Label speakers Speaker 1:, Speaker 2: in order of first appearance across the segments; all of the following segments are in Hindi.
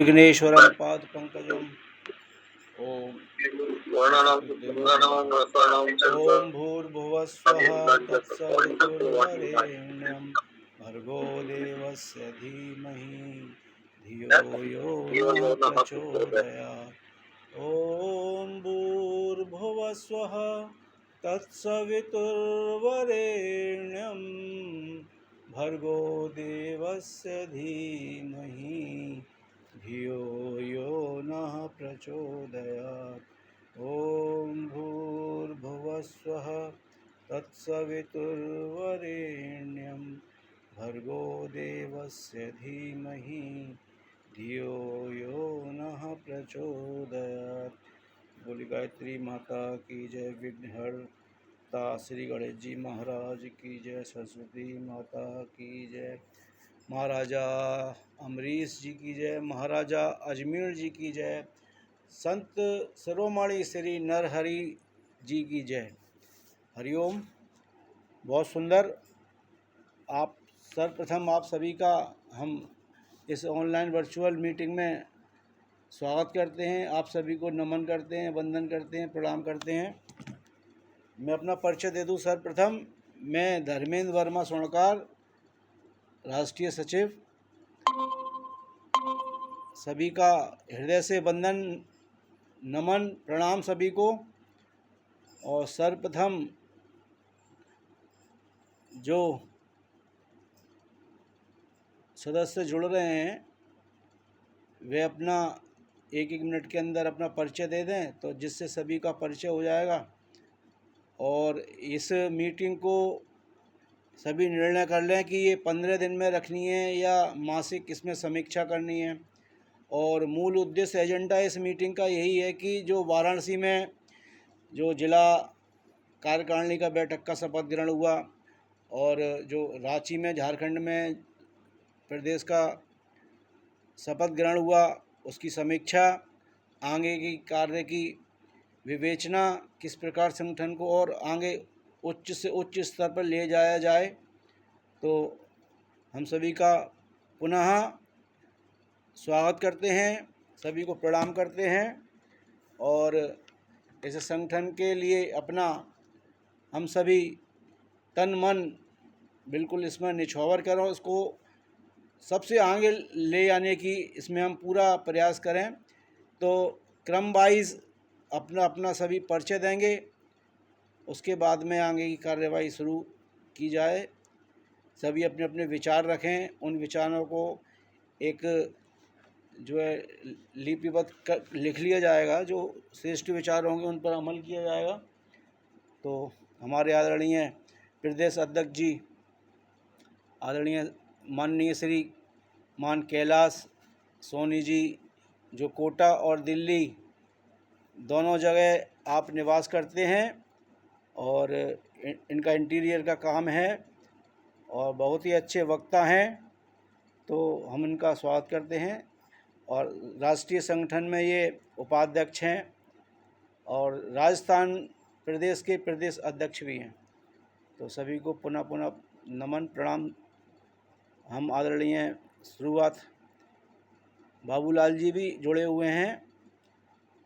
Speaker 1: विघ्नेश्वरं पादपङ्कजम् ॐ ॐ भूर्भुवस्वः तत्सवितुर्वरेण्यं भर्गो देवस्य धीमहि धियो यो नः प्रचोदयात्। ॐ भूर्भुवस्वः तत्सवितुर्वरेण्यं भर्गो देवस्य धीमहि धियो यो नः प्रचोदयात्। ॐ भूर्भुवस्वः तत्सवितुर्वरेण्यं भर्गो देवस्य धीमहि धियो यो नः प्रचोदयात्। बोली गायत्री माता की जय। विघ्नहर्ता श्री गणेश जी महाराज की जय। सरस्वती माता की जय। महाराजा अमरीश जी की जय। महाराजा अजमेर जी की जय। संत शिरोमणि श्री नरहरि जी की जय। हरिओम। बहुत सुंदर। आप सर्वप्रथम आप सभी का हम इस ऑनलाइन वर्चुअल मीटिंग में स्वागत करते हैं। आप सभी को नमन करते हैं, वंदन करते हैं, प्रणाम करते हैं। मैं अपना परिचय दे दूं। सर्वप्रथम मैं धर्मेंद्र वर्मा स्वर्णकार, राष्ट्रीय सचिव। सभी का हृदय से वंदन, नमन, प्रणाम सभी को। और सर्वप्रथम जो सदस्य जुड़ रहे हैं वे अपना एक मिनट के अंदर अपना परिचय दे दें, तो जिससे सभी का परिचय हो जाएगा। और इस मीटिंग को सभी निर्णय कर लें कि ये 15 दिन में रखनी है या मासिक इसमें समीक्षा करनी है। और मूल उद्देश्य एजेंडा इस मीटिंग का यही है कि जो वाराणसी में जो जिला कार्यकारिणी का बैठक का शपथ ग्रहण हुआ और जो रांची में झारखंड में प्रदेश का शपथ ग्रहण हुआ, उसकी समीक्षा, आगे की कार्य की विवेचना, किस प्रकार संगठन को और आगे उच्च से उच्च स्तर पर ले जाया जाए। तो हम सभी का पुनः स्वागत करते हैं, सभी को प्रणाम करते हैं। और इस संगठन के लिए अपना हम सभी तन मन बिल्कुल इसमें निछावर करें, इसको सबसे आगे ले आने की इसमें हम पूरा प्रयास करें। तो क्रम वाइज अपना अपना सभी परिचय देंगे, उसके बाद में आगे की कार्यवाही शुरू की जाए। सभी अपने अपने विचार रखें, उन विचारों को एक जो है लिपिबद्ध कर लिख लिया जाएगा। जो श्रेष्ठ विचार होंगे उन पर अमल किया जाएगा। तो हमारे आदरणीय प्रदेश अध्यक्ष जी, आदरणीय माननीय श्री मान कैलाश सोनी जी, जो कोटा और दिल्ली दोनों जगह आप निवास करते हैं और इनका इंटीरियर का काम है और बहुत ही अच्छे वक्ता हैं, तो हम इनका स्वागत करते हैं। और राष्ट्रीय संगठन में ये उपाध्यक्ष हैं और राजस्थान प्रदेश के प्रदेश अध्यक्ष भी हैं। तो सभी को पुनः पुनः नमन, प्रणाम। हम आदरणीय शुरुआत बाबूलाल जी भी जुड़े हुए हैं।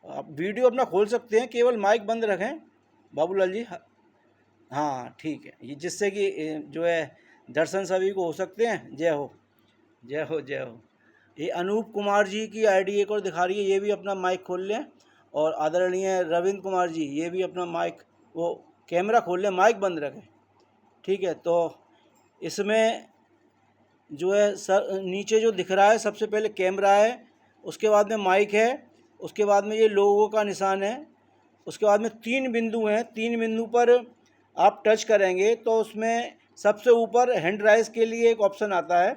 Speaker 1: आप वीडियो अपना खोल सकते हैं, केवल माइक बंद रखें बाबूलाल जी। हाँ ठीक है, ये जिससे कि जो है दर्शन सभी को हो सकते हैं। जय हो, जय हो, जय हो। ये अनूप कुमार जी की आईडी एक और दिखा रही है, ये भी अपना माइक खोल लें। और आदरणीय रविंद्र कुमार जी, ये भी अपना माइक वो कैमरा खोल लें, माइक बंद रखें। ठीक है। तो इसमें जो है सर नीचे जो दिख रहा है, सबसे पहले कैमरा है, उसके बाद में माइक है, उसके बाद में ये लोगों का निशान है, उसके बाद में 3 बिंदु हैं। 3 बिंदु पर आप टच करेंगे तो उसमें सबसे ऊपर हैंड राइज के लिए एक ऑप्शन आता है।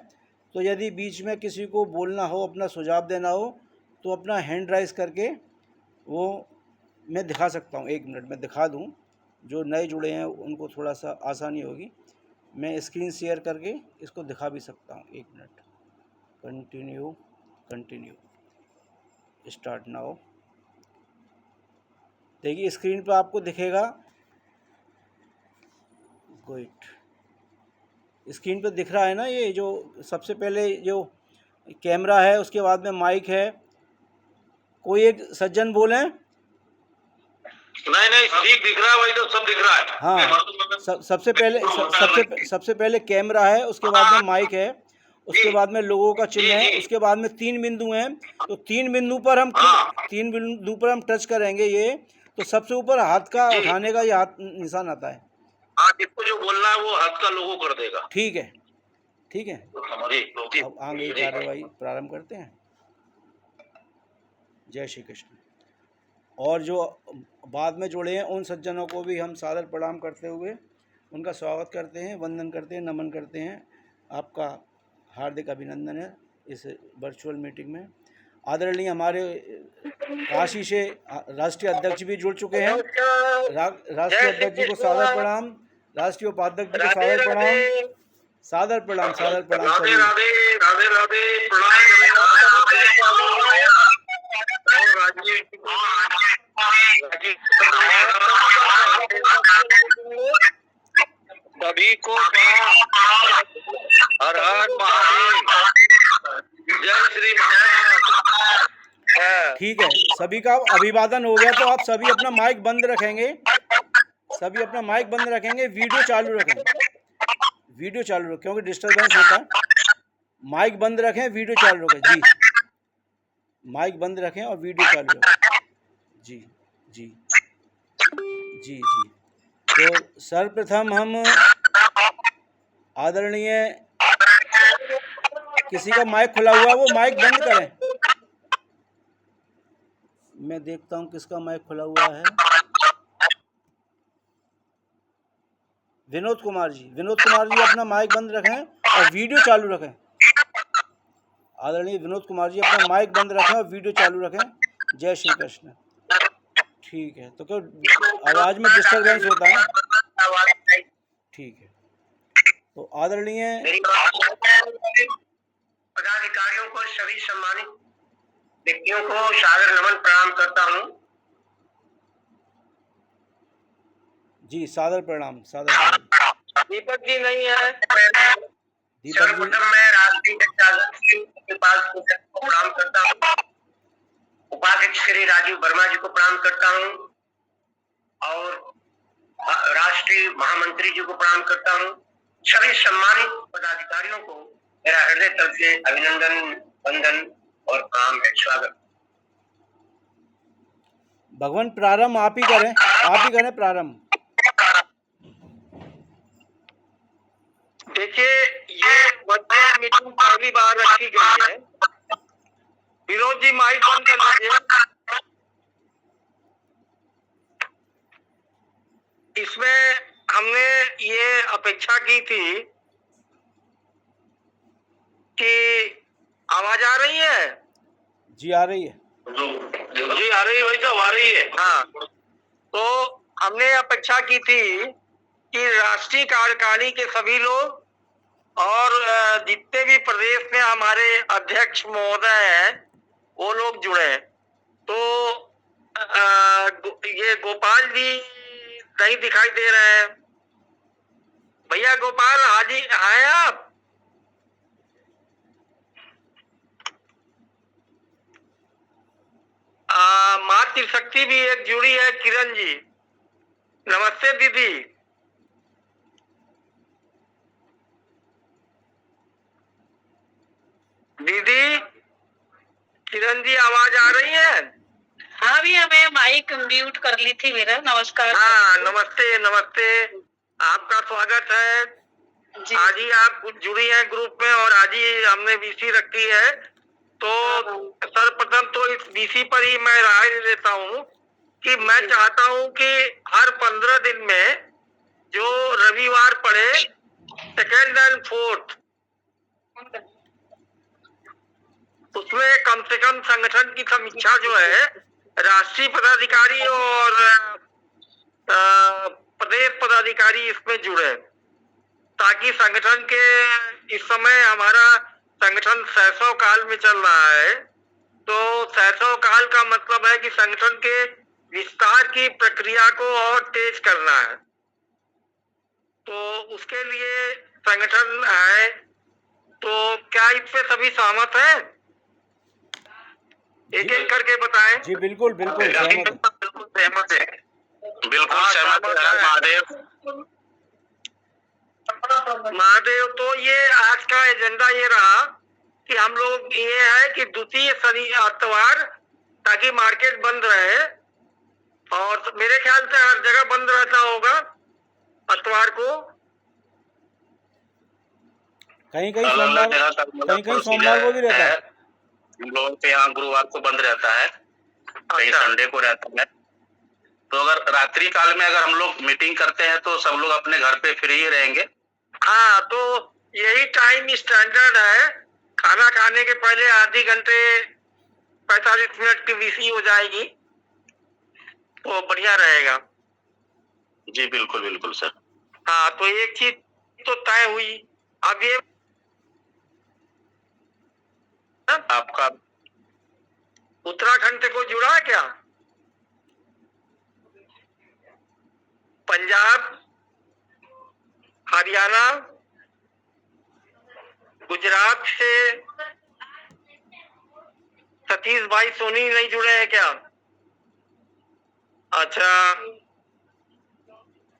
Speaker 1: तो यदि बीच में किसी को बोलना हो, अपना सुझाव देना हो, तो अपना हैंड राइज करके वो मैं दिखा सकता हूँ। 1 मिनट में दिखा दूँ, जो नए जुड़े हैं उनको थोड़ा सा आसानी होगी। मैं स्क्रीन शेयर करके इसको दिखा भी सकता हूँ। 1 minute. Continue, continue, start now. देखिए स्क्रीन पर आपको दिखेगा, गुड, स्क्रीन पर दिख रहा है ना। ये जो सबसे पहले जो कैमरा है, उसके बाद में माइक है। कोई एक सज्जन बोले।
Speaker 2: नहीं ठीक दिख रहा है, वही तो सब दिख रहा है।
Speaker 1: हाँ, सबसे पहले कैमरा है, उसके बाद में माइक है, उसके बाद में लोगों का चिन्ह है, उसके बाद में 3 बिंदु हैं। तो 3 बिंदु पर हम 3 बिंदु पर हम टच करेंगे ये, तो सबसे ऊपर हाथ का उठाने का ये हाथ निशान आता है।
Speaker 2: हाँ, जिसको जो बोलना है वो हाथ का लोगो कर देगा।
Speaker 1: ठीक है, ठीक है। अब आगे की कार्यवाही प्रारंभ करते हैं। जय श्री कृष्ण। और जो बाद में जुड़े हैं उन सज्जनों को भी हम सादर प्रणाम करते हुए उनका स्वागत करते हैं, वंदन करते हैं, नमन करते हैं। आपका हार्दिक अभिनंदन है इस वर्चुअल मीटिंग में। आदरणीय हमारे काशी से राष्ट्रीय अध्यक्ष भी जुड़ चुके हैं। राष्ट्रीय अध्यक्ष जी को सादर प्रणाम, राष्ट्रीय उपाध्यक्ष जी को सादर प्रणाम, सादर प्रणाम, सादर प्रणाम।
Speaker 2: राधे राधे राधे राधे प्रणाम। सभी को हर हर महादेव, जय श्री महाराज।
Speaker 1: ठीक है, सभी का अभिवादन हो गया। तो आप सभी अपना माइक बंद रखेंगे, सभी अपना माइक बंद रखेंगे, वीडियो चालू रखें, वीडियो चालू रखें क्योंकि डिस्टर्बेंस होता है। माइक बंद रखें, वीडियो चालू रखें जी, माइक बंद रखें और वीडियो चालू रखें जी जी जी जी। तो सर्वप्रथम हम आदरणीय, किसी का माइक खुला हुआ है वो माइक बंद करें। मैं देखता हूं किसका माइक खुला हुआ है। विनोद कुमार जी, विनोद कुमार जी अपना माइक बंद रखें और वीडियो चालू रखें। आदरणीय विनोद कुमार जी अपना माइक बंद रखें और वीडियो चालू रखें। जय श्री कृष्ण। ठीक है, तो क्यों आवाज में डिस्टर्बेंस होता है ना। ठीक है, तो आदरणीय
Speaker 2: पदाधिकारियों को, सभी सम्मानित व्यक्तियों को सादर नमन प्रणाम करता हूँ
Speaker 1: जी। सादर प्रणाम, सादर प्रणाम।
Speaker 2: दीपक जी नहीं है।
Speaker 1: दीपक जी,
Speaker 2: मैं राष्ट्रीय के पास को प्रणाम करता हूँ, उपाध्यक्ष श्री राजीव वर्मा जी को प्रणाम करता हूँ और राष्ट्रीय महामंत्री जी को प्रणाम करता हूँ। सभी सम्मानित पदाधिकारियों को मेरा हृदय तल से अभिनंदन, वंदन और प्रणाम है, स्वागत।
Speaker 1: भगवान प्रारंभ आप ही करें, आप ही करें प्रारंभ।
Speaker 2: देखिए, ये वर्चुअल मीटिंग पहली बार रखी गई है। विनोद जी माइक बंद कर लीजिए। इसमें हमने ये अपेक्षा की थी कि आवाज आ रही है
Speaker 1: जी, आ रही है
Speaker 2: जी, आ रही है, वही तो आ रही है। हाँ, तो हमने अपेक्षा की थी कि राष्ट्रीय कार्यकारिणी के सभी लोग और जितने भी प्रदेश में हमारे अध्यक्ष महोदय हैं वो लोग जुड़े। तो ये गोपाल जी नहीं दिखाई दे रहे हैं। भैया गोपाल हाजी आए आप? मातृशक्ति भी एक जुड़ी है, किरण जी। नमस्ते दीदी। दीदी किरण जी, आवाज आ रही है?
Speaker 3: हाँ भैया, मैं माइक म्यूट कर ली थी मेरा। नमस्कार।
Speaker 2: हाँ, नमस्ते नमस्ते, आपका स्वागत है जी। आज ही आप जुड़ी हैं ग्रुप में और आज ही हमने बीसी रखी है। तो सर्वप्रथम तो इस बीसी पर ही मैं राय देता हूँ कि मैं चाहता हूँ कि हर 15 दिन में जो रविवार पड़े, सेकेंड एंड फोर्थ, उसमें कम से कम संगठन की समीक्षा जो है राष्ट्रीय पदाधिकारी और प्रदेश पदाधिकारी इसमें जुड़े, ताकि संगठन के, इस समय हमारा संगठन सहसव काल में चल रहा है। तो सहसव काल का मतलब है कि संगठन के विस्तार की प्रक्रिया को और तेज करना है। तो उसके लिए संगठन है तो क्या इस पे सभी सहमत हैं? एक एक करके बताएं।
Speaker 1: जी बिल्कुल बिल्कुल सहमत है।
Speaker 2: बिल्कुल सहमत है। बिल्कुल सहमत है महादेव। महादेव, तो ये आज का एजेंडा ये रहा कि हम लोग ये है कि द्वितीय शनि आतवार, ताकि मार्केट बंद रहे, और मेरे ख्याल से हर जगह बंद रहता होगा आतवार को।
Speaker 1: कहीं कहीं सोमवार को भी रहता है।
Speaker 2: हम लोगों के यहाँ गुरुवार को बंद रहता है, कहीं संडे को रहता है। तो अगर रात्रि काल में अगर हम लोग मीटिंग करते हैं तो सब लोग अपने घर पे फ्री ही रहेंगे। हाँ, तो यही टाइम स्टैंडर्ड है। खाना खाने के पहले आधे घंटे 45 मिनट की वीसी हो जाएगी, तो बढ़िया रहेगा। जी बिल्कुल बिल्कुल सर। हाँ, तो एक चीज तो तय हुई। अब ये आपका उत्तराखंड से कोई जुड़ा है क्या? पंजाब, हरियाणा, गुजरात से सतीश भाई सोनी नहीं जुड़े हैं क्या? अच्छा,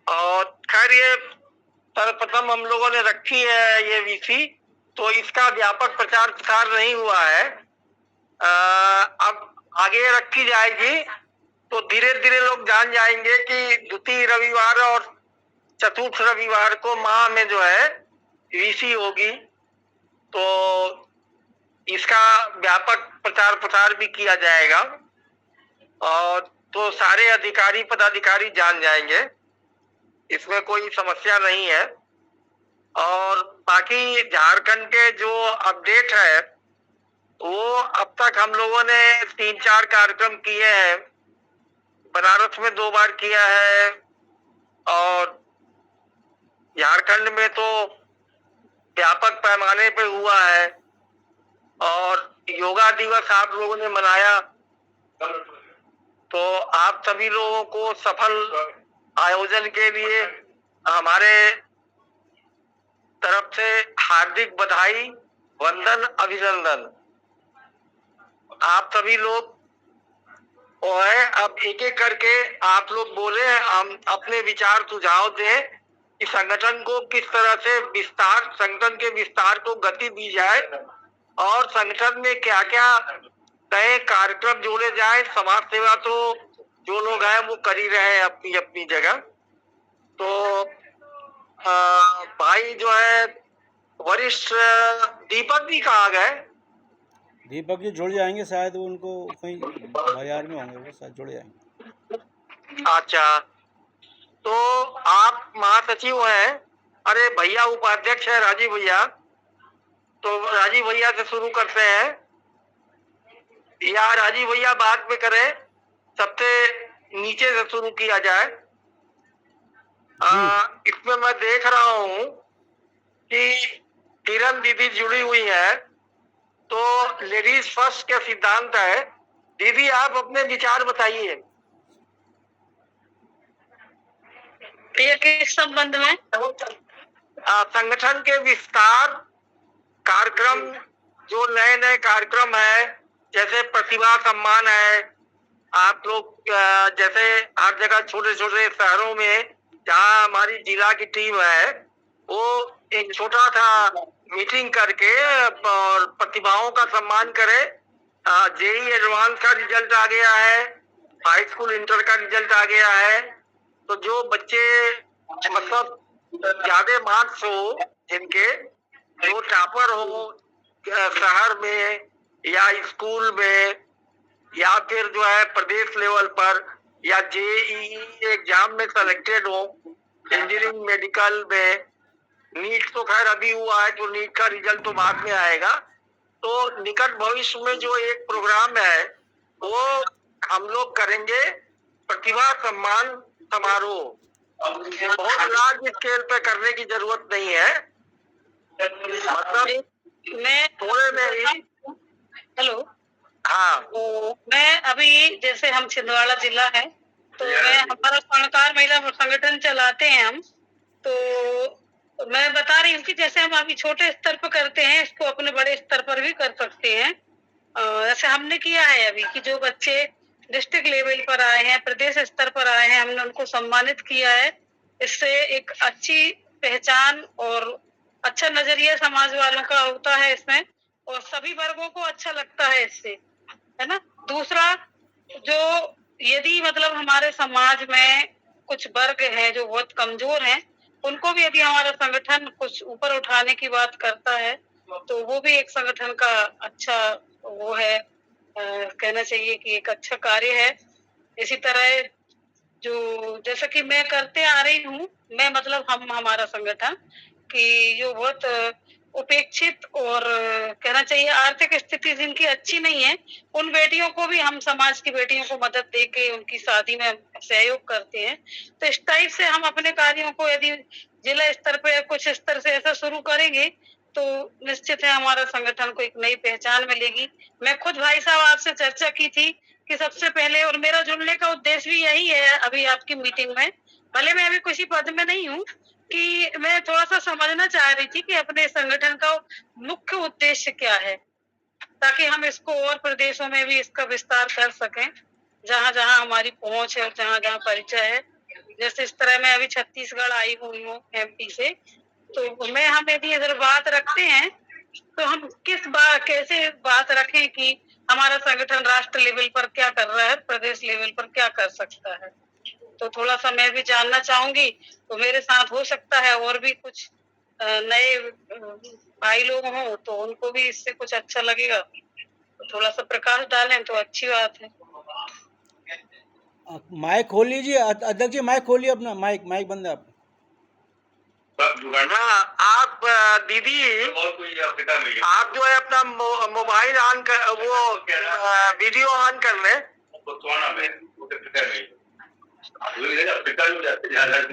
Speaker 2: और खैर ये सर्वप्रथम हम लोगों ने रखी है ये वीसी, तो इसका व्यापक प्रचार प्रसार नहीं हुआ है। अब आगे रखी जाएगी तो धीरे धीरे लोग जान जाएंगे कि द्वितीय रविवार और चतुर्थ रविवार को माह में जो है वीसी होगी, तो इसका व्यापक प्रचार प्रसार भी किया जाएगा, और तो सारे अधिकारी पदाधिकारी जान जाएंगे, इसमें कोई समस्या नहीं है। और बाकी झारखंड के जो अपडेट है, वो अब तक हम लोगों ने 3-4 कार्यक्रम किए हैं। बनारस में 2 बार किया है, और झारखंड में तो व्यापक पैमाने पे हुआ है, और योगा दिवस आप लोगों ने मनाया, तो आप सभी लोगों को सफल आयोजन के लिए हमारे तरफ से हार्दिक बधाई, वंदन, अभिनंदन। आप सभी लोग है, अब एक एक करके आप लोग बोले, हम अपने विचार सुझाव दें कि संगठन को किस तरह से संगठन के विस्तार को गति दी जाए, और संगठन में क्या क्या नए कार्यक्रम जोड़े जाए। समाज सेवा तो जो लोग हैं वो कर ही रहे हैं अपनी अपनी जगह। तो भाई जो है वरिष्ठ दीपक जी कहाँ गए?
Speaker 1: दीपक जी जुड़ जाएंगे शायद, उनको कहीं बाजार में होंगे, वो शायद जुड़ जाएंगे।
Speaker 2: अच्छा, तो आप महासचिव हैं। अरे भैया उपाध्यक्ष है राजीव भैया, तो राजीव भैया से शुरू करते हैं, या राजीव भैया बाद में करें? सबसे नीचे से शुरू किया जाए। इसमें मैं देख रहा हूँ कि किरण दीदी जुड़ी हुई है, तो लेडीज फर्स्ट का सिद्धांत है। दीदी आप अपने विचार बताइए।
Speaker 3: ये किस संबंध में?
Speaker 2: संगठन के विस्तार कार्यक्रम, जो नए नए कार्यक्रम है, जैसे प्रतिभा सम्मान है। आप लोग जैसे हर जगह छोटे छोटे शहरों में जहाँ हमारी जिला की टीम है, वो एक छोटा सा मीटिंग करके और प्रतिभाओं का सम्मान करे। जेई एडवांस का रिजल्ट आ गया है, हाई स्कूल इंटर का रिजल्ट आ गया है, तो जो बच्चे मतलब ज्यादा मार्क्स हो, जिनके जो टॉपर हो शहर में या स्कूल में, या फिर जो है प्रदेश लेवल पर, या जेईई एग्जाम में सेलेक्टेड हो, इंजीनियरिंग मेडिकल में, नीट तो खैर अभी हुआ है, जो नीट का रिजल्ट तो बाद में आएगा। तो निकट भविष्य में जो एक प्रोग्राम है वो हम लोग करेंगे, प्रतिभा सम्मान समारोह। बहुत लार्ज स्केल पे करने की जरूरत नहीं है, मतलब
Speaker 3: मैं
Speaker 2: थोड़े में ही।
Speaker 3: हेलो,
Speaker 2: हाँ,
Speaker 3: तो मैं अभी जैसे हम छिंदवाड़ा जिला है, तो मैं हमारा स्वर्णकार महिला संगठन चलाते हैं हम, तो मैं बता रही हूँ कि जैसे हम अभी छोटे स्तर पर करते हैं, इसको अपने बड़े स्तर पर भी कर सकते हैं। जैसे हमने किया है अभी कि जो बच्चे डिस्ट्रिक्ट लेवल पर आए हैं, प्रदेश स्तर पर आए हैं, हमने उनको सम्मानित किया है। इससे एक अच्छी पहचान और अच्छा नजरिया समाज वालों का होता है इसमें, और सभी वर्गों को अच्छा लगता है इससे, है ना। दूसरा, जो यदि मतलब हमारे समाज में कुछ वर्ग हैं जो बहुत कमजोर हैं, उनको भी यदि हमारा संगठन कुछ ऊपर उठाने की बात करता है, तो वो भी एक संगठन का अच्छा वो है, कहना चाहिए कि एक अच्छा कार्य है। इसी तरह जो जैसा कि मैं करते आ रही हूँ, मैं मतलब हम हमारा संगठन कि जो बहुत उपेक्षित और कहना चाहिए आर्थिक स्थिति जिनकी अच्छी नहीं है, उन बेटियों को भी हम समाज की बेटियों को मदद देके उनकी शादी में सहयोग करते हैं। तो इस टाइप से हम अपने कार्यों को यदि जिला स्तर पे कुछ स्तर से ऐसा शुरू करेंगे, तो निश्चित है हमारा संगठन को एक नई पहचान मिलेगी। मैं खुद भाई साहब आपसे चर्चा की थी कि सबसे पहले, और मेरा जुड़ने का उद्देश्य भी यही है अभी आपकी मीटिंग में, भले मैं अभी किसी पद में नहीं हूँ, कि मैं थोड़ा सा समझना चाह रही थी कि अपने संगठन का मुख्य उद्देश्य क्या है, ताकि हम इसको और प्रदेशों में भी इसका विस्तार कर सकें, जहाँ जहाँ हमारी पहुंच है और जहाँ जहाँ परिचय है। जैसे इस तरह मैं अभी छत्तीसगढ़ आई हुई हूँ MP से, तो मैं हम यदि अगर बात रखते हैं तो हम कैसे बात रखें कि हमारा संगठन राष्ट्र लेवल पर क्या कर रहा है, प्रदेश लेवल पर क्या कर सकता है। तो थोड़ा सा मैं भी जानना चाहूंगी, तो मेरे साथ हो सकता है और भी कुछ नए भाई लोग हों, तो उनको भी इससे कुछ अच्छा लगेगा, तो थोड़ा सा प्रकाश डालें तो अच्छी बात है।
Speaker 1: माइक खोल लीजिए अध्यक्ष जी, माइक खोलिए अपना, माइक बंद है आप।
Speaker 2: हाँ, आप दीदी, आप जो है अपना मोबाइल ऑन कर, वो वीडियो ऑन कर लें।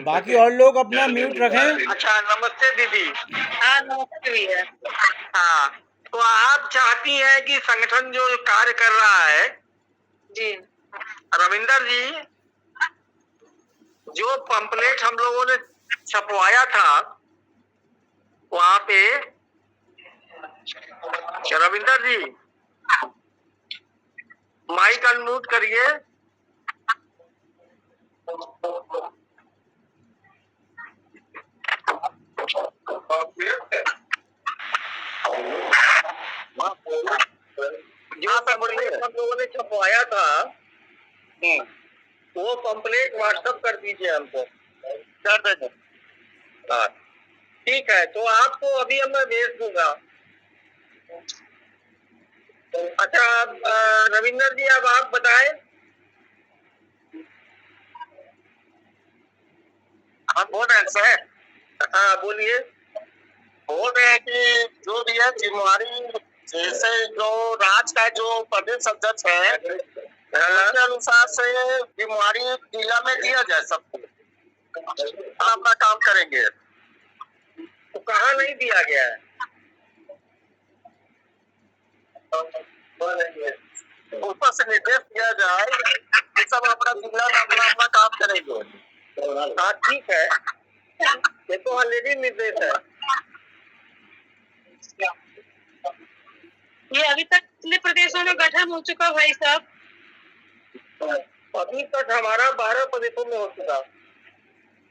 Speaker 1: बाकी और लोग अपना म्यूट रखें।
Speaker 2: अच्छा, नमस्ते दीदी।
Speaker 3: हाँ, नमस्ते भैया।
Speaker 2: हाँ, तो आप चाहती हैं कि संगठन जो कार्य कर रहा है
Speaker 3: जी,
Speaker 2: रविंदर जी, जो पंपलेट हम लोगों ने छपवाया था वहां पे, रविंदर जी माइक अनम्यूट करिए। जो पंपलेट हम लोगों ने छपवाया था, वो पंपलेट व्हाट्सएप कर दीजिए हमको। कर देंगे। हाँ, ठीक है, तो आपको अभी मैं भेज दूंगा। अच्छा, रविंदर जी अब आप बताएं। हाँ, बोल रहे हैं सर। हाँ, बोलिए। बोल रहे हैं कि जो भी है जिम्मेवारी, जैसे जो राज्य का जो प्रदेश अध्यक्ष है, उसके अनुसार से जिम्मेवारी जिला में दिया जाए सबको, अपना काम करेंगे। तो कहाँ नहीं दिया गया है? ऊपर से निर्देश दिया जाए कि सब अपना जिला में अपना अपना काम करेंगे। हाँ, ठीक है, ये तो ऑलरेडी निर्देश है।
Speaker 3: ये अभी तक कितने प्रदेशों में गठन हो चुका भाई साहब?
Speaker 2: अभी तक हमारा 12 प्रदेशों में हो चुका।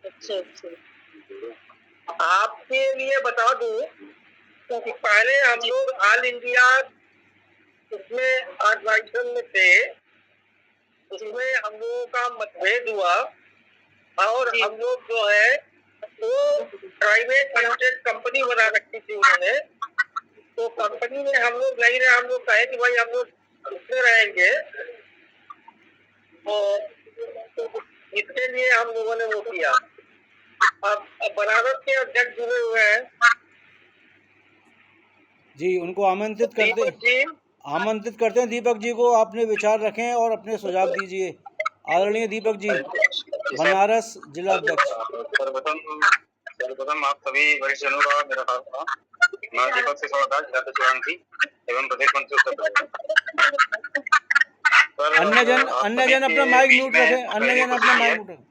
Speaker 3: अच्छा अच्छा।
Speaker 2: आपके लिए बता दूं कि पहले हम लोग ऑल इंडिया उसमें ऑर्गेनाइजेशन में थे, उसमें हम लोगों का मतभेद हुआ और हम लोग जो है वो प्राइवेट लिमिटेड कंपनी बना रखी थी उन्होंने। तो कंपनी में हम लोग नहीं रहे, हम लोग कहे कि भाई हम लोग उसमें रहेंगे, तो इसके लिए हम लोगों ने वो किया। अब बनारस के अध्यक्ष जुड़े हुए हैं
Speaker 1: जी, उनको आमंत्रित करते हैं दीपक जी को। आपने विचार रखें और अपने सुझाव दीजिए। आदरणीय दीपक जी, बनारस जिला अध्यक्ष।
Speaker 4: सर्वप्रथम आप सभी वरिष्ठ जनों का मेरा था। मैं दीपक से जिला सचिवांशी एवं प्रदेश मंत्री उत्तर प्रदेश।
Speaker 1: अन्य जन अपना माइक म्यूट रखें। अन्य जन अपना माइक म्यूट रखें।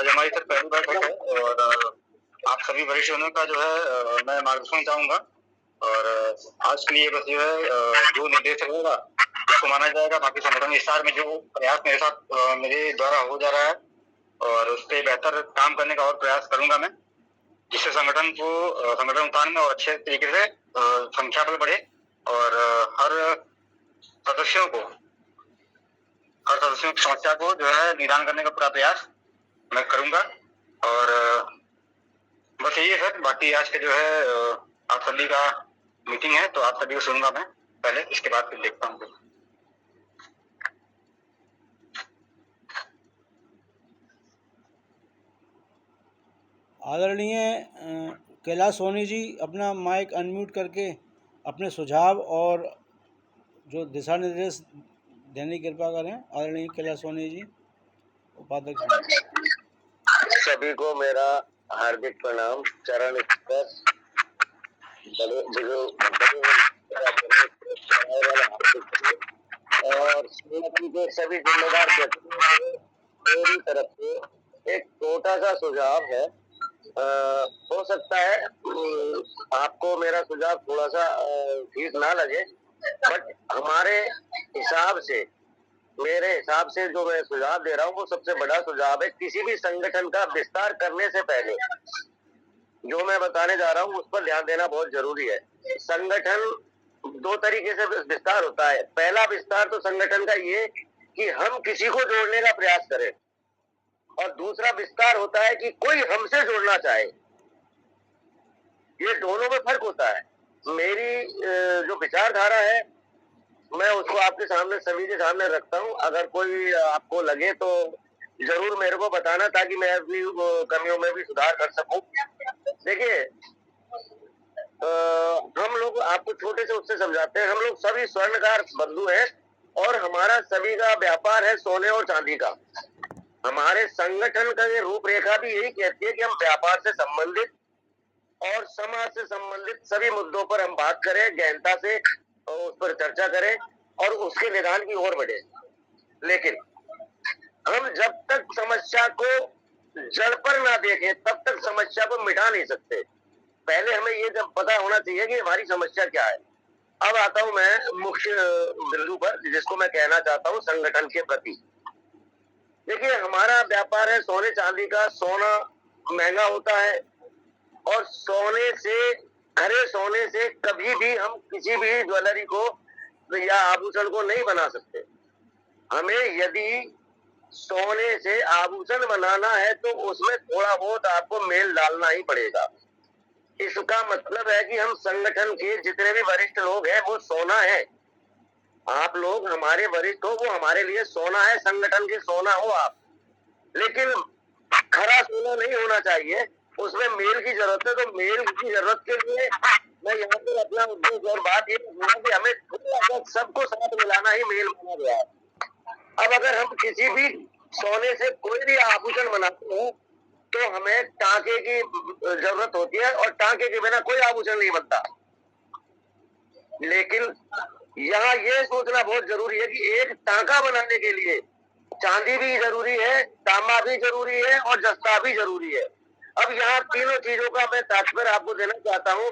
Speaker 4: आज हमारी सर पहली बैठक है और आप सभी वरिष्ठजनों का जो है मैं मार्गदर्शन चाहूंगा और आज के लिए बस जो है जो निर्देश रहेगा उसको माना जाएगा। बाकी संगठन विस्तार में जो प्रयास मेरे साथ मेरे द्वारा हो जा रहा है और उस पर बेहतर काम करने का और प्रयास करूंगा मैं, जिससे संगठन उत्थान में और अच्छे तरीके से संख्या बल बढ़े और हर सदस्यों की समस्या को जो है निदान करने का पूरा प्रयास मैं करूंगा। और बस यही है सर। बाकी आज के जो है आप सभी का मीटिंग है तो आप सभी को सुनूंगा मैं पहले, इसके बाद फिर देखता हूँ।
Speaker 1: आदरणीय कैलाश सोनी जी, अपना माइक अनम्यूट करके अपने सुझाव और जो दिशा निर्देश देने की कृपा करें। आदरणीय कैलाश सोनी जी, उपाध्यक्ष।
Speaker 5: सभी को मेरा हार्दिक प्रणाम। चरण स्पर्श और संगठन के सभी जिम्मेदार व्यक्तियों को मेरी तरफ से एक छोटा सा सुझाव है। हो सकता है आपको मेरा सुझाव थोड़ा सा ठीक ना लगे, बट हमारे हिसाब से, मेरे हिसाब से जो मैं सुझाव दे रहा हूँ वो सबसे बड़ा सुझाव है। किसी भी संगठन का विस्तार करने से पहले जो मैं बताने जा रहा हूँ उस पर ध्यान देना बहुत जरूरी है। संगठन दो तरीके से विस्तार होता है। पहला विस्तार तो संगठन का ये कि हम किसी को जोड़ने का प्रयास करें, और दूसरा विस्तार होता है कि कोई हमसे जुड़ना चाहे। ये दोनों में फर्क होता है। मेरी जो विचारधारा है मैं उसको आपके सामने, सभी के सामने रखता हूँ। अगर कोई आपको लगे तो जरूर मेरे को बताना, ताकि मैं अपनी कमियों में भी सुधार कर सकूं। देखिए, हम लोग, आपको छोटे से उससे समझाते हैं। हम लोग सभी स्वर्णकार बंधु हैं और हमारा सभी का व्यापार है सोने और चांदी का। हमारे संगठन का ये रूपरेखा भी यही कहती है कि हम व्यापार से संबंधित और समाज से संबंधित सभी मुद्दों पर हम बात करें, गहनता से उस पर चर्चा करें और उसके निदान की ओर बढ़े। लेकिन हम जब तक समस्या को जड़ पर ना देखें तब तक समस्या को मिटा नहीं सकते। पहले हमें ये जब पता होना चाहिए कि हमारी समस्या क्या है। अब आता हूं मैं मुख्य बिंदु पर, जिसको मैं कहना चाहता हूं संगठन के प्रति। देखिए, हमारा व्यापार है सोने चांदी का। सोना महंगा होता है और सोने से, खरे सोने से कभी भी हम किसी भी ज्वेलरी को या आभूषण को नहीं बना सकते। हमें यदि सोने से आभूषण बनाना है तो उसमें थोड़ा बहुत आपको मेल डालना ही पड़ेगा। इसका मतलब है कि हम संगठन के जितने भी वरिष्ठ लोग हैं वो सोना है। आप लोग हमारे वरिष्ठ हो, वो हमारे लिए सोना है, संगठन के सोना हो आप। लेकिन खरा सोना नहीं होना चाहिए, उसमें मेल की जरूरत है। तो मेल की जरूरत के लिए मैं यहाँ पर अपना उद्देश्य और बात ये कहूँगा कि हमें थोड़ा सबको साथ मिलाना ही मेल माना गया है। अब अगर हम किसी भी सोने से कोई भी आभूषण बनाते हैं तो हमें टांके की जरूरत होती है, और टांके के बिना कोई आभूषण नहीं बनता। लेकिन यहाँ ये सोचना बहुत जरूरी है कि एक टांका बनाने के लिए चांदी भी जरूरी है, तांबा भी जरूरी है और जस्ता भी जरूरी है। अब यहाँ तीनों चीजों का मैं तात्पर्य आपको देना चाहता हूँ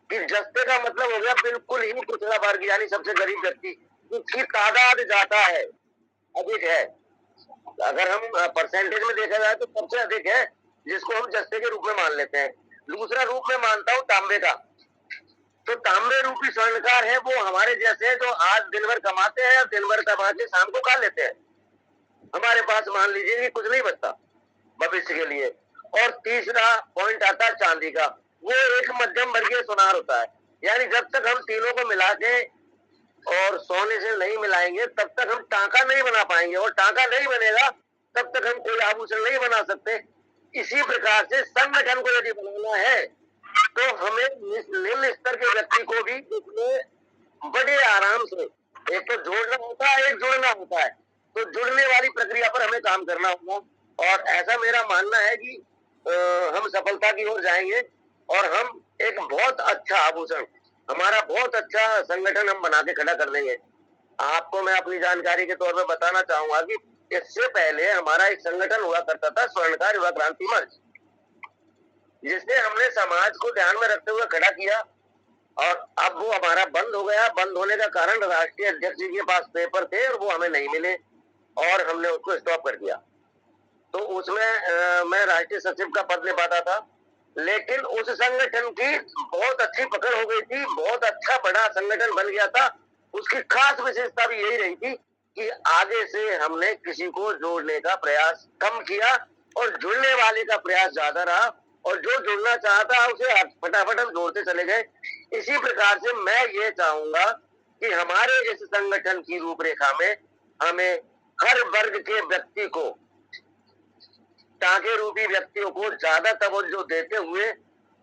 Speaker 5: कि जस्ते का मतलब हो गया बिल्कुल ही पिछड़ा वर्ग, यानी सबसे गरीब व्यक्ति, जिसकी तादाद ज्यादा है, अधिक है। अगर हम परसेंटेज में देखा जाए तो सबसे अधिक है, जिसको हम जस्ते के रूप में मान लेते हैं। दूसरा रूप में मानता हूँ तांबे का। तो तांबे रूपी स्वर्णकार है वो हमारे जैसे, जो आज दिन भर कमाते हैं और दिन भर कमा के शाम को खा लेते हैं। हमारे पास मान लीजिए कि कुछ नहीं बचता भविष्य के लिए। और तीसरा पॉइंट आता है चांदी का। वो एक मध्यम वर्गीय सुनार होता है, यानी जब तक हम तीनों को मिला के और सोने से नहीं मिलाएंगे तब तक हम टांका नहीं बना पाएंगे, और टांका नहीं बनेगा तब तक हम कोई आभूषण नहीं बना सकते। इसी प्रकार से संगठन को यदि बनाना है तो हमें निम्न स्तर के व्यक्ति को भी इसमें बड़े आराम से, एक तो जोड़ना होता है, एक जुड़ना होता है। तो जुड़ने वाली प्रक्रिया पर हमें काम करना होगा, और ऐसा मेरा मानना है कि हम सफलता की ओर जाएंगे और हम एक बहुत अच्छा आभूषण, हमारा बहुत अच्छा संगठन हम बना के खड़ा कर देंगे। आपको मैं अपनी जानकारी के तौर पर बताना चाहूंगा कि इससे पहले हमारा एक संगठन हुआ करता था, स्वर्णकार युवा क्रांति मंच, जिसने हमने समाज को ध्यान में रखते हुए खड़ा किया, और अब वो हमारा बंद हो गया। बंद होने का कारण राष्ट्रीय अध्यक्ष जी के पास पेपर थे और वो हमें नहीं मिले, और हमने उसको स्टॉप कर दिया। तो उसमें मैं राष्ट्रीय सचिव का पद निभाता था, लेकिन उस संगठन की बहुत अच्छी पकड़ हो गई थी, बहुत अच्छा बड़ा संगठन बन गया था। उसकी खास विशेषता भी यही रही थी कि आगे से हमने किसी को जोड़ने का प्रयास कम किया और जुड़ने वाले का प्रयास ज्यादा रहा, और जो जुड़ना चाहता उसे फटाफट हम जोड़ते चले गए। इसी प्रकार से मैं ये चाहूंगा कि हमारे इस संगठन की रूपरेखा में हमें हर वर्ग के व्यक्ति को, टांके रूपी व्यक्तियों को ज्यादा तवज्जो देते हुए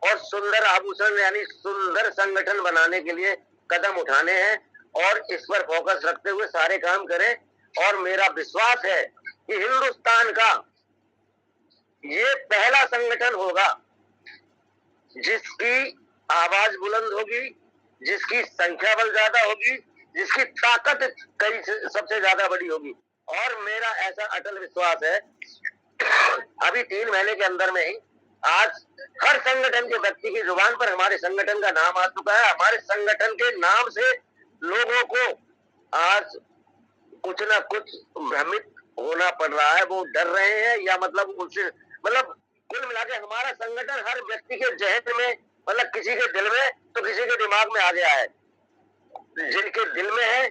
Speaker 5: और सुंदर आभूषण यानी सुंदर संगठन बनाने के लिए कदम उठाने हैं, और इस पर फोकस रखते हुए सारे काम करें। और मेरा विश्वास है कि हिंदुस्तान का ये पहला संगठन होगा जिसकी आवाज बुलंद होगी, जिसकी संख्या बल ज्यादा होगी, जिसकी ताकत कई सबसे ज्यादा बड़ी होगी। और मेरा ऐसा अटल विश्वास है, अभी 3 महीने के अंदर में ही आज हर संगठन के व्यक्ति की जुबान पर हमारे संगठन का नाम आ चुका है। हमारे संगठन के नाम से लोगों को आज कुछ ना कुछ भ्रमित होना पड़ रहा है, वो डर रहे हैं, या मतलब उनसे मतलब कुल मिला के हमारा संगठन हर व्यक्ति के जहन में, मतलब किसी के दिल में तो किसी के दिमाग में आ गया है। जिनके दिल में है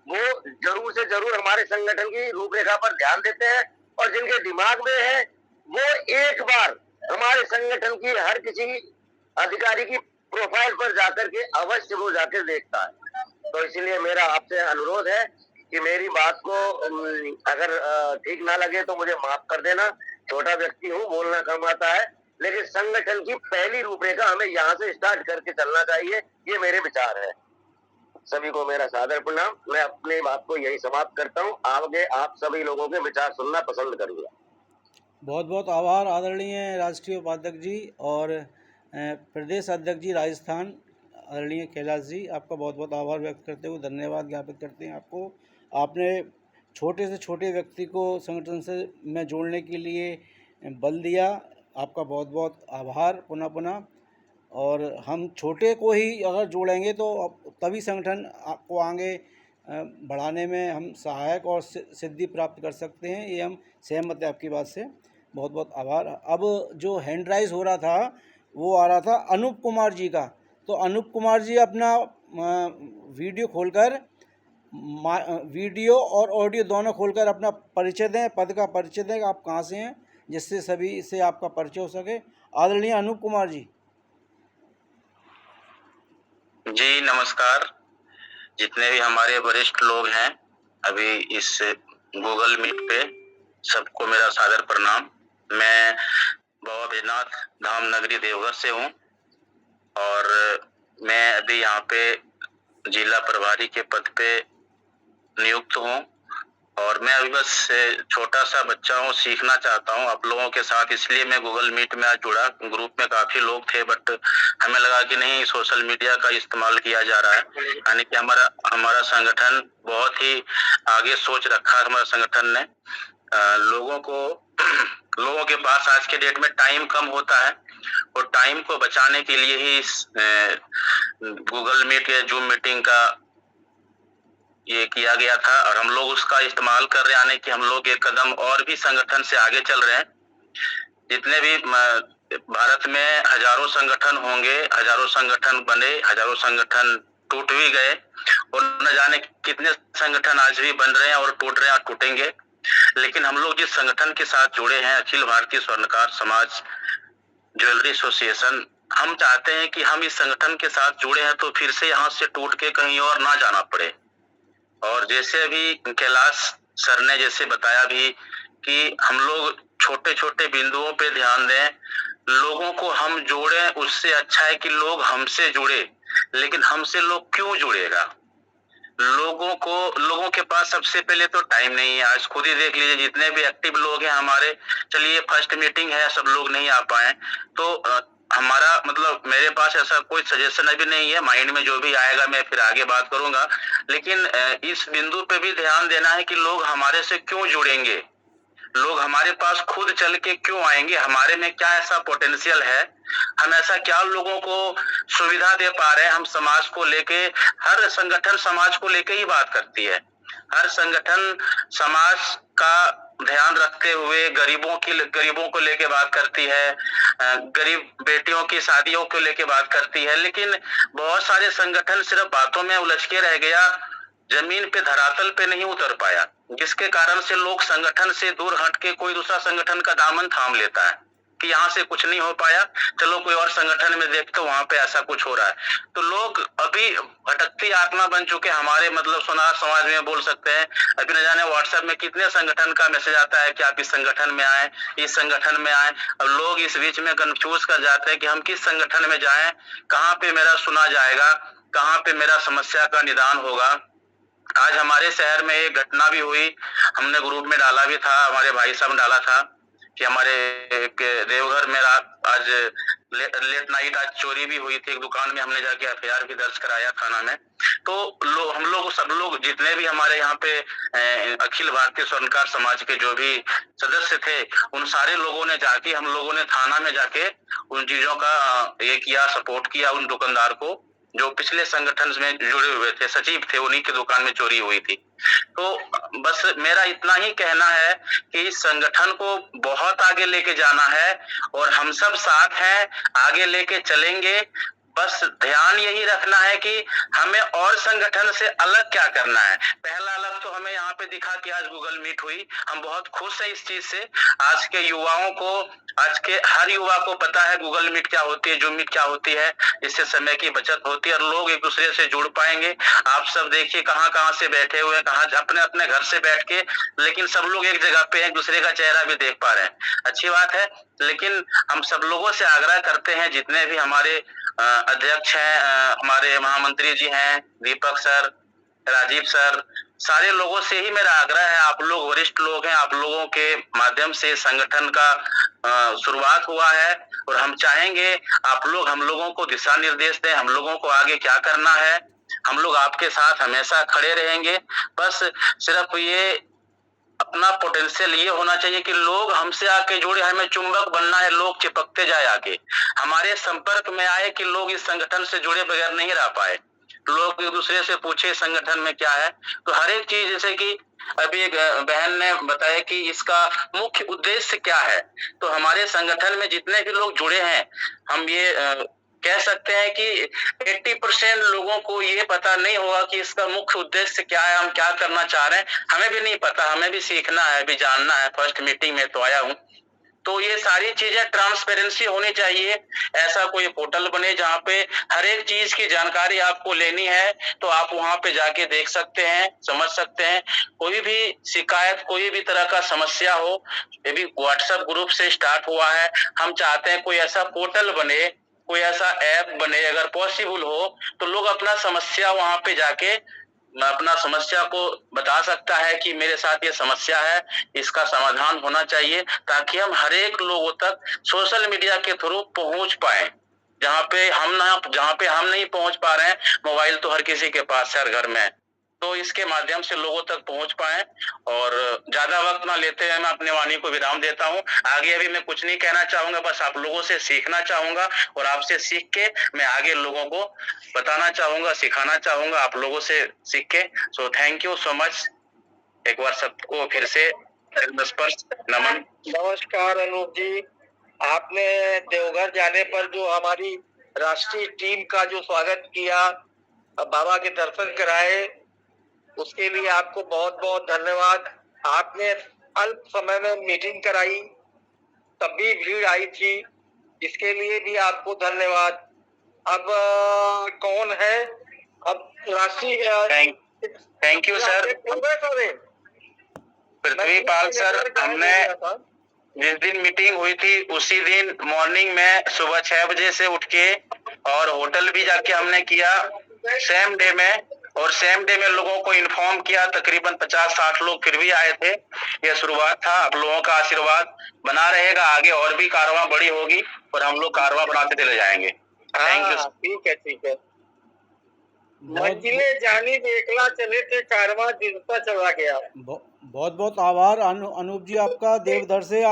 Speaker 5: वो जरूर से जरूर हमारे संगठन की रूपरेखा पर ध्यान देते हैं, और जिनके दिमाग में है वो एक बार हमारे संगठन की हर किसी अधिकारी की प्रोफाइल पर जाकर के अवश्य वो जाकर देखता है। तो इसीलिए मेरा आपसे अनुरोध है कि मेरी बात को अगर ठीक ना लगे तो मुझे माफ कर देना। छोटा व्यक्ति हूँ, बोलना कम आता है, लेकिन संगठन की पहली रूपरेखा हमें यहाँ से स्टार्ट करके चलना चाहिए, ये मेरे विचार है। सभी को मेरा सादर प्रणाम। मैं अपनी बात को यही समाप्त करता हूँ। आगे आप सभी लोगों के विचार सुनना पसंद करूंगा।
Speaker 1: बहुत बहुत आभार आदरणीय राष्ट्रीय उपाध्यक्ष जी और प्रदेश अध्यक्ष जी राजस्थान आदरणीय कैलाश जी, आपका बहुत बहुत आभार व्यक्त करते हुए धन्यवाद ज्ञापित करते हैं आपको। आपने छोटे से छोटे व्यक्ति को संगठन से में जोड़ने के लिए बल दिया, आपका बहुत बहुत आभार पुनः पुनः। और हम छोटे को ही अगर जोड़ेंगे तो तभी संगठन को आगे बढ़ाने में हम सहायक और सिद्धि प्राप्त कर सकते हैं, ये हम सहमत है आपकी बात से। बहुत बहुत आभार। अब जो हैंड राइज हो रहा था वो आ रहा था अनूप कुमार जी का, तो अनूप कुमार जी अपना वीडियो खोलकर वीडियो और ऑडियो दोनों खोलकर अपना परिचय दें, पद का परिचय दें, आप कहाँ से हैं, जिससे सभी से आपका परिचय हो सके। आदरणीय अनूप कुमार जी।
Speaker 6: जी नमस्कार। जितने भी हमारे वरिष्ठ लोग हैं अभी इस गूगल मीट पे, सबको मेरा सादर प्रणाम। मैं बाबा बैजनाथ धाम नगरी देवघर से हूँ और मैं अभी यहाँ पे जिला प्रभारी के पद पे नियुक्त हूँ, और मैं अभी बस छोटा सा बच्चा हूँ, सीखना चाहता हूँ आप लोगों के साथ, इसलिए मैं गूगल मीट में आज जुड़ा। ग्रुप में काफी लोग थे बट हमें लगा कि नहीं, सोशल मीडिया का इस्तेमाल किया जा रहा है, यानी कि हमारा संगठन बहुत ही आगे सोच रखा है। हमारा संगठन ने लोगों के पास आज के डेट में टाइम कम होता है, और टाइम को बचाने के लिए ही इस गूगल मीट या जूम मीटिंग का ये किया गया था, और हम लोग उसका इस्तेमाल कर रहे हैं, यानी कि हम लोग एक कदम और भी संगठन से आगे चल रहे हैं। जितने भी भारत में हजारों संगठन होंगे, हजारों संगठन बने, हजारों संगठन टूट भी गए, और न जाने कितने संगठन आज भी बन रहे हैं और टूट रहे हैं और टूटेंगे। लेकिन हम लोग जिस संगठन के साथ जुड़े हैं, अखिल भारतीय स्वर्णकार समाज ज्वेलरी एसोसिएशन, हम चाहते हैं कि हम इस संगठन के साथ जुड़े हैं तो फिर से यहाँ से टूट के कहीं और ना जाना पड़े। और जैसे अभी कैलाश सर ने जैसे बताया भी कि हम लोग छोटे छोटे बिंदुओं पे ध्यान दें, लोगों को हम जोड़ें, उससे अच्छा है कि लोग हमसे जुड़े। लेकिन हमसे लोग क्यों जुड़ेगा? लोगों के पास सबसे पहले तो टाइम नहीं है। आज खुद ही देख लीजिए, जितने भी एक्टिव लोग हैं हमारे, चलिए फर्स्ट मीटिंग है, सब लोग नहीं आ पाए, तो हमारा मतलब मेरे पास ऐसा कोई सजेशन अभी नहीं है, माइंड में जो भी आएगा मैं फिर आगे बात करूंगा। लेकिन इस बिंदु पे भी ध्यान देना है कि लोग हमारे से क्यों जुड़ेंगे, लोग हमारे पास खुद चल के क्यों आएंगे, हमारे में क्या ऐसा पोटेंशियल है, हम ऐसा क्या लोगों को सुविधा दे पा रहे हैं। हम समाज को लेके, हर संगठन समाज को लेके ही बात करती है, हर संगठन समाज का ध्यान रखते हुए गरीबों को लेके बात करती है, गरीब बेटियों की शादियों को लेके बात करती है। लेकिन बहुत सारे संगठन सिर्फ बातों में उलझ के रह गया, जमीन पे धरातल पे नहीं उतर पाया, जिसके कारण से लोग संगठन से दूर हट के कोई दूसरा संगठन का दामन थाम लेता है कि यहाँ से कुछ नहीं हो पाया, चलो कोई और संगठन में देखते तो वहां पे ऐसा कुछ हो रहा है। तो लोग अभी भटकती आत्मा बन चुके, हमारे मतलब सोनार समाज में बोल सकते हैं। अभी न जाने व्हाट्सएप में कितने संगठन का मैसेज आता है कि आप इस संगठन में आए, इस संगठन में आए। अब लोग इस बीच में कंफ्यूज कर जाते हैं कि हम किस संगठन में जाएं, कहाँ पे मेरा सुना जाएगा, कहाँ पे मेरा समस्या का निदान होगा। आज हमारे शहर में एक घटना भी हुई, हमने ग्रुप में डाला भी था, हमारे भाई साहब ने डाला था कि हमारे एक देवघर में रात आज लेट नाइट आज चोरी भी हुई थी एक दुकान में, हमने जाके एफआईआर भी दर्ज कराया थाना में। तो हम लोग सब लोग जितने भी हमारे यहाँ पे अखिल भारतीय स्वर्णकार समाज के जो भी सदस्य थे, उन सारे लोगों ने जाके, हम लोगों ने थाना में जाके उन चीजों का ये किया, सपोर्ट किया उन दुकानदार को जो पिछले संगठन में जुड़े हुए थे, सचिव थे, उन्हीं की दुकान में चोरी हुई थी। तो बस मेरा इतना ही कहना है कि इस संगठन को बहुत आगे लेके जाना है और हम सब साथ हैं, आगे लेके चलेंगे। बस ध्यान यही रखना है कि हमें और संगठन से अलग क्या करना है। पहला अलग तो हमें यहाँ पे दिखा कि आज गूगल मीट हुई, हम बहुत खुश हैं इस चीज से। आज के युवाओं को, आज के हर युवा को पता है गूगल मीट क्या होती है, जूम मीट क्या होती है। इससे समय की बचत होती है और लोग एक दूसरे से जुड़ पाएंगे। आप सब देखिए कहाँ से बैठे हुए हैं, कहाँ अपने अपने घर से बैठ के, लेकिन सब लोग एक जगह पे एक दूसरे का चेहरा भी देख पा रहे हैं, अच्छी बात है। लेकिन हम सब लोगों से आग्रह करते हैं, जितने भी हमारे अध्यक्ष हैं, हमारे महामंत्री जी हैं, दीपक सर, राजीव सर, सारे लोगों से ही मेरा आग्रह है, आप लोग वरिष्ठ लोग हैं, आप लोगों के माध्यम से संगठन का शुरुआत हुआ है और हम चाहेंगे आप लोग हम लोगों को दिशा निर्देश दें, हम लोगों को आगे क्या करना है। हम लोग आपके साथ हमेशा खड़े रहेंगे। बस सिर्फ ये अपना पोटेंशियल ये होना चाहिए कि लोग हमसे आके जुड़े, हमें चुंबक बनना है, लोग चिपकते जाए आके, हमारे संपर्क में आए कि लोग इस संगठन से जुड़े बगैर नहीं रह पाए। लोग एक दूसरे से पूछे संगठन में क्या है, तो हर एक चीज, जैसे कि अभी एक बहन ने बताया कि इसका मुख्य उद्देश्य क्या है, तो हमारे संगठन में जितने भी लोग जुड़े हैं, हम ये कह सकते हैं कि 80% लोगों को ये पता नहीं होगा कि इसका मुख्य उद्देश्य क्या है, हम क्या करना चाह रहे हैं। हमें भी नहीं पता, हमें भी सीखना है, अभी जानना है, फर्स्ट मीटिंग में तो आया हूँ। तो ये सारी चीजें ट्रांसपेरेंसी होनी चाहिए, ऐसा कोई पोर्टल बने जहाँ पे हर एक चीज की जानकारी आपको लेनी है तो आप वहां पे जाके देख सकते हैं, समझ सकते हैं। कोई भी शिकायत, कोई भी तरह का समस्या हो, ये भी व्हाट्सएप ग्रुप से स्टार्ट हुआ है। हम चाहते हैं कोई ऐसा पोर्टल बने, कोई ऐसा ऐप बने, अगर पॉसिबल हो तो लोग अपना समस्या वहां पे जाके अपना समस्या को बता सकता है कि मेरे साथ ये समस्या है, इसका समाधान होना चाहिए, ताकि हम हर एक लोगों तक सोशल मीडिया के थ्रू पहुंच पाए। जहाँ पे हम नहीं पहुंच पा रहे हैं, मोबाइल तो हर किसी के पास है, हर घर में है, तो इसके माध्यम से लोगों तक पहुंच पाए। और ज्यादा वक्त ना लेते हुए मैं अपने वाणी को विराम देता हूं। आगे अभी मैं कुछ नहीं कहना चाहूंगा, बस आप लोगों से सीखना चाहूंगा और आपसे सीख के मैं आगे लोगों को बताना चाहूंगा, सिखाना चाहूंगा, आप लोगों से सीख के। So thank you so much. एक बार सबको फिर से नमन।
Speaker 2: नमस्कार अनूप जी, आपने देवघर जाने पर जो हमारी राष्ट्रीय टीम का जो स्वागत किया, बाबा के दर्शन कराए, उसके लिए आपको बहुत बहुत धन्यवाद। आपने अल्प समय में मीटिंग कराई, तब भी भीड़ आई थी, इसके लिए भी आपको धन्यवाद। अब कौन है, अब राष्ट्रीय
Speaker 6: thank you sir, Prithvipal sir. हमने जिस दिन मीटिंग हुई थी उसी दिन मॉर्निंग में सुबह 6 बजे से उठ के और होटल भी जाके हमने किया सेम डे में, और सेम डे में लोगों को इन्फॉर्म किया। तकरीबन 50-60 लोग फिर भी आए थे। यह शुरुआत था, आप लोगों का आशीर्वाद बना रहेगा, आगे और भी कारवां बड़ी होगी। और हम लोग कारवा बनाते चले जाएंगे। Thank you.
Speaker 2: ठीक है, ठीक है।
Speaker 1: बहुत
Speaker 2: मंजिले जानी देखला चले थे, कारवां दिखता चला गया।
Speaker 1: बहुत बहुत आभार अनूप जी आपका देवधर से।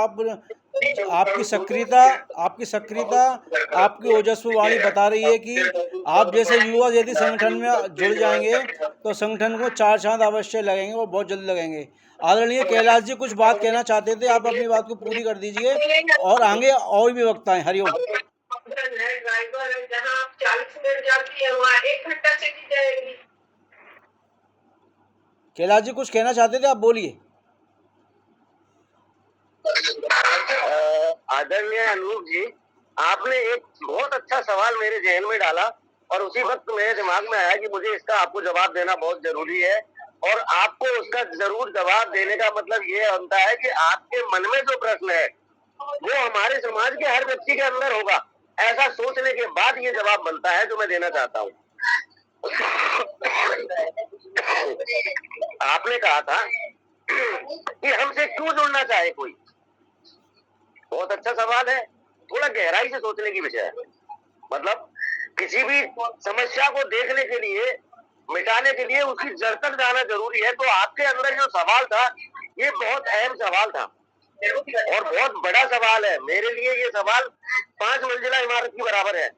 Speaker 1: आपकी सक्रियता आपकी ओजस्वी वाणी बता रही है कि आप जैसे युवा यदि संगठन में जुड़ जाएंगे तो संगठन को 4 चांद अवश्य लगेंगे और बहुत जल्द लगेंगे। आदरणीय कैलाश जी कुछ बात कहना चाहते थे, आप अपनी बात को पूरी कर दीजिए और आगे और भी वक्ता हैं। हरिओम।
Speaker 3: ड्राइवर है, जहाँ आप 40 मिनट जाती है वहाँ 1 घंटा चली जाएगी।
Speaker 1: कैलाश जी कुछ कहना चाहते थे, आप बोलिए।
Speaker 5: आदरणीय अनूप जी, आपने एक बहुत अच्छा सवाल मेरे जहन में डाला और उसी वक्त मेरे दिमाग में आया कि मुझे इसका आपको जवाब देना बहुत जरूरी है। और आपको उसका जरूर जवाब देने का मतलब ये होता है कि आपके मन में जो प्रश्न है वो हमारे समाज के हर व्यक्ति के अंदर होगा। ऐसा सोचने के बाद ये जवाब बनता है जो मैं देना चाहता हूँ। आपने कहा था कि हमसे क्यों जुड़ना चाहे कोई। बहुत अच्छा सवाल है, थोड़ा गहराई से सोचने की विषय है। मतलब किसी भी समस्या को देखने के लिए, मिटाने के लिए उसकी जड़ तक जाना जरूरी है। तो आपके अंदर जो सवाल था ये बहुत अहम सवाल था और बहुत बड़ा सवाल है। मेरे लिए ये सवाल 5 मंजिला इमारत की बराबर है।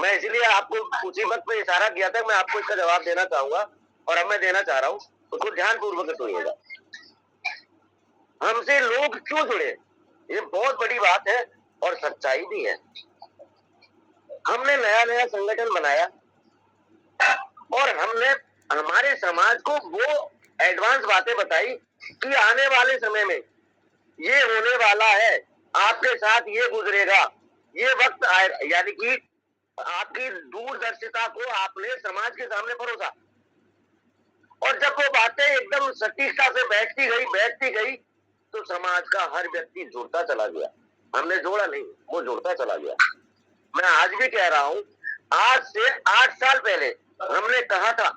Speaker 5: मैं इसलिए आपको उसी वक्त पे इशारा किया था, मैं आपको इसका जवाब देना चाहूंगा और अब मैं देना चाह रहा हूँ, उसको ध्यानपूर्वक सुनिएगा। हमसे लोग क्यों जुड़े, ये बहुत बड़ी बात है और सच्चाई भी है। हमने नया नया संगठन बनाया और हमने हमारे समाज को वो एडवांस बातें बताई कि आने वाले समय में ये होने वाला है, आपके साथ ये गुजरेगा, ये वक्त आए। यानी कि आपकी दूरदर्शिता को आपने समाज के सामने परोसा और जब वो बातें एकदम सटीकता से बैठती गई तो समाज का हर व्यक्ति जुड़ता चला गया। हमने जोड़ा नहीं, वो जुड़ता चला गया। मैं आज भी कह रहा हूं, आज से 8 साल पहले हमने कहा था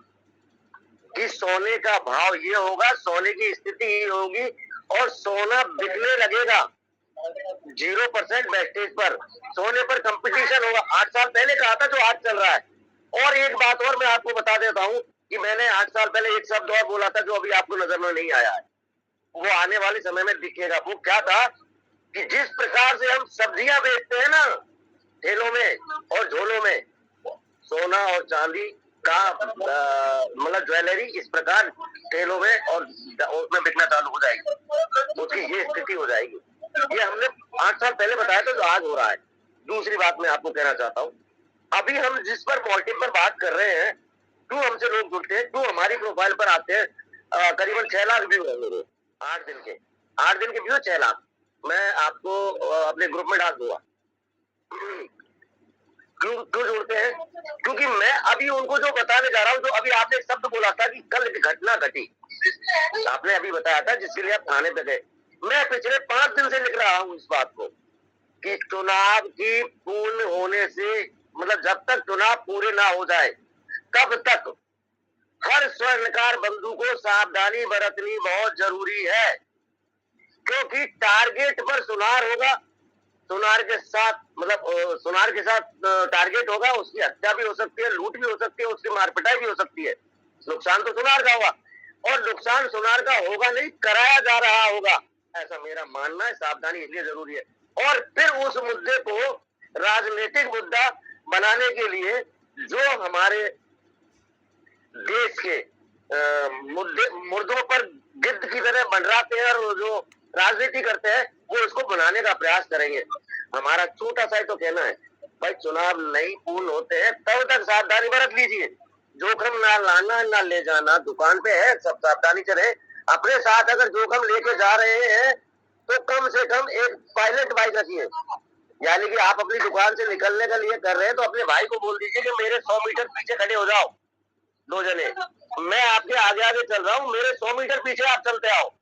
Speaker 5: कि सोने का भाव ये होगा, सोने की स्थिति ये होगी और सोना बिकने लगेगा 0% वेस्टेज पर, सोने पर कंपटीशन होगा। 8 साल पहले कहा था, जो आज चल रहा है। और एक बात और मैं आपको बता देता हूं कि मैंने 8 साल पहले एक शब्द और बोला था जो अभी आपको नजर में नहीं आया है, वो आने वाले समय में दिखेगा। वो क्या था कि जिस प्रकार से हम सब्जियां बेचते हैं ना ठेलों में और झोलों में, सोना और चांदी का मतलब ज्वेलरी इस प्रकार ठेलों में और उसमें बिकना चालू हो जाएगी, उसकी ये स्थिति हो जाएगी। ये हमने 8 साल पहले बताया था, जो आज हो रहा है। दूसरी बात मैं आपको कहना चाहता हूँ, अभी हम जिस पर मोटिव पर बात कर रहे हैं, क्यों हमसे लोग जुड़ते हैं, क्यों हमारी प्रोफाइल पर आते हैं, करीबन 6 लाख व्यू है मेरे 8 दिन के व्यू 6 लाख। मैं आपको अपने ग्रुप में डाल दूंगा। क्यों जुड़ते हैं? क्योंकि मैं अभी उनको जो बताने जा रहा हूँ, जो अभी आपने एक शब्द बोला था कि कल एक घटना घटी, आपने अभी बताया था जिसके लिए आप थाने पे गए। मैं पिछले 5 दिन से लिख रहा हूँ इस बात को कि चुनाव की पूर्ण होने से, मतलब जब तक चुनाव पूरे ना हो जाए तब तक हर स्वर्णकार बंधु को सावधानी बरतनी बहुत जरूरी है। क्योंकि टारगेट पर सुनार होगा, सुनार के साथ टारगेट होगा, उसकी हत्या भी हो सकती है, लूट भी हो सकती है, उसकी मारपिटाई भी हो सकती है। नुकसान तो सुनार का होगा और नुकसान सुनार का होगा नहीं, कराया जा रहा होगा, ऐसा मेरा मानना है। सावधानी इसलिए जरूरी है। और फिर उस मुद्दे को राजनीतिक मुद्दा बनाने के लिए जो हमारे देश के मुद्दों पर गिद्ध की तरह मंडराते हैं और जो राजनीति करते हैं, वो इसको बनाने का प्रयास करेंगे। हमारा छोटा सा ही तो कहना है, भाई चुनाव नहीं पूर्ण होते हैं तब तक सावधानी बरत लीजिए। जोखिम ना लाना ना ले जाना, दुकान पे है सब सावधानी चले। अपने साथ अगर जोखिम लेके जा रहे हैं तो कम से कम एक पायलट बाइक रखिए। यानी कि आप अपनी दुकान से निकलने के लिए कर रहे हैं तो अपने भाई को बोल दीजिए कि मेरे 100 मीटर पीछे खड़े हो जाओ, 2 जने, मैं आपके आगे आगे चल रहा हूँ, मेरे 100 मीटर पीछे आप चलते आओ,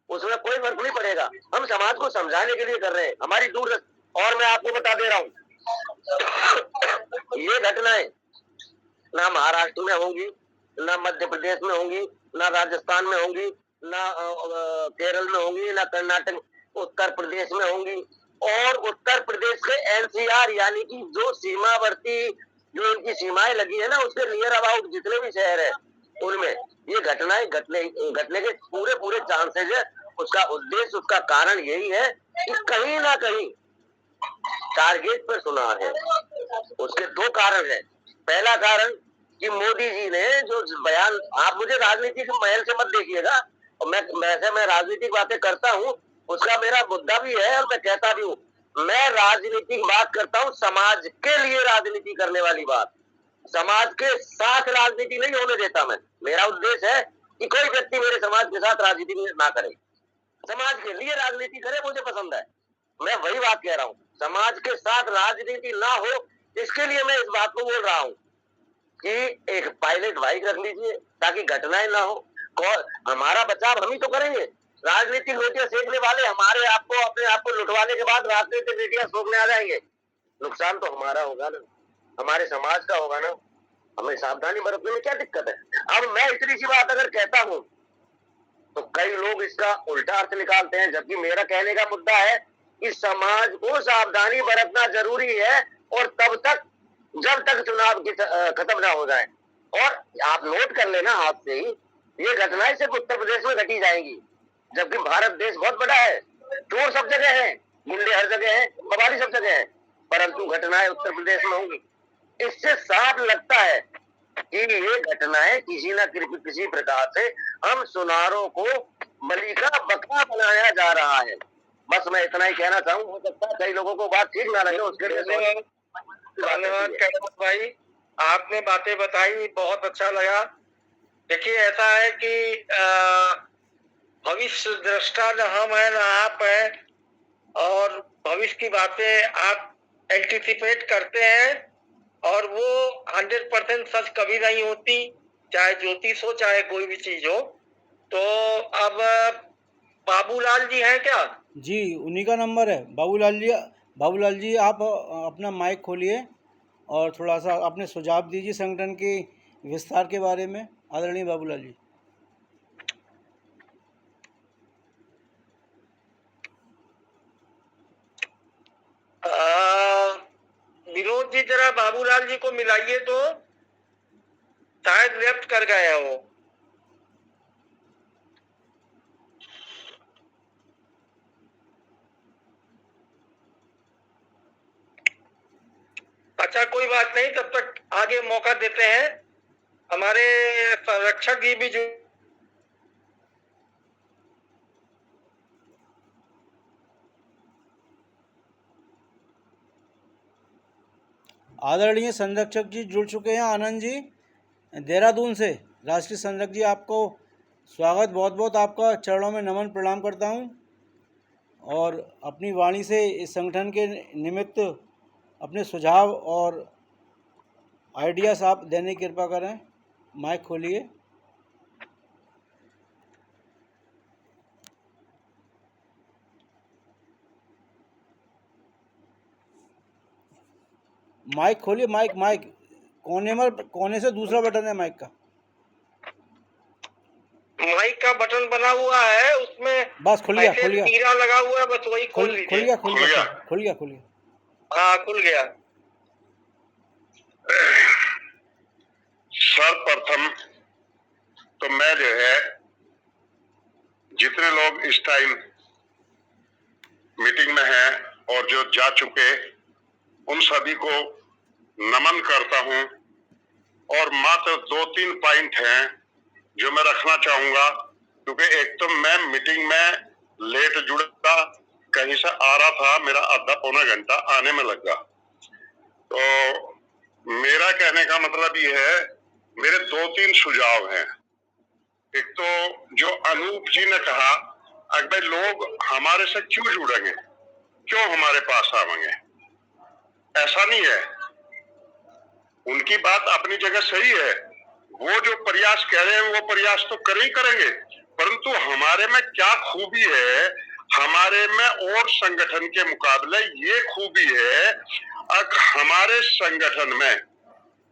Speaker 5: उसमें कोई फर्क नहीं पड़ेगा। हम समाज को समझाने के लिए कर रहे हैं, हमारी दूर। और मैं आपको बता दे रहा हूँ, ये घटनाएं ना महाराष्ट्र में होंगी, ना मध्य प्रदेश में होंगी, ना राजस्थान में होंगी, ना केरल में होंगी, ना कर्नाटक उत्तर प्रदेश में होंगी, और उत्तर प्रदेश के एनसीआर यानी कि जो सीमावर्ती जो इनकी सीमाएं लगी है ना, उसके नियर अबाउट जितने भी शहर है उनमें ये घटनाएं घटने के पूरे चांसेज है। उसका उद्देश्य, उसका कारण यही है कि कहीं ना कहीं टारगेट पर सुनार है। उसके दो कारण है। पहला कारण कि मोदी जी ने जो बयान, आप मुझे राजनीति के महल से मत देखिएगा, और मैं राजनीतिक बातें करता हूँ, उसका मेरा मुद्दा भी है और मैं कहता भी हूँ। मैं राजनीतिक बात करता हूँ, समाज के लिए राजनीति करने वाली बात, समाज के साथ राजनीति नहीं होने देता मैं। मेरा उद्देश्य है कि कोई व्यक्ति मेरे समाज के साथ राजनीति ना करे, समाज के लिए राजनीति करे, मुझे पसंद है। मैं वही बात कह रहा हूँ, समाज के साथ राजनीति ना हो, इसके लिए मैं इस बात को बोल रहा हूँ कि एक पायलट बाइक रख लीजिए ताकि घटनाएं ना हो। हमारा बचाव हम ही तो करेंगे। राजनीतिक रोटियां सेकने वाले हमारे आपको, अपने आप को लुटवाने के बाद राजनीतिक रोटियां सेकने आ जाएंगे। नुकसान तो हमारा होगा ना, हमारे समाज का होगा ना। हमें सावधानी बरतने में क्या दिक्कत है। अब मैं इतनी सी बात अगर कहता हूँ तो कई लोग इसका उल्टा अर्थ निकालते हैं, जबकि मेरा कहने का मुद्दा है कि समाज को सावधानी बरतना जरूरी है, और तब तक जब तक चुनाव की खत्म ना हो जाए। और आप नोट कर लेना हाथ से ही, ये घटनाएं सिर्फ उत्तर प्रदेश में घटी जाएंगी, जबकि भारत देश बहुत बड़ा है, चोर सब जगह है, गुंडे हर जगह है, बवाली सब जगह है, परंतु घटनाएं उत्तर प्रदेश में होंगी। इससे साफ लगता है कि ये घटनाएं किसी न किसी प्रकार से हम सुनारों को बलि का बकरा बनाया जा रहा है। बस मैं इतना ही कहना चाहूँ। हो सकता है कई लोगों को बात ठीक ना लगे, उसके लिए
Speaker 2: धन्यवाद कैलाश भाई, आपने बातें बताई, बहुत अच्छा लगा। देखिए ऐसा है कि भविष्य दृष्टा न हम है न आप है, और भविष्य की बातें आप एंटिसिपेट करते हैं, और वो 100% सच कभी नहीं होती, चाहे ज्योतिष हो चाहे कोई भी चीज हो। तो अब बाबूलाल जी हैं क्या?
Speaker 1: जी, उन्हीं का नंबर है। बाबूलाल जी आप अपना माइक खोलिए और थोड़ा सा अपने सुझाव दीजिए संगठन के विस्तार के बारे में, आदरणीय बाबूलाल जी।
Speaker 2: विनोद जी जरा बाबूलाल जी को मिलाइए, तो शायद लेफ्ट कर गए हैं वो। अच्छा कोई बात नहीं, तब तक आगे मौका देते हैं। हमारे संरक्षक जी भी जो
Speaker 1: आदरणीय संरक्षक जी जुड़ चुके हैं, आनंद जी देहरादून से। राष्ट्रीय संरक्षक जी आपको स्वागत, बहुत बहुत आपका चरणों में नमन प्रणाम करता हूं, और अपनी वाणी से इस संगठन के निमित्त अपने सुझाव और आइडियाज़ आप देने की कृपा करें। माइक खोलिए। माइक खोलिए, माइक कोने से दूसरा बटन है माइक का।
Speaker 2: माइक का बटन बना हुआ है, उसमें
Speaker 1: बस खुल गया
Speaker 2: तीरा लगा हुआ है, बस वही खोल लीजिए।
Speaker 1: खुल गया।
Speaker 2: हाँ खुल गया।
Speaker 7: सर्वप्रथम तो मैं जो है, जितने लोग इस टाइम मीटिंग में हैं और जो जा चुके, उन सभी को नमन करता हूं, और मात्र 2-3 पॉइंट हैं जो मैं रखना चाहूंगा, क्योंकि एक तो मैं मीटिंग में लेट जुड़ा, कहीं से आ रहा था, मेरा आधा पौना घंटा आने में लगा। तो मेरा कहने का मतलब ये है, मेरे 2-3 सुझाव हैं। एक तो जो अनूप जी ने कहा, अगर लोग हमारे से क्यों जुड़ेंगे, क्यों हमारे पास आवेंगे, ऐसा नहीं है। उनकी बात अपनी जगह सही है, वो जो प्रयास कह रहे हैं वो प्रयास तो करेंगे, परंतु हमारे में क्या खूबी है, हमारे में और संगठन के मुकाबले ये खूबी है, अगर हमारे संगठन में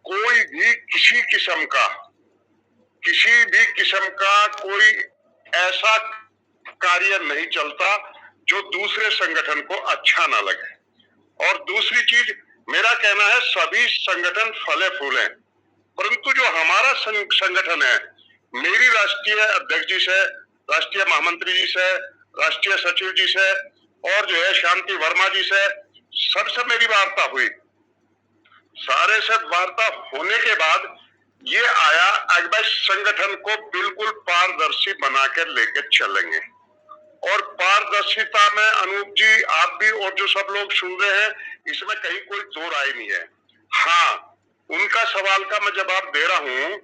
Speaker 7: कोई भी किसी भी किस्म का कोई ऐसा कार्य नहीं चलता जो दूसरे संगठन को अच्छा ना लगे। और दूसरी चीज, मेरा कहना है सभी संगठन फले फूले, परंतु जो हमारा संगठन है, मेरी राष्ट्रीय अध्यक्ष जी से, राष्ट्रीय महामंत्री जी से, राष्ट्रीय सचिव जी से और जो है शांति वर्मा जी से, सबसे मेरी वार्ता हुई। सारे से वार्ता होने के बाद ये आया अगर संगठन को बिल्कुल पारदर्शी बनाकर लेकर चलेंगे। और पारदर्शिता में अनूप जी, आप भी और जो सब लोग सुन रहे हैं, इसमें कहीं कोई दो राय नहीं है। हाँ, उनका सवाल का मैं जवाब दे रहा हूं,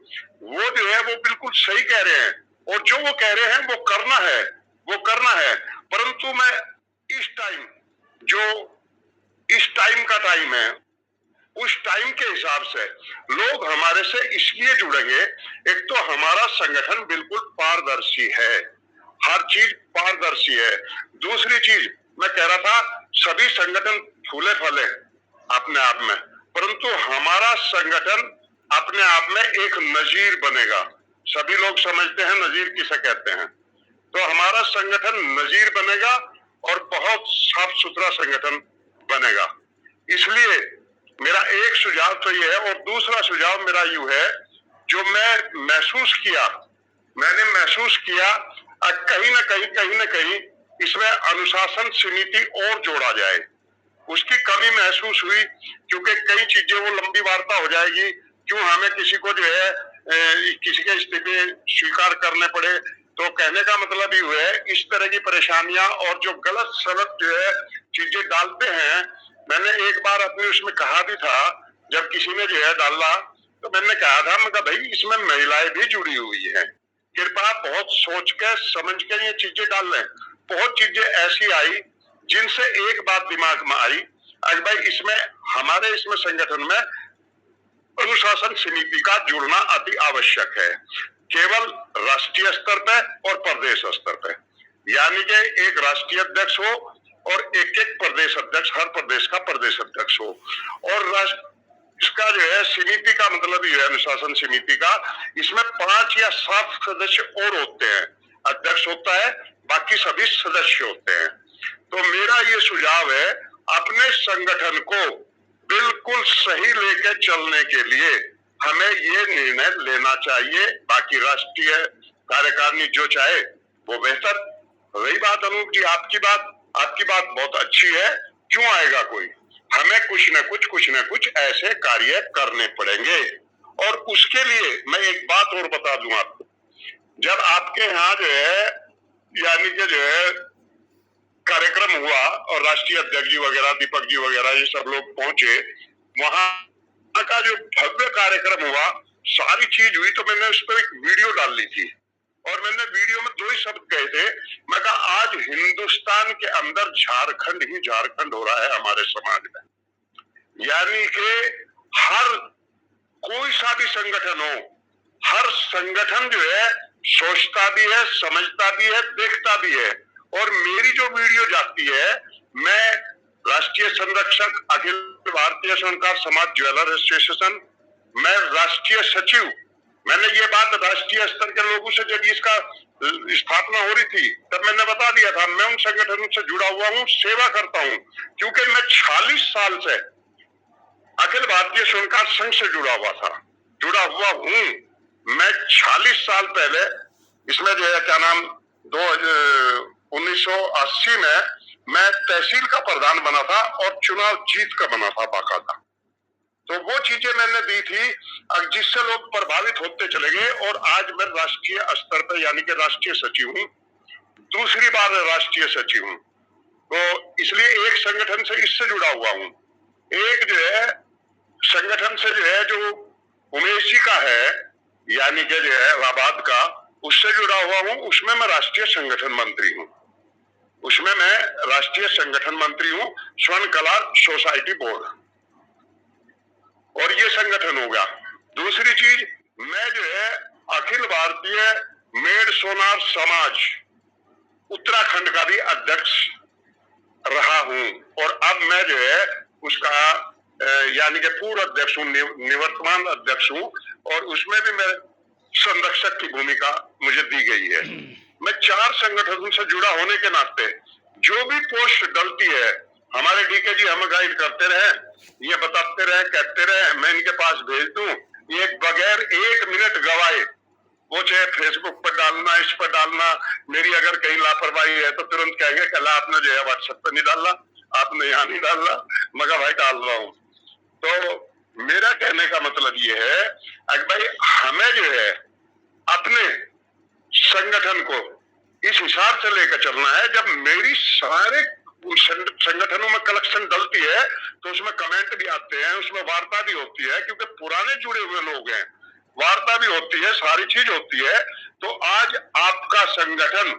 Speaker 7: वो जो है वो बिल्कुल सही कह रहे हैं और जो वो कह रहे हैं वो करना है। परंतु मैं इस टाइम, जो इस टाइम का टाइम है, उस टाइम के हिसाब से लोग हमारे से इसलिए जुड़ेंगे, एक तो हमारा संगठन बिल्कुल पारदर्शी है, हर चीज पारदर्शी है। दूसरी चीज मैं कह रहा था, सभी संगठन फूले फले अपने आप में, परंतु हमारा संगठन अपने आप में एक नजीर बनेगा। सभी लोग समझते हैं नजीर किसे कहते हैं, तो हमारा संगठन नजीर बनेगा और बहुत साफ सुथरा संगठन बनेगा। इसलिए मेरा एक सुझाव तो ये है, और दूसरा सुझाव मेरा यूं है, जो मैंने महसूस किया कहीं ना कहीं इसमें अनुशासन समिति और जोड़ा जाए। उसकी कमी महसूस हुई, क्योंकि कई चीजें, वो लंबी वार्ता हो जाएगी, क्यों हमें किसी को जो है किसी के इस्तीफे स्वीकार करने पड़े। तो कहने का मतलब ये है, इस तरह की परेशानियां और जो गलत सलत जो है चीजें डालते हैं, मैंने एक बार अपने उसमें कहा भी था, जब किसी ने जो है डाला, तो मैंने कहा था, मैं कहा भाई इसमें महिलाएं भी जुड़ी हुई हैं, कृपया बहुत सोच के समझ के ये चीजें डाल लें। बहुत चीजें ऐसी आई जिनसे एक बात दिमाग में आई, अरे भाई इसमें हमारे इसमें संगठन में अनुशासन समिति का जुड़ना अति आवश्यक है, केवल राष्ट्रीय स्तर पे और प्रदेश स्तर पे, यानी कि एक राष्ट्रीय अध्यक्ष हो और एक प्रदेश अध्यक्ष, हर प्रदेश का प्रदेश अध्यक्ष हो। और इसका जो है समिति का मतलब ये है, अनुशासन समिति का, इसमें 5 या 7 सदस्य और होते हैं, अध्यक्ष होता है, बाकी सभी सदस्य होते हैं। तो मेरा ये सुझाव है, अपने संगठन को बिल्कुल सही लेके चलने के लिए हमें ये निर्णय लेना चाहिए। बाकी राष्ट्रीय कार्यकारिणी जो चाहे वो बेहतर। रही बात अनूप जी, आपकी बात बहुत अच्छी है, क्यों आएगा कोई, हमें कुछ न कुछ ऐसे कार्य करने पड़ेंगे। और उसके लिए मैं एक बात और बता दूं आपको, जब आपके यहाँ जो है यानी कि जो है कार्यक्रम हुआ और राष्ट्रीय अध्यक्ष जी वगैरह, दीपक जी वगैरह, ये सब लोग पहुंचे, वहां का जो भव्य कार्यक्रम हुआ, सारी चीज हुई, तो मैंने उस पर एक वीडियो डाल ली थी और मैंने वीडियो में 2 ही शब्द कहे थे, मैं कहा आज हिंदुस्तान के अंदर झारखंड ही झारखंड हो रहा है हमारे समाज में। यानी कि हर कोई सा भी संगठन हो, हर संगठन जो है सोचता भी है, समझता भी है, देखता भी है। और मेरी जो वीडियो जाती है, मैं राष्ट्रीय संरक्षक अखिल भारतीय स्वर्णकार समाज ज्वेलर एसोसिएशन, मैं राष्ट्रीय सचिव, मैंने ये बात राष्ट्रीय स्तर के लोगों से जब इसका स्थापना हो रही थी तब मैंने बता दिया था, मैं उन संगठनों से जुड़ा हुआ हूँ, सेवा करता हूँ, क्योंकि मैं 40 साल से अखिल भारतीय स्वर्णकार संघ से जुड़ा हुआ हूँ। मैं 40 साल पहले इसमें जो है क्या नाम 1980 में मैं तहसील का प्रधान बना था और चुनाव जीत का बना था बाकायदा। तो वो चीजें मैंने दी थी जिससे लोग प्रभावित होते चले गए, और आज मैं राष्ट्रीय स्तर पर यानी कि राष्ट्रीय सचिव हूँ, दूसरी बार राष्ट्रीय सचिव हूँ। तो इसलिए एक संगठन से इससे जुड़ा हुआ हूँ, एक जो है संगठन से जो है जो उमेश जी का है यानी कि जो है इलाहाबाद का, उससे जुड़ा हुआ हूँ, उसमें मैं राष्ट्रीय संगठन मंत्री हूँ, स्वर्ण कला सोसाइटी बोर्ड, और ये संगठन होगा। दूसरी चीज, मैं जो है अखिल भारतीय मेड सोनार समाज उत्तराखंड का भी अध्यक्ष रहा हूं, और अब मैं जो है उसका यानी कि पूर्व अध्यक्ष हूँ, निवर्तमान अध्यक्ष हूँ, और उसमें भी मैं संरक्षक की भूमिका मुझे दी गई है। मैं 4 संगठनों से जुड़ा होने के नाते जो भी पोस्ट डलती है हमारे डीके जी हमें गाइड करते रहे, ये बताते रहे, कहते रहे, मैं इनके पास भेज दूं, ये बगैर 1 मिनट गवाए वो चाहे फेसबुक पर डालना, इस पर डालना, मेरी अगर कहीं लापरवाही है तो तुरंत कहेंगे कल आपने जो है व्हाट्सएप पर नहीं डाला, आपने यहाँ नहीं डाला, मगर भाई डाल रहा हूँ। तो मेरा कहने का मतलब ये है अगर भाई हमें जो है अपने संगठन को इस हिसाब से लेकर चलना है, जब मेरी सारे संगठनों में कलेक्शन डलती है तो उसमें कमेंट भी आते हैं, उसमें वार्ता भी होती है, क्योंकि पुराने जुड़े हुए लोग हैं, वार्ता भी होती है, सारी चीज होती है। तो आज आपका संगठन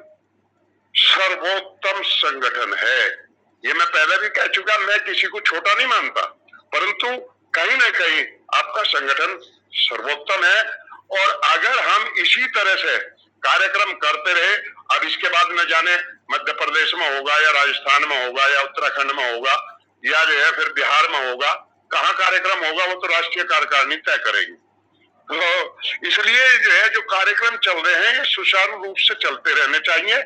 Speaker 7: सर्वोत्तम संगठन है, ये मैं पहले भी कह चुका, मैं किसी को छोटा नहीं मानता, परंतु कहीं ना कहीं आपका संगठन सर्वोत्तम है। और अगर हम इसी तरह से कार्यक्रम करते रहे, अब इसके बाद न जाने मध्य प्रदेश में होगा या राजस्थान में होगा या उत्तराखंड में होगा या जो है फिर बिहार में होगा, कहाँ कार्यक्रम होगा वो तो राष्ट्रीय कार्यकारिणी तय करेगी। तो इसलिए जो है जो कार्यक्रम चल रहे हैं ये सुचारू रूप से चलते रहने चाहिए,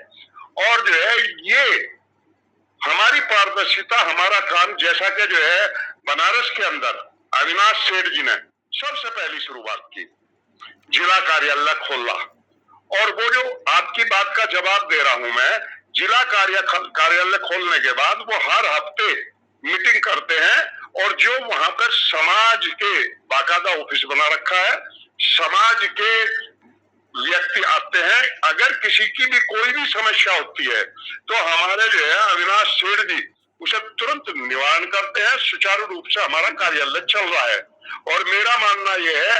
Speaker 7: और जो है ये हमारी पारदर्शिता, हमारा काम, जैसा कि जो है बनारस के अंदर अविनाश सेठ जी ने सबसे पहली शुरुआत की, जिला कार्यालय खोला, और वो जो आपकी बात का जवाब दे रहा हूं मैं, जिला कार्यालय खोलने के बाद वो हर हफ्ते मीटिंग करते हैं, और जो वहां पर समाज के बाकायदा ऑफिस बना रखा है, समाज के व्यक्ति आते हैं, अगर किसी की भी कोई भी समस्या होती है तो हमारे जो है अविनाश सेठ जी उसे तुरंत निवारण करते हैं, सुचारू रूप से हमारा कार्यालय चल रहा है। और मेरा मानना यह है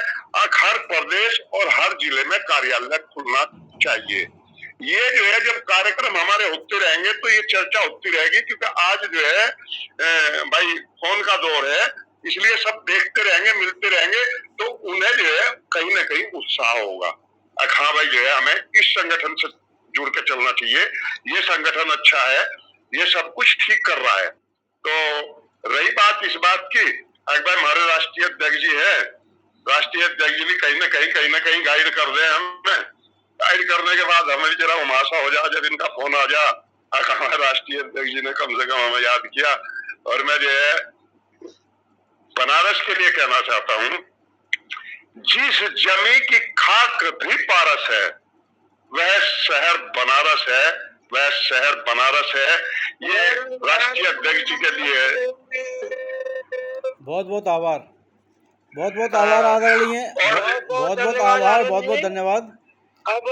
Speaker 7: हर प्रदेश और हर जिले में कार्यालय खुलना चाहिए। ये जो है जब कार्यक्रम हमारे होते रहेंगे तो ये चर्चा होती रहेगी, क्योंकि आज जो है भाई फोन का दौर है, इसलिए सब देखते रहेंगे, मिलते रहेंगे, तो उन्हें जो है कहीं ना कहीं उत्साह होगा, हाँ भाई जो है हमें इस संगठन से जुड़ के चलना चाहिए, ये संगठन अच्छा है, ये सब कुछ ठीक कर रहा है। तो रही बात इस बात की, अकबर हमारे राष्ट्रीय अध्यक्ष जी है, राष्ट्रीय अध्यक्ष जी भी कहीं ना कहीं गाइड कर रहे हैं हमें, गाइड करने के बाद हमें जरा उमासा हो जाए जब इनका फोन आ जा, हमारे राष्ट्रीय अध्यक्ष जी ने कम से कम हमें याद किया। और मैं जो है बनारस के लिए कहना चाहता हूँ, जिस जमी की खाक भी पारस है वह शहर बनारस है, वह शहर बनारस है, ये राष्ट्रीय अध्यक्ष जी के लिए है।
Speaker 1: बहुत बहुत आभार, बहुत बहुत आभार आदरणीय, बहुत बहुत आभार, बहुत बहुत धन्यवाद।
Speaker 5: अब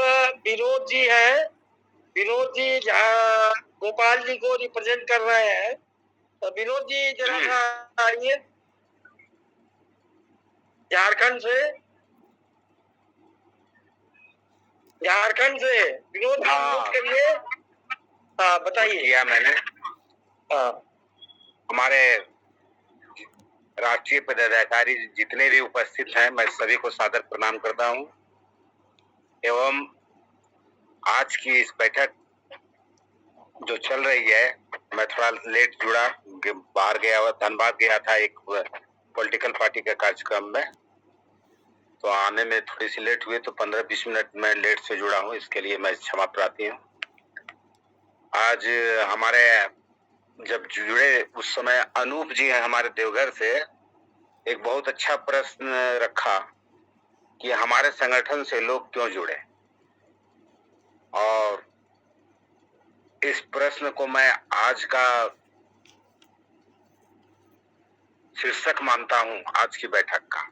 Speaker 5: विनोद जी है, विनोद जी जहाँ गोपाल जी को रिप्रेजेंट कर रहे हैं, तो विनोद जी जरा आइए झारखंड से, विनोद करिए, हाँ बताइए।
Speaker 8: किया मैंने, हमारे राष्ट्रीय पदाधिकारी जितने भी उपस्थित हैं मैं सभी को सादर प्रणाम करता हूं, एवं आज की इस बैठक जो चल रही है, मैं थोड़ा लेट जुड़ा, बाहर गया हुआ, धनबाद गया था एक पॉलिटिकल पार्टी के कार्यक्रम में, तो आने में थोड़ी सी लेट हुई, तो 15-20 मिनट में लेट से जुड़ा हूं, इसके लिए मैं क्षमा प्रार्थी हूं। आज हमारे जब जुड़े उस समय अनूप जी हैं हमारे देवघर से, एक बहुत अच्छा प्रश्न रखा कि हमारे संगठन से लोग क्यों जुड़े, और इस प्रश्न को मैं आज का शीर्षक मानता हूं आज की बैठक का।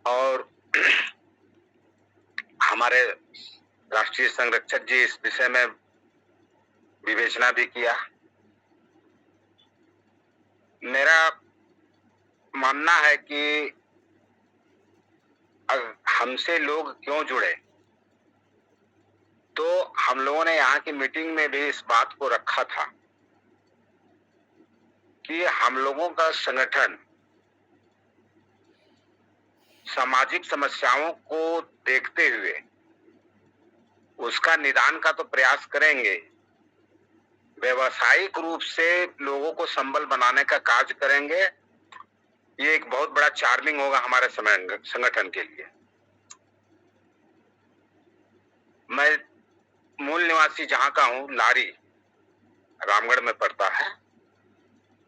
Speaker 8: और हमारे राष्ट्रीय संरक्षक जी इस विषय में विवेचना भी किया। मेरा मानना है कि हमसे लोग क्यों जुड़े, तो हम लोगों ने यहाँ की मीटिंग में भी इस बात को रखा था कि हम लोगों का संगठन सामाजिक समस्याओं को देखते हुए उसका निदान का तो प्रयास करेंगे, व्यवसायिक रूप से लोगों को संबल बनाने का कार्य करेंगे। ये एक बहुत बड़ा चार्मिंग होगा हमारे संगठन के लिए। मैं मूल निवासी जहां का हूं, लारी, रामगढ़ में पड़ता है,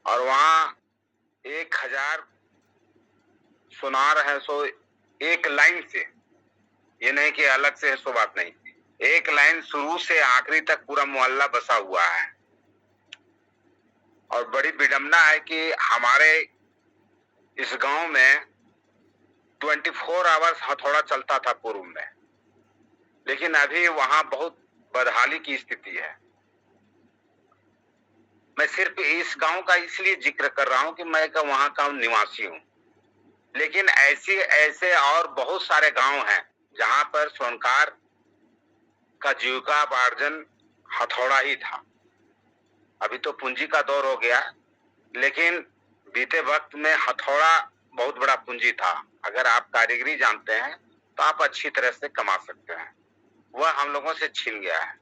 Speaker 8: और वहाँ 1000 सुनार है। सो एक लाइन से, ये नहीं कि अलग से है, सो बात नहीं, एक लाइन शुरू से आखिरी तक पूरा मोहल्ला बसा हुआ है। और बड़ी विडंबना है कि हमारे इस गांव में 24 आवर्स हथौड़ा चलता था पूर्व में, लेकिन अभी वहां बहुत बदहाली की स्थिति है। मैं सिर्फ इस गांव का इसलिए जिक्र कर रहा हूं कि मैं वहां का निवासी हूं, लेकिन ऐसे और बहुत सारे गांव हैं जहां पर स्वर्णकार का जीविकापार्जन हथौड़ा ही था। अभी तो पूंजी का दौर हो गया, लेकिन बीते वक्त में हथौड़ा बहुत बड़ा पूंजी था। अगर आप कारीगरी जानते हैं तो आप अच्छी तरह से कमा सकते हैं। वह हम लोगों से छीन गया है।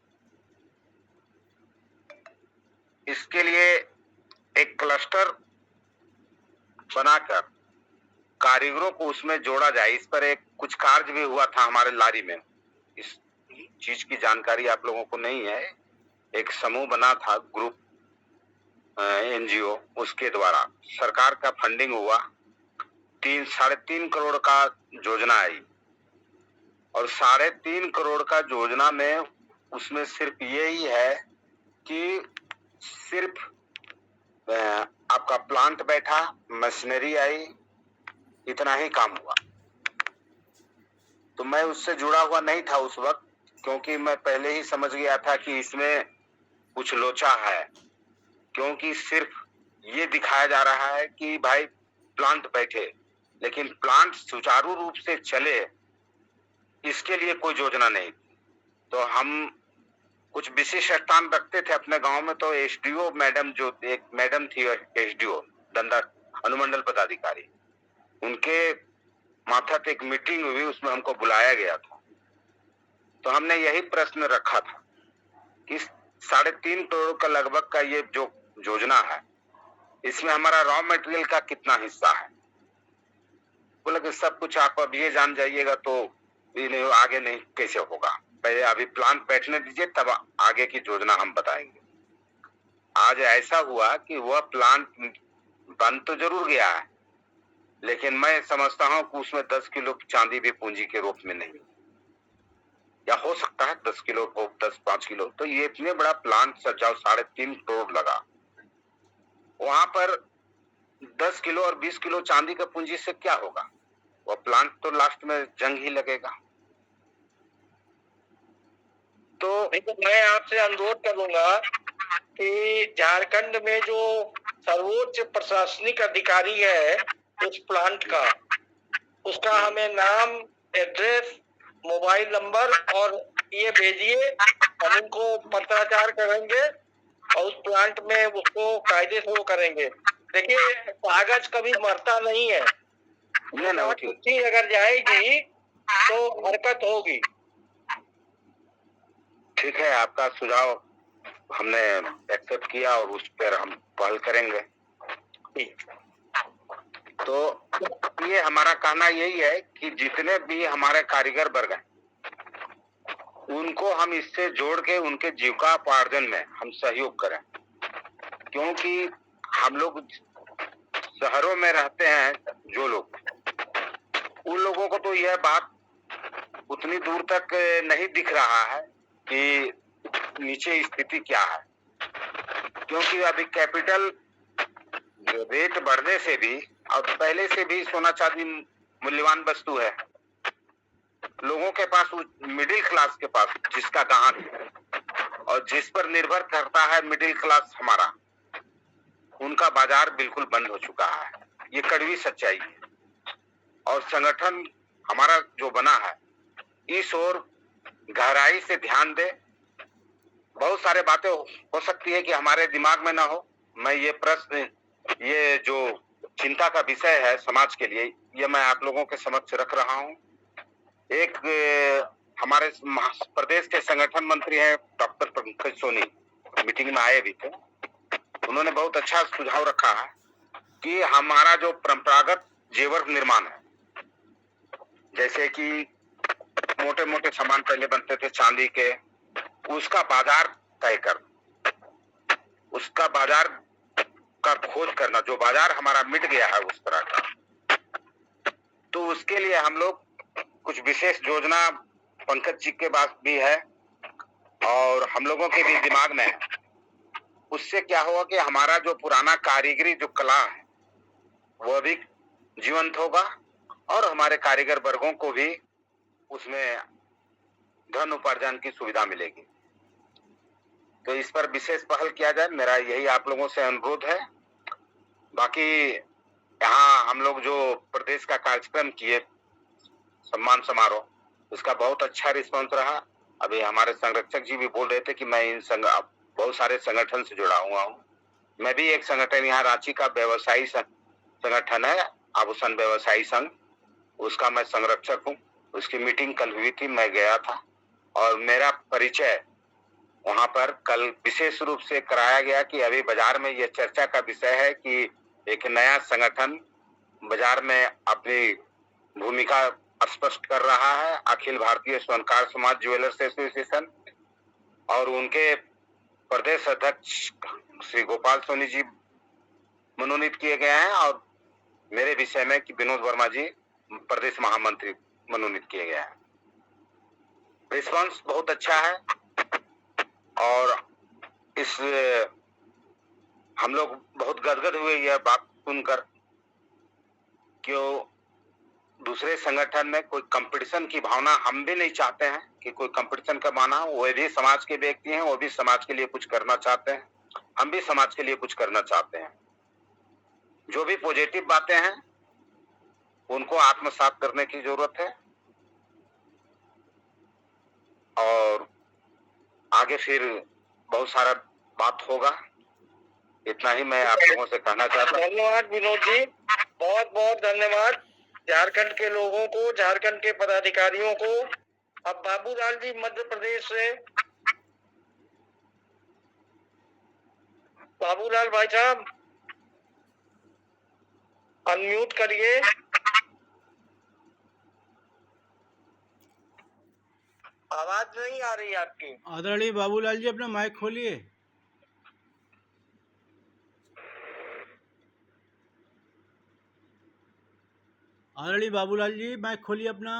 Speaker 8: इसके लिए एक क्लस्टर बनाकर कारीगरों को उसमें जोड़ा जाए। इस पर एक कुछ कार्य भी हुआ था हमारे लारी में। इस चीज की जानकारी आप लोगों को नहीं है। एक समूह बना था, ग्रुप एनजीओ, उसके द्वारा सरकार का फंडिंग हुआ। 3-3.5 करोड़ का योजना आई, और 3.5 करोड़ का योजना में उसमें सिर्फ यही है कि सिर्फ आपका प्लांट बैठा, मशीनरी आई, इतना ही काम हुआ। तो मैं उससे जुड़ा हुआ नहीं था उस वक्त, क्योंकि मैं पहले ही समझ गया था कि इसमें कुछ लोचा है। क्योंकि सिर्फ ये दिखाया जा रहा है कि भाई प्लांट बैठे, लेकिन प्लांट सुचारू रूप से चले इसके लिए कोई योजना नहीं। तो हम कुछ विशेष स्थान रखते थे अपने गांव में। तो एसडीओ मैडम, जो एक मैडम थी एसडीओ दंदा अनुमंडल पदाधिकारी, उनके मार्फत एक मीटिंग हुई, उसमें हमको बुलाया गया था। तो हमने यही प्रश्न रखा था कि 3.5 करोड़ का लगभग का ये जो योजना है, इसमें हमारा रॉ मटेरियल का कितना हिस्सा है। बोला कि सब कुछ आप अब ये जान जाइएगा तो ये आगे नहीं कैसे होगा, पहले अभी प्लांट बैठने दीजिए, तब आगे की योजना हम बताएंगे। आज ऐसा हुआ कि वह प्लांट बन तो जरूर गया है, लेकिन मैं समझता हूं कि उसमें 10 किलो चांदी भी पूंजी के रूप में नहीं, या हो सकता है 10 किलो हो, 10-5 किलो। तो ये इतने बड़ा प्लांट सजाओ, 3.5 करोड़ लगा। वहां पर 10 किलो और 20 किलो चांदी का पूंजी से क्या होगा? वह प्लांट तो लास्ट में जंग ही लगेगा।
Speaker 2: तो मैं आपसे अनुरोध करूंगा कि झारखंड में जो सर्वोच्च प्रशासनिक अधिकारी है उस प्लांट का, उसका हमें नाम, एड्रेस, मोबाइल नंबर और ये भेजिए। हम उनको पत्राचार करेंगे और उस प्लांट में उसको कायदे से वो करेंगे। देखिए, कागज कभी मरता नहीं है। चिट्ठी अगर जाएगी तो हरकत होगी।
Speaker 8: ठीक है, आपका सुझाव हमने एक्सेप्ट किया और उस पर हम पहल करेंगे। तो ये हमारा कहना यही है कि जितने भी हमारे कारीगर वर्ग हैं, उनको हम इससे जोड़ के उनके जीविकापार्जन में हम सहयोग करें। क्योंकि हम लोग शहरों में रहते हैं जो लोग, उन लोगों को तो यह बात उतनी दूर तक नहीं दिख रहा है कि नीचे स्थिति क्या है। क्योंकि अभी कैपिटल रेट बढ़ने से भी और पहले से भी सोना चांदी मूल्यवान वस्तु है। लोगों के पास, मिडिल क्लास के पास, जिसका गहन है और जिस पर निर्भर करता है मिडिल क्लास हमारा, उनका बाजार बिल्कुल बंद हो चुका है। ये कड़वी सच्चाई है। और संगठन हमारा जो बना है, इस ओर गहराई से ध्यान दे। बहुत सारे बातें हो सकती है कि हमारे दिमाग में ना हो। मैं ये प्रश्न, ये जो चिंता का विषय है समाज के लिए, ये मैं आप लोगों के समक्ष रख रहा हूँ। एक हमारे प्रदेश के संगठन मंत्री हैं डॉक्टर पंकज सोनी, मीटिंग में आए भी थे। उन्होंने बहुत अच्छा सुझाव रखा है कि हमारा जो परंपरागत जेवर निर्माण है, जैसे कि मोटे मोटे सामान पहले बनते थे चांदी के, उसका बाजार तय कर, उसका बाजार का खोज करना, जो बाजार हमारा मिट गया है उस तरह का। तो उसके लिए हम लोग कुछ विशेष योजना पंकज जी के पास भी है और हम लोगों के भी दिमाग में है। उससे क्या होगा कि हमारा जो पुराना कारीगरी जो कला है वो भी जीवंत होगा और हमारे कारीगर वर्गों को भी उसमें धन उपार्जन की सुविधा मिलेगी। तो इस पर विशेष पहल किया जाए, मेरा यही आप लोगों से अनुरोध है। बाकी यहाँ हम लोग जो प्रदेश का कार्यक्रम किए सम्मान समारोह, उसका बहुत अच्छा रिस्पॉन्स रहा। अभी हमारे संरक्षक जी भी बोल रहे थे कि मैं इन बहुत सारे संगठन से जुड़ा हुआ हूँ। मैं भी एक संगठन यहाँ रांची का व्यवसायी संगठन है आभूषण व्यवसायी संघ, उसका मैं संरक्षक हूँ। उसकी मीटिंग कल हुई थी, मैं गया था और मेरा परिचय वहां पर कल विशेष रूप से कराया गया कि अभी बाजार में यह चर्चा का विषय है कि एक नया संगठन बाजार में अपनी भूमिका स्पष्ट कर रहा है, अखिल भारतीय स्वर्णकार समाज ज्वेलर्स एसोसिएशन, और उनके प्रदेश अध्यक्ष श्री गोपाल सोनी जी मनोनीत किए गए हैं और मेरे विषय में कि विनोद वर्मा जी प्रदेश महामंत्री मनोनीत किए गए हैं। रिस्पांस बहुत अच्छा है और इस हम लोग बहुत गदगद हुए यह बात सुनकर। क्यों दूसरे संगठन में कोई कंपटीशन की भावना हम भी नहीं चाहते हैं कि कोई कंपटीशन का माना हो। वो भी समाज के व्यक्ति हैं, वो भी समाज के लिए कुछ करना चाहते हैं, हम भी समाज के लिए कुछ करना चाहते हैं। जो भी पॉजिटिव बातें हैं उनको आत्मसात करने की जरूरत है और आगे फिर बहुत सारा बात होगा। इतना ही मैं आप लोगों से कहना चाहता हूँ।
Speaker 2: धन्यवाद विनोद जी, बहुत बहुत धन्यवाद झारखंड के लोगों को, झारखंड के पदाधिकारियों को। अब बाबूलाल जी मध्य प्रदेश से, बाबूलाल भाई साहब अनम्यूट करिए। आवाज नहीं आ रही आपकी।
Speaker 1: आदरणीय बाबूलाल जी अपना माइक खोलिए। आदरणीय बाबूलाल जी माइक खोलिए अपना।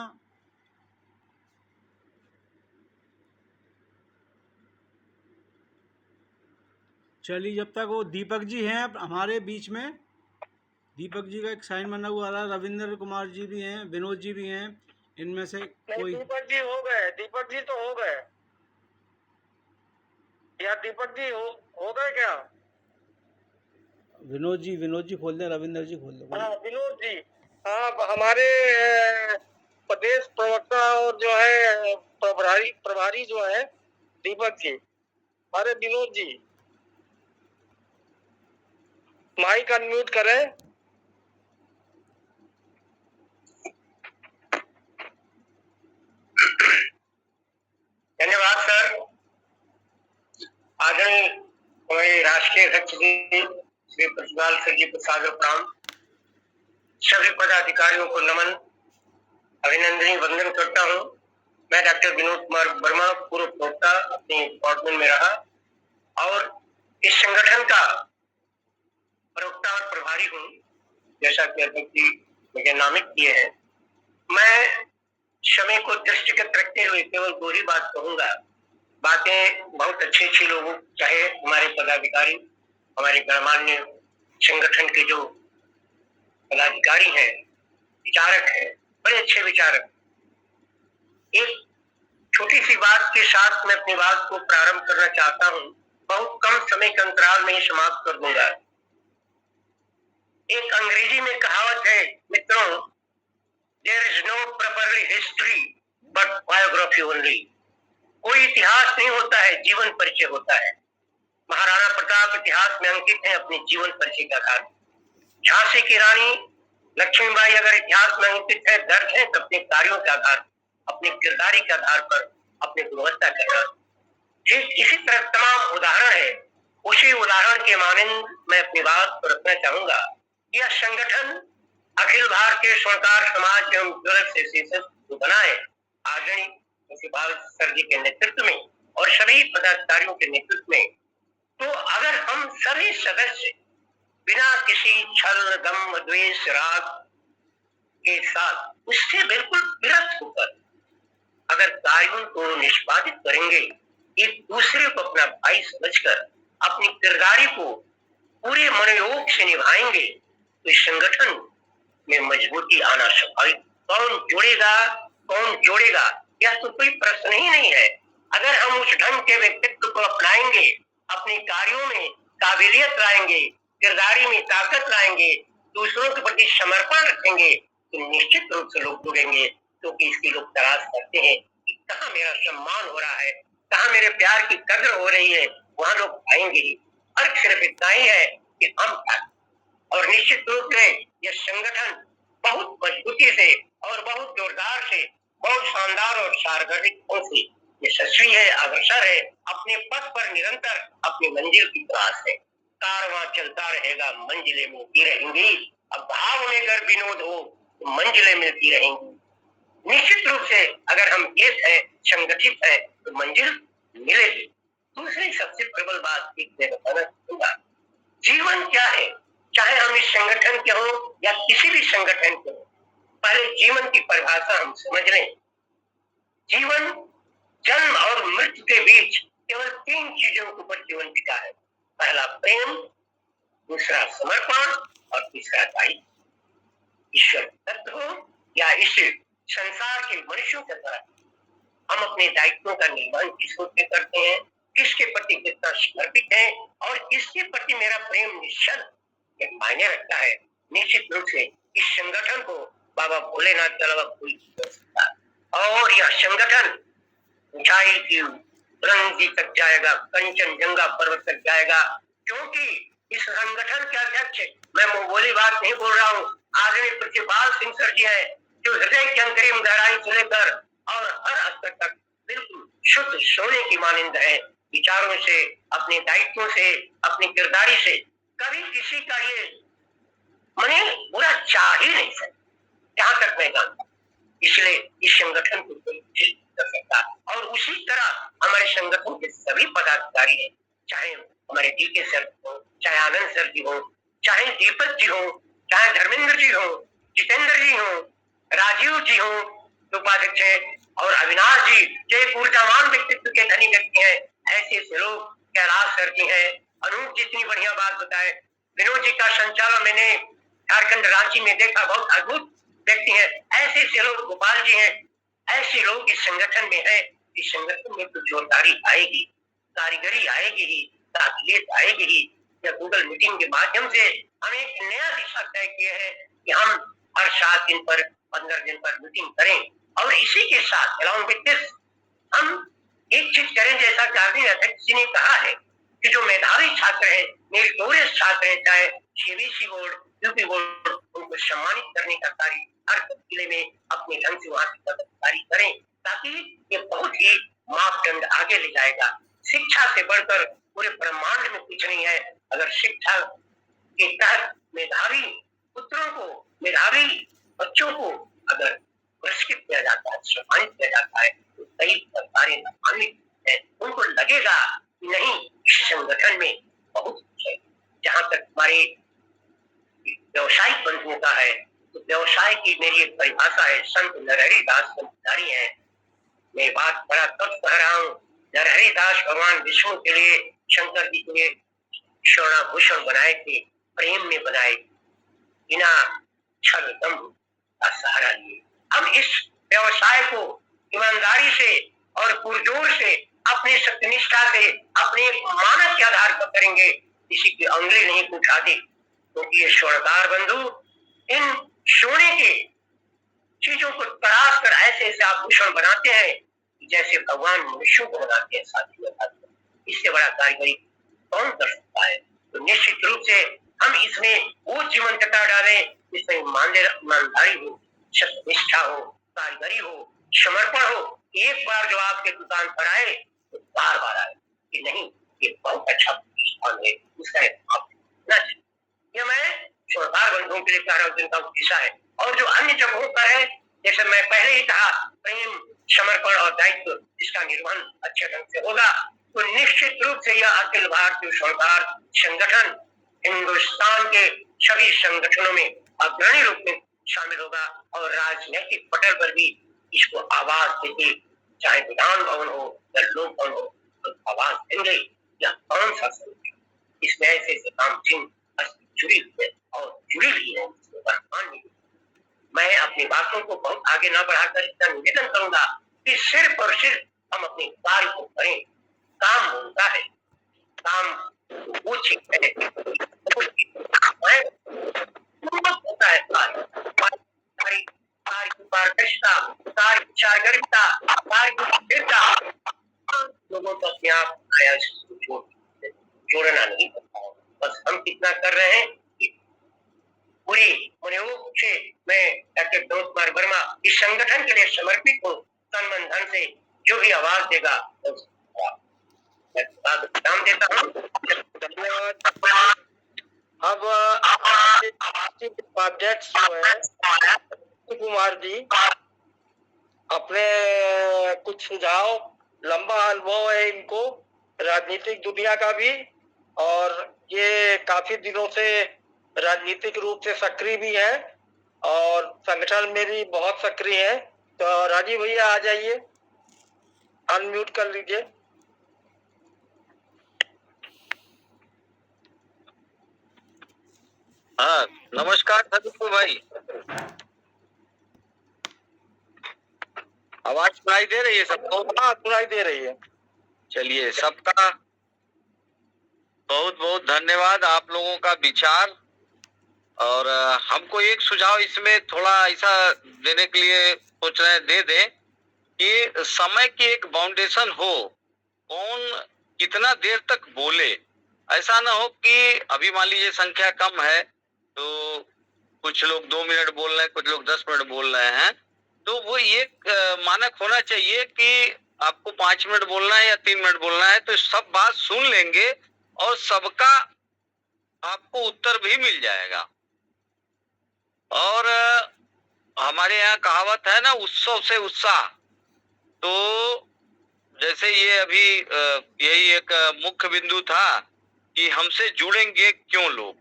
Speaker 1: चलिए, जब तक वो दीपक जी हैं हमारे बीच में, दीपक जी का एक साइन बना हुआ आ रहा, रविंद्र कुमार जी भी हैं, विनोद जी भी हैं, इनमें से कोई।
Speaker 2: दीपक जी हो गए, दीपक जी तो हो गए या दीपक जी हो गए क्या?
Speaker 1: विनोद जी खोल दें, रविंद्र जी खोल दें।
Speaker 2: हाँ विनोद जी, हाँ हमारे प्रदेश प्रवक्ता और जो है प्रभारी जो है दीपक जी। अरे विनोद जी माइक अनम्यूट करें।
Speaker 5: धन्यवाद सर। आदरणीय हमारे राष्ट्रीय अध्यक्ष जी श्री प्रतिपाल सर जी को सादर प्रणाम। सभी पदाधिकारियों को नमन, अभिनंदन वंदन करता हूँ। मैं डॉक्टर विनोद कुमार वर्मा, पूर्व प्रवक्ता, अपने डिपार्टमेंट में रहा और इस संगठन का प्रवक्ता और प्रभारी हूँ, जैसा कि अध्यक्ष जी मुझे नामित किए हैं। मैं समय को दृष्टिगत रखते हुए केवल दो ही बात कहूंगा। बातें बहुत अच्छी लोगों, चाहे हमारे पदाधिकारी, हमारे गणमान्य संगठन के जो पदाधिकारी हैं, विचारक हैं, बड़े अच्छे विचारक। एक छोटी सी बात के साथ मैं अपनी बात को प्रारंभ करना चाहता हूँ। बहुत कम समय के अंतराल में ही समाप्त कर दूंगा। एक अंग्रेजी में कहावत है मित्रों, there is no properly history but biography only. कोई इतिहास नहीं होता है, जीवन परिचय होता है। महाराणा प्रताप इतिहास में अंकित है अपने जीवन परिचय के आधार पर। झांसी की रानी लक्ष्मीबाई अगर इतिहास में अंकित है, दर्ज है, अपने कार्यों के आधार पर, अपने किरदारी के आधार पर, अपनी गुणवत्ता के आधार पर। ठीक इसी तरह तमाम उदाहरण है। उसी उदाहरण के मानंद मैं अपनी बात को रखना चाहूंगा। यह संगठन अखिल भारतीय स्वर्णकार समाज एवं ज्वेलर्स एसोसिएशन जो बना है आदरणीय प्रतिपाल सर जी के नेतृत्व में और सभी पदाधिकारियों के नेतृत्व में, तो अगर हम सभी सदस्य बिना किसी छल गम द्वेष राग के साथ उससे बिल्कुल विरत होकर अगर कार्यों को निष्पादित करेंगे, एक दूसरे को अपना भाई समझकर अपनी किरदारी को पूरे मनोयोग से निभाएंगे, तो इस संगठन में मजबूती आना स्वाभाविक। कौन जुड़ेगा कौन जोड़ेगा यह तो कोई प्रश्न ही नहीं है। अगर हम उस ढंग के व्यक्तित्व को अपनाएंगे, अपने कार्यों में काबिलियत लाएंगे, किरदारी में ताकत लाएंगे, दूसरों के प्रति समर्पण रखेंगे, तो निश्चित रूप से लोग जुड़ेंगे। क्योंकि इसकी लोग तलाश करते हैं कि कहाँ मेरा सम्मान हो रहा है, कहाँ मेरे प्यार की कदर हो रही है, वहां लोग आएंगे ही। फर्क सिर्फ इतना ही है कि हम क्या, और निश्चित रूप से यह संगठन बहुत मजबूती से और बहुत जोरदार से, बहुत शानदार और सार्वजनिक से यशस्वी है, अग्रसर है, अपने पथ पर निरंतर अपनी मंजिल की तलाश है। कारवां चलता रहेगा, मंजिलें मिलती रहेंगी। अब भाव में अगर विनोद हो तो मंजिलें मिलती रहेंगी। निश्चित रूप से अगर हम एक है, संगठित है, तो मंजिल मिलेगी। दूसरी सबसे प्रबल बात एक बताना चाहूंगा, जीवन क्या है, चाहे हम इस संगठन के हो या किसी भी संगठन के हो, पहले जीवन की परिभाषा हम समझ लें। जीवन जन्म और मृत्यु के बीच केवल 3 चीजों के ऊपर जीवन बिता है। पहला प्रेम, दूसरा समर्पण और तीसरा दायित्व। ईश्वर तत्व हो या इस संसार के मनुष्यों के द्वारा हम अपने दायित्वों का निर्वहन किस रूप में करते हैं, किसके प्रति कितना समर्पित है और किसके प्रति मेरा प्रेम निश्चल मायने रखता है। निश्चित रूप से इस संगठन को बाबा भोलेनाथ के अलावा कोई नहीं कर सकता। और यह संगठन ऊंचाई की बुलंदी तक जाएगा, कंचनजंगा पर्वत तक जाएगा, क्योंकि इस संगठन के अध्यक्ष, मैं बोली बात नहीं बोल रहा हूँ, आदरणीय प्रतिपाल सिंह सर जी है, जो हृदय के अंतरिम गहराई से लेकर और हर स्तर तक बिल्कुल शुद्ध सोने की मानिंद है। विचारों से, अपने दायित्वों से, अपनी किरदारी से कभी किसी का ये मने बुरा चाह ही नहीं सकता, जहां तक मैं जानता। इसलिए इस संगठन को कोई ठीक कर सकता। और उसी तरह हमारे संगठन के सभी पदाधिकारी हैं, चाहे हमारे डीके सर हो, चाहे आनंद सर जी हो, चाहे दीपक जी हो, चाहे धर्मेंद्र जी हो, जितेंद्र जी हो, राजीव जी हो उपाध्यक्ष है, और अविनाश जी जो एक ऊर्जावान व्यक्तित्व के धनी व्यक्ति हैं, ऐसे ऐसे लोग, कैलाश सर जी हैं, अनूप जितनी बढ़िया बात बताए, विनोद जी का संचालन मैंने झारखंड रांची में देखा, बहुत अद्भुत व्यक्ति है। ऐसे ऐसे लोग, गोपाल जी हैं, ऐसे लोग इस संगठन में है। इस संगठन में तो जोरदारी आएगी, कारीगरी आएगी ही, काबिलियत आएगी ही। या गूगल मीटिंग के माध्यम से हम एक नया दिशा तय किए हैं कि हम हर 7 दिन पर, 15 दिन पर मीटिंग करें, और इसी के साथ along with this, हम एक चीज करें, जैसा कि अध्यक्ष जी ने कहा है कि जो मेधावी छात्र हैं, मेरिटोरियस छात्र हैं, चाहे सीबीएसई बोर्ड, यूपी बोर्ड, उनको सम्मानित करने का कार्य हर जिले में अपने ढंग से वहां की पदाधिकारी करें, ताकि ये बहुत ही मापदंड आगे ले जाएगा। शिक्षा से बढ़कर पूरे ब्रह्मांड में कुछ नहीं है। अगर शिक्षा के तहत मेधावी पुत्रों को, मेधावी बच्चों को अगर पुरस्कृत किया जाता है, सम्मानित किया जाता है, तो कई सरकारें सम्मानित है, उनको लगेगा कि नहीं, इस संगठन में बहुत कुछ है। जहां तक हमारे व्यवसायिक बंधुओं का है, तो व्यवसाय की मेरी एक परिभाषा है, संत नरहरि दास संतारी है। मैं बात बड़ा तब कह रहा हूँ, नरहरि दास भगवान विष्णु के लिए, शंकर जी के लिए स्वर्णाभूषण बनाए थे, प्रेम में बनाए, बिना छल दम का सहारा लिए। हम इस व्यवसाय को ईमानदारी से और पुरजोर से, अपनी सत्यनिष्ठा से, अपने मानक के आधार पर करेंगे, किसी की उंगली नहीं उठा दी। क्योंकि ये स्वर्णकार बंधु इन सोने के चीजों को तराश कर ऐसे ऐसे आभूषण बनाते हैं जैसे भगवान मनुष्यों को बनाते हैं। साथियों, इससे बड़ा कारीगरी कौन कर सकता है? तो निश्चित रूप से हम इसमें वो जीवंतता डालें जिसमें ईमानदारी हो, सत्यनिष्ठा हो, कारीगरी हो, समर्पण हो। एक बार जो आपके दुकान पर आए तो बार बार आए कि नहीं, ये बहुत अच्छा स्थान है, उसका ये मैं स्वर्णकार बंधुओं के लिए कह रहा हूँ, जिनका उद्देश्य है। और जो अन्य जगहों पर है, जैसे मैं पहले ही कहा, प्रेम, समर्पण और दायित्व, इसका निर्वहन अच्छे ढंग से होगा तो निश्चित रूप से यह अखिल भारतीय स्वर्णकार संगठन हिंदुस्तान के सभी संगठनों में अग्रणी रूप में शामिल होगा और राजनीतिक पटल पर भी इसको आवाज देंगे, चाहे विधान भवन हो या लोक भवन हो, तो आवाज देंगे। यह कौन सा संगठन इसमें ऐसे काम सिंह जुड़ी हुई है और जुड़ी हुई है, मैं अपनी बातों को बहुत आगे न बढ़ाकर इतना निवेदन करूंगा कि सिर्फ और सिर्फ हम अपने कार्य को करें। काम होता है, काम वो चीज है, होता है कार्य की पारदर्शिता, कार्य की सारगर्भिता, कार्य की स्थिरता लोगों को अपने आप जोड़ना नहीं पड़ता है। बस हम कितना कर रहे हैं पूरी मनोयोग से मैं डॉक्टर विनोद कुमार वर्मा इस संगठन के लिए समर्पित हूँ। तन मन धन से जो भी आवाज देगा नाम देता हूँ। धन्यवाद। अब उपाध्यक्ष जो है कुमार जी अपने कुछ सुझाव, लंबा अनुभव है इनको राजनीतिक दुनिया का भी, और ये काफी दिनों से राजनीतिक रूप से सक्रिय भी है और संगठन में भी बहुत सक्रिय है। तो राजीव भैया आ जाइए, अनम्यूट कर लीजिए।
Speaker 9: हाँ, नमस्कार सदगुरु भाई, आवाज सुनाई दे रही है सबको?
Speaker 5: हाँ, सुनाई दे रही है।
Speaker 9: चलिए, सबका बहुत बहुत धन्यवाद, आप लोगों का विचार। और हमको एक सुझाव इसमें थोड़ा ऐसा देने के लिए सोच रहे हैं, दे दे कि समय की एक बाउंडेशन हो, कौन कितना देर तक बोले। ऐसा ना हो कि अभी मान लीजिए संख्या कम है तो कुछ लोग 2 मिनट बोल रहे हैं, कुछ लोग 10 मिनट बोल रहे हैं, तो वो एक मानक होना चाहिए कि आपको 5 मिनट बोलना है या 3 मिनट बोलना है, तो सब बात सुन लेंगे और सबका आपको उत्तर भी मिल जाएगा। और हमारे यहाँ कहावत है ना, उत्सव से उत्साह। तो जैसे ये अभी यही एक मुख्य बिंदु था कि हमसे जुड़ेंगे क्यों लोग।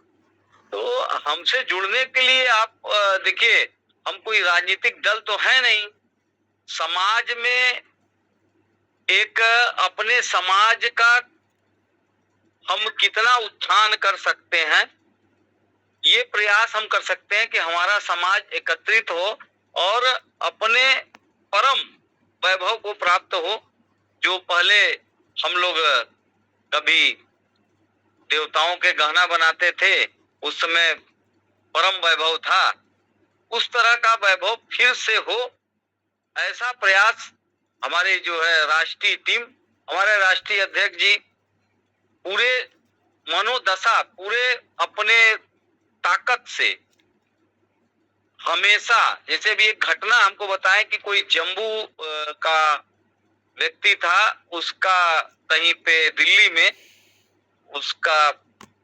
Speaker 9: तो हमसे जुड़ने के लिए आप देखिए, हम कोई राजनीतिक दल तो है नहीं, समाज में एक अपने समाज का हम कितना उत्थान कर सकते हैं, ये प्रयास हम कर सकते हैं कि हमारा समाज एकत्रित हो और अपने परम वैभव को प्राप्त हो। जो पहले हम लोग कभी देवताओं के गहना बनाते थे, उस समय परम वैभव था, उस तरह का वैभव फिर से हो, ऐसा प्रयास हमारे जो है राष्ट्रीय टीम, हमारे राष्ट्रीय अध्यक्ष जी पूरे मनोदशा, पूरे अपने ताकत से हमेशा, जैसे भी एक घटना हमको बताएं कि कोई जम्मू का व्यक्ति था, उसका कहीं पे दिल्ली में उसका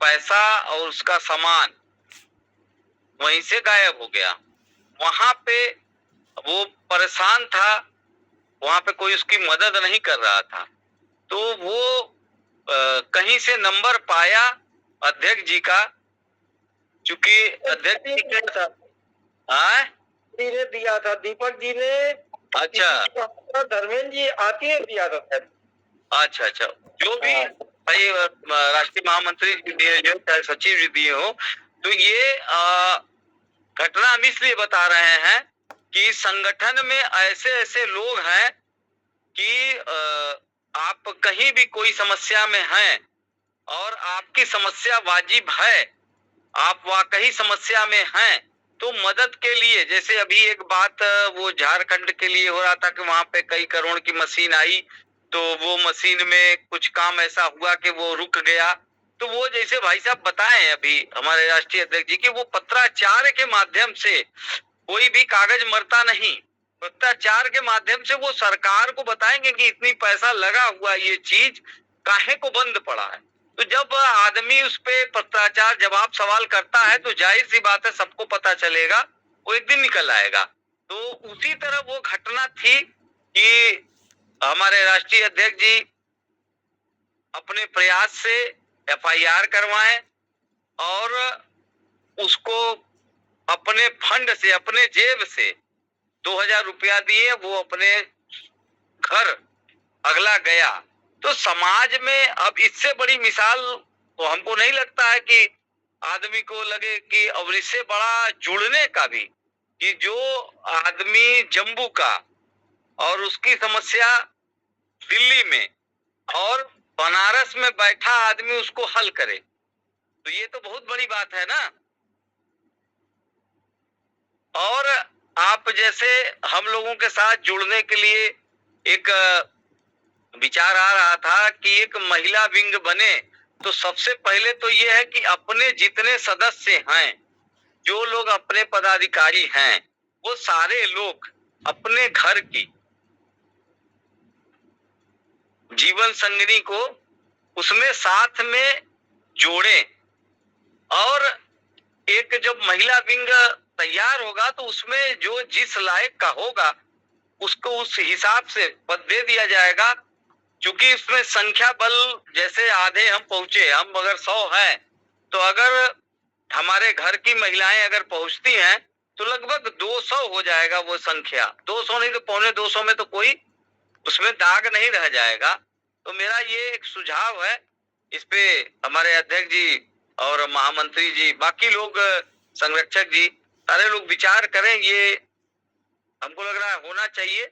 Speaker 9: पैसा और उसका सामान वहीं से गायब हो गया। वहां पे वो परेशान था, वहां पे कोई उसकी मदद नहीं कर रहा था, तो वो कहीं से नंबर पाया अध्यक्ष जी का, चूंकि अध्यक्ष जी के
Speaker 5: दिया था, दीपक जी ने।
Speaker 9: अच्छा,
Speaker 5: धर्मेंद्र जी आती है दिया था।
Speaker 9: अच्छा, जो भी भाई राष्ट्रीय महामंत्री जी दिए हो, चाहे सचिव जी दिए हो, तो ये घटना हम इसलिए बता रहे हैं कि संगठन में ऐसे ऐसे लोग हैं कि आप कहीं भी कोई समस्या में हैं और आपकी समस्या वाजिब है, आप वाकई समस्या में हैं, तो मदद के लिए, जैसे अभी एक बात वो झारखंड के लिए हो रहा था कि वहां पे कई करोड़ की मशीन आई, तो वो मशीन में कुछ काम ऐसा हुआ कि वो रुक गया। तो वो जैसे भाई साहब बताएं अभी हमारे राष्ट्रीय अध्यक्ष जी कि वो पत्राचार के माध्यम से, कोई भी कागज मरता नहीं, पत्राचार के माध्यम से वो सरकार को बताएंगे कि इतनी पैसा लगा हुआ ये चीज काहे को बंद पड़ा है। तो जब आदमी उस पे पत्राचार जवाब सवाल करता है तो जाहिर सी बात है सबको पता चलेगा, वो एक दिन निकल आएगा। तो उसी तरह वो घटना थी कि हमारे राष्ट्रीय अध्यक्ष जी अपने प्रयास से FIR करवाएं और उसको अपने फंड से, अपने जेब से 2000 रुपया दिए, वो अपने घर अगला गया। तो समाज में अब इससे बड़ी मिसाल तो हमको नहीं लगता है कि आदमी को लगे कि, और इससे बड़ा जुड़ने का भी, कि जो आदमी जम्मू का और उसकी समस्या दिल्ली में और बनारस में बैठा आदमी उसको हल करे, तो ये तो बहुत बड़ी बात है ना। और आप जैसे हम लोगों के साथ जुड़ने के लिए एक विचार आ रहा था कि एक महिला विंग बने, तो सबसे पहले तो ये है कि अपने जितने सदस्य हैं, जो लोग अपने पदाधिकारी हैं, वो सारे लोग अपने घर की जीवन संगिनी को उसमें साथ में जोड़े, और एक जब महिला विंग तैयार होगा तो उसमें जो जिस लायक का होगा उसको उस हिसाब से पद दे दिया जाएगा। क्योंकि इसमें संख्या बल, जैसे आधे हम पहुंचे, हम अगर 100 हैं, तो अगर हमारे घर की महिलाएं अगर पहुंचती हैं तो लगभग 200 हो जाएगा वो संख्या। 200 नहीं तो 250 में तो कोई उसमें दाग नहीं रह जाएगा। तो मेरा ये एक सुझाव है, इस पे हमारे अध्यक्ष जी और महामंत्री जी, बाकी लोग, संरक्षक जी, सारे लोग विचार करें। ये हमको लग रहा है होना चाहिए।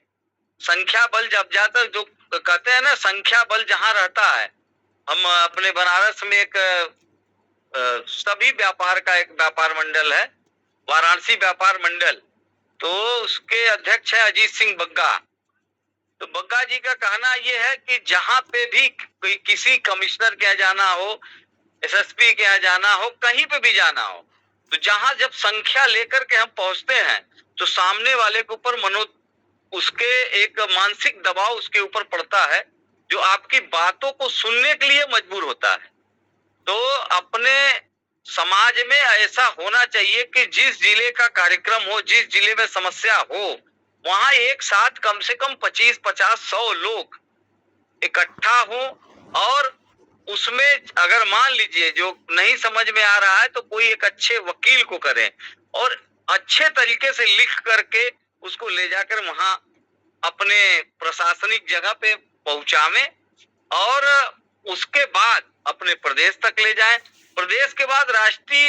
Speaker 9: संख्या बल जब जाता, जो कहते हैं ना, संख्या बल जहां रहता है, हम अपने बनारस में एक सभी व्यापार का एक व्यापार मंडल है, वाराणसी व्यापार मंडल, तो उसके अध्यक्ष है अजीत सिंह बग्गा। तो बग्गा जी का कहना ये है कि जहां पे भी कोई किसी कमिश्नर के यहाँ जाना हो, SSP के यहाँ जाना हो, कहीं पे भी जाना हो, तो जहां जब संख्या लेकर के हम पहुंचते हैं तो सामने वाले के ऊपर उसके एक मानसिक दबाव उसके ऊपर पड़ता है, जो आपकी बातों को सुनने के लिए मजबूर होता है। तो अपने समाज में ऐसा होना चाहिए कि जिस जिले का कार्यक्रम हो, जिस जिले में समस्या हो, वहां एक साथ कम से कम 25, 50, 100 लोग इकट्ठा हो, और उसमें अगर मान लीजिए जो नहीं समझ में आ रहा है तो कोई एक अच्छे वकील को करें और अच्छे तरीके से लिख करके उसको ले जाकर वहां अपने प्रशासनिक जगह पे पहुंचावें, और उसके बाद अपने प्रदेश तक ले जाएं। प्रदेश के बाद राष्ट्रीय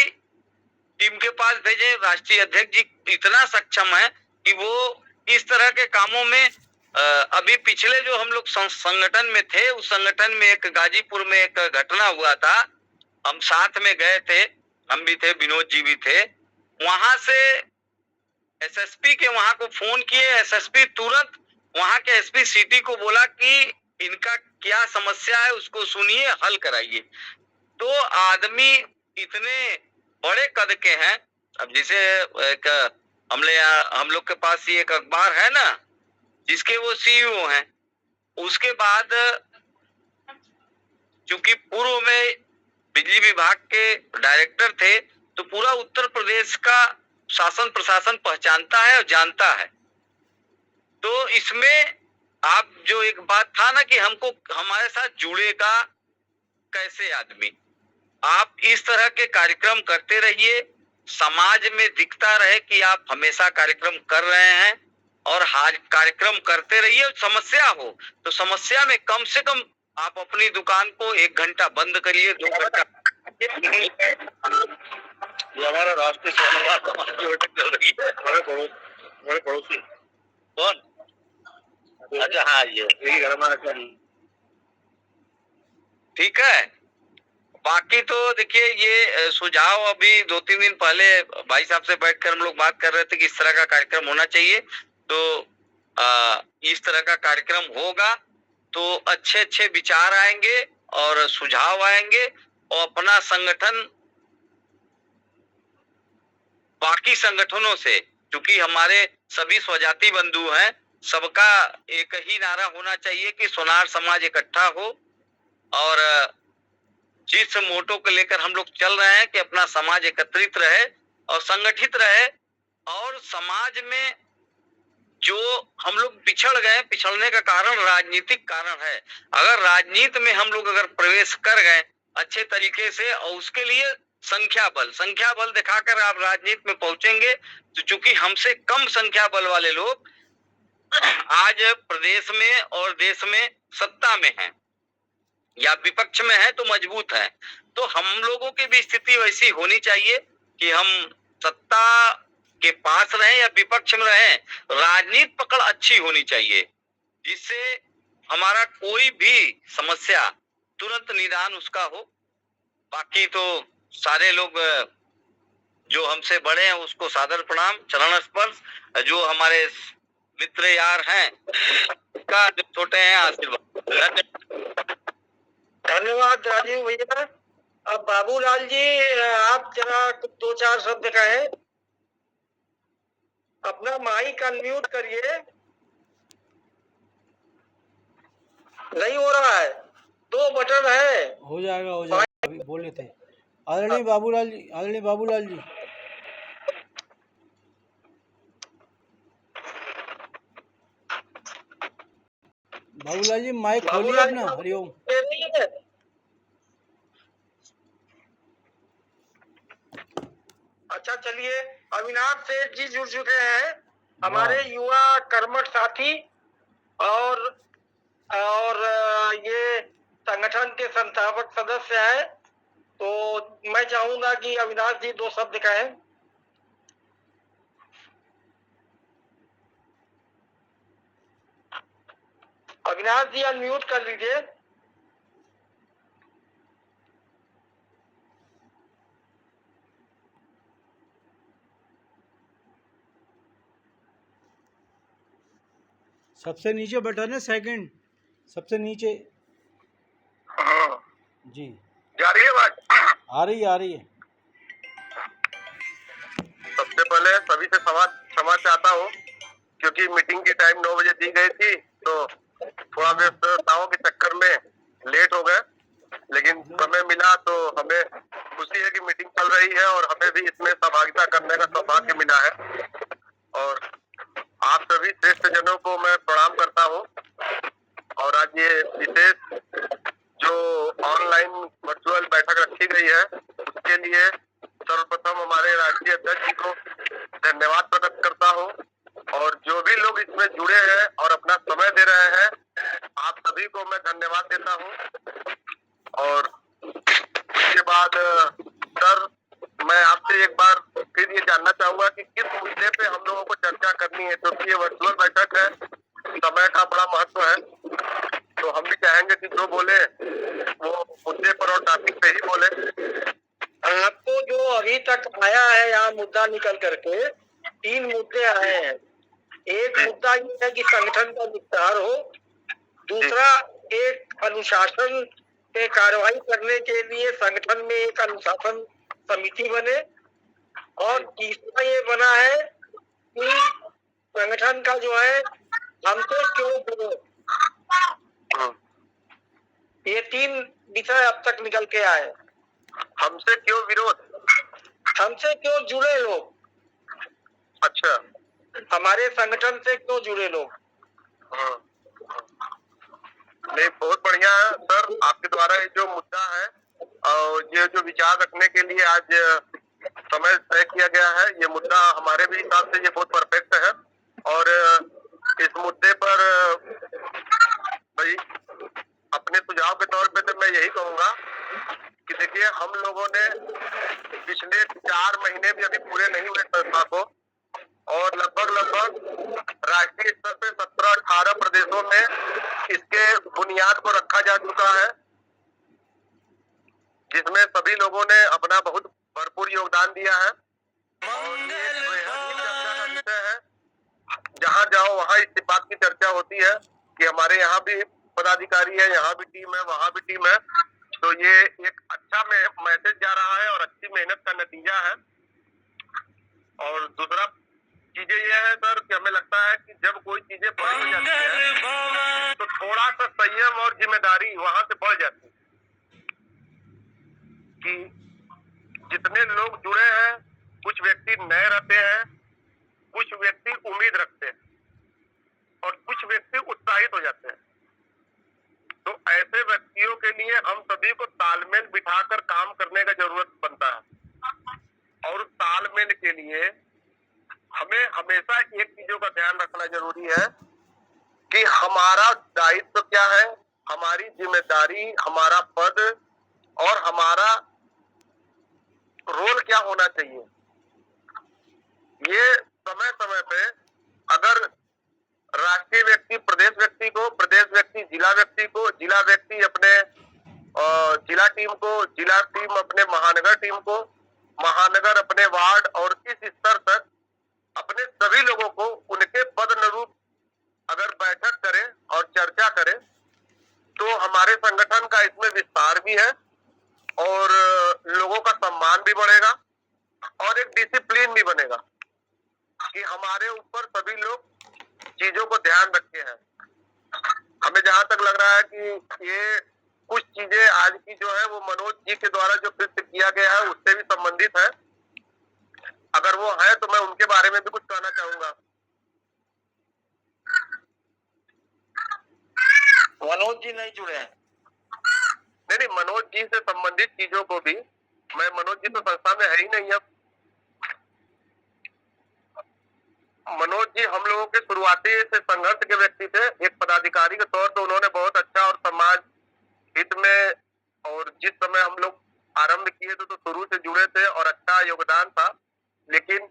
Speaker 9: टीम के पास भेजें। राष्ट्रीय अध्यक्ष जी इतना सक्षम है कि वो इस तरह के कामों में, अभी पिछले जो हम लोग संगठन में थे, उस संगठन में एक गाजीपुर में एक घटना हुआ था, हम साथ में गए थे, हम भी थे, विनोद जी भी थे। वहां से SSP के वहां को फोन किए, SSP तुरंत वहां के SP सिटी को बोला कि इनका क्या समस्या है उसको सुनिए, हल कराइए। तो आदमी इतने बड़े कद के हैं। अब जैसे एक हम लोग के पास ये एक अखबार है ना, जिसके वो CEO हैं, उसके बाद चूंकि पूर्व में बिजली विभाग के डायरेक्टर थे, तो पूरा उत्तर प्रदेश का शासन प्रशासन पहचानता है और जानता है। तो इसमें आप जो एक बात था ना कि हमको हमारे साथ जुड़ेगा कैसे आदमी, आप इस तरह के कार्यक्रम करते रहिए, समाज में दिखता रहे कि आप हमेशा कार्यक्रम कर रहे हैं, और कार्यक्रम करते रहिए। समस्या हो तो समस्या में कम से कम आप अपनी दुकान को 1 घंटा बंद करिए, 2 घंटा।
Speaker 2: ये हमारा राष्ट्रीय चल रही है, हमारे पड़ोसी कौन? अच्छा हाँ, ये हमारा,
Speaker 9: ठीक है। बाकी तो देखिए, ये सुझाव अभी 2-3 दिन पहले भाई साहब से बैठकर हम लोग बात कर रहे थे कि इस तरह का कार्यक्रम होना चाहिए। तो इस तरह का कार्यक्रम होगा तो अच्छे अच्छे विचार आएंगे और सुझाव आएंगे, और अपना संगठन बाकी संगठनों से, क्योंकि हमारे सभी स्वजाति बंधु हैं, सबका एक ही नारा होना चाहिए कि सोनार समाज इकट्ठा हो, और जिस मोटो को लेकर हम लोग चल रहे हैं कि अपना समाज एकत्रित रहे और संगठित रहे, और समाज में जो हम लोग पिछड़ गए। पिछड़ने का कारण राजनीतिक कारण है। अगर राजनीति में हम लोग अगर प्रवेश कर गए अच्छे तरीके से और उसके लिए संख्या बल दिखाकर आप राजनीति में पहुंचेंगे, तो चूंकि हमसे कम संख्या बल वाले लोग आज प्रदेश में और देश में सत्ता में हैं या विपक्ष में है तो मजबूत है, तो हम लोगों की भी स्थिति वैसी होनी चाहिए कि हम सत्ता के पास रहें या विपक्ष में रहें, राजनीति पकड़ अच्छी होनी चाहिए, जिससे हमारा कोई भी समस्या तुरंत निदान उसका हो। बाकी तो सारे लोग जो हमसे बड़े हैं उसको सादर प्रणाम, चरण स्पर्श, जो हमारे मित्र यार हैं उनका जो छोटे हैं आशीर्वाद।
Speaker 2: धन्यवाद राजीव भैया। अब बाबूलाल जी, आप जरा 2-4 शब्द कहें। अपना माइक अनम्यूट करिए। नहीं हो रहा है, 2 बटन है।
Speaker 1: हो जाएगा अभी बोल लेते हैं। आदरणीय बाबूलाल जी, बाबूलाल जी माइक खोलिए अपना। हरिओम।
Speaker 2: अच्छा चलिए, अविनाश सेठ जी जुड़ चुके हैं, हमारे युवा कर्मठ साथी और ये संगठन के संस्थापक सदस्य हैं। तो मैं चाहूंगा कि अविनाश जी 2 शब्द कहें। अविनाश जी अनम्यूट कर लीजिए।
Speaker 1: सबसे नीचे बटन है, सेकंड सबसे नीचे।
Speaker 5: हाँ
Speaker 1: जी
Speaker 5: जा रही है बात?
Speaker 1: आ रही है।
Speaker 5: सबसे पहले सभी से क्षमा चाहता हूँ, क्योंकि मीटिंग की टाइम 9 बजे दी गई थी, तो थोड़ा व्यस्तताओं के चक्कर में लेट हो गए, लेकिन समय मिला तो हमें खुशी है कि मीटिंग चल रही है और हमें भी इसमें सहभागिता करने का सौभाग्य मिला है। और आप सभी श्रेष्ठ जनों को मैं प्रणाम करता हूँ। और आज ये विशेष जो ऑनलाइन वर्चुअल बैठक रखी गई है, उसके लिए सर्वप्रथम हमारे राष्ट्रीय अध्यक्ष जी को धन्यवाद प्रकट करता हूँ। और जो भी लोग इसमें जुड़े हैं और अपना समय दे रहे हैं, आप सभी को मैं धन्यवाद देता हूँ। और उसके बाद सर, मैं आपसे एक बार फिर ये जानना चाहूंगा कि किस मुद्दे पे हम लोगों को चर्चा करनी है, क्योंकि ये वर्चुअल बैठक है, समय का बड़ा महत्व है, तो हम भी चाहेंगे कि जो बोले वो मुद्दे पर और टॉपिक पे ही बोले। आपको जो अभी तक आया है यहाँ मुद्दा निकल करके, 3 मुद्दे आए हैं। एक मुद्दा ये है कि संगठन का विस्तार हो, दूसरा एक अनुशासन पे कार्रवाई करने के लिए संगठन में एक अनुशासन समिति बने, और तीसरा ये बना है कि संगठन का जो है हमसे क्यों विरोध। ये 3 विषय अब तक निकल के आए। हमसे क्यों विरोध? हमसे क्यों जुड़े लोग? अच्छा, हमारे संगठन से क्यों जुड़े लोग? नहीं, बहुत बढ़िया है सर, आपके द्वारा ये जो मुद्दा है और ये जो विचार रखने के लिए आज समय तय किया गया है, ये मुद्दा हमारे भी हिसाब से ये बहुत परफेक्ट है। और इस मुद्दे पर भाई अपने सुझाव के तौर पे तो मैं यही कहूंगा कि देखिए, हम लोगों ने पिछले 4 महीने भी अभी पूरे नहीं हुए संस्था को, और लगभग राष्ट्रीय स्तर पे 17-18 प्रदेशों में इसके बुनियाद को रखा जा चुका है, जिसमें सभी लोगों ने अपना बहुत भरपूर योगदान दिया है। और है, जहाँ जाओ वहाँ इस बात की चर्चा होती है कि हमारे यहाँ भी पदाधिकारी है, यहाँ भी टीम है, वहाँ भी टीम है। तो ये एक अच्छा मैसेज जा रहा है और अच्छी मेहनत का नतीजा है। और दूसरा चीजें ये है सर कि हमें लगता है कि जब कोई चीजें बड़ी हो जाती है तो थोड़ा सा संयम और जिम्मेदारी वहां से बढ़ जाती है। कि जितने लोग जुड़े हैं, कुछ व्यक्ति नए रहते हैं, कुछ व्यक्ति उम्मीद रखते हैं, है कि हमारा दायित्व क्या है, हमारी जिम्मेदारी, हमारा पद और हमारा रोल क्या होना चाहिए। ये समय समय पे अगर राष्ट्रीय व्यक्ति प्रदेश व्यक्ति को, प्रदेश व्यक्ति जिला व्यक्ति को, जिला व्यक्ति अपने जिला टीम को, जिला टीम अपने महानगर टीम को, महानगर अपने वार्ड और इस स्तर तक अपने सभी लोगों को उनके पद अनुरूप अगर बैठक करे और चर्चा करे तो हमारे संगठन का इसमें विस्तार भी है और लोगों का सम्मान भी बढ़ेगा और एक डिसिप्लिन भी बनेगा कि हमारे ऊपर सभी लोग चीजों को ध्यान रखे हैं। हमें जहां तक लग रहा है कि ये कुछ चीजें आज की जो है वो मनोज जी के द्वारा जो कृत्य किया गया है उससे भी संबंधित है। अगर वो है तो मैं उनके बारे में भी कुछ कहना चाहूंगा।
Speaker 2: मनोज जी नहीं जुड़े हैं?
Speaker 5: नहीं, मनोज जी से संबंधित चीजों को भी मनोज जी तो संस्था में है ही नहीं अब। मनोज जी हम लोगों के शुरुआती से संघर्ष के व्यक्ति थे। एक पदाधिकारी के तौर पर उन्होंने बहुत अच्छा और समाज हित में, और जिस समय हम लोग आरंभ किए थे तो शुरू से जुड़े थे और अच्छा योगदान था, लेकिन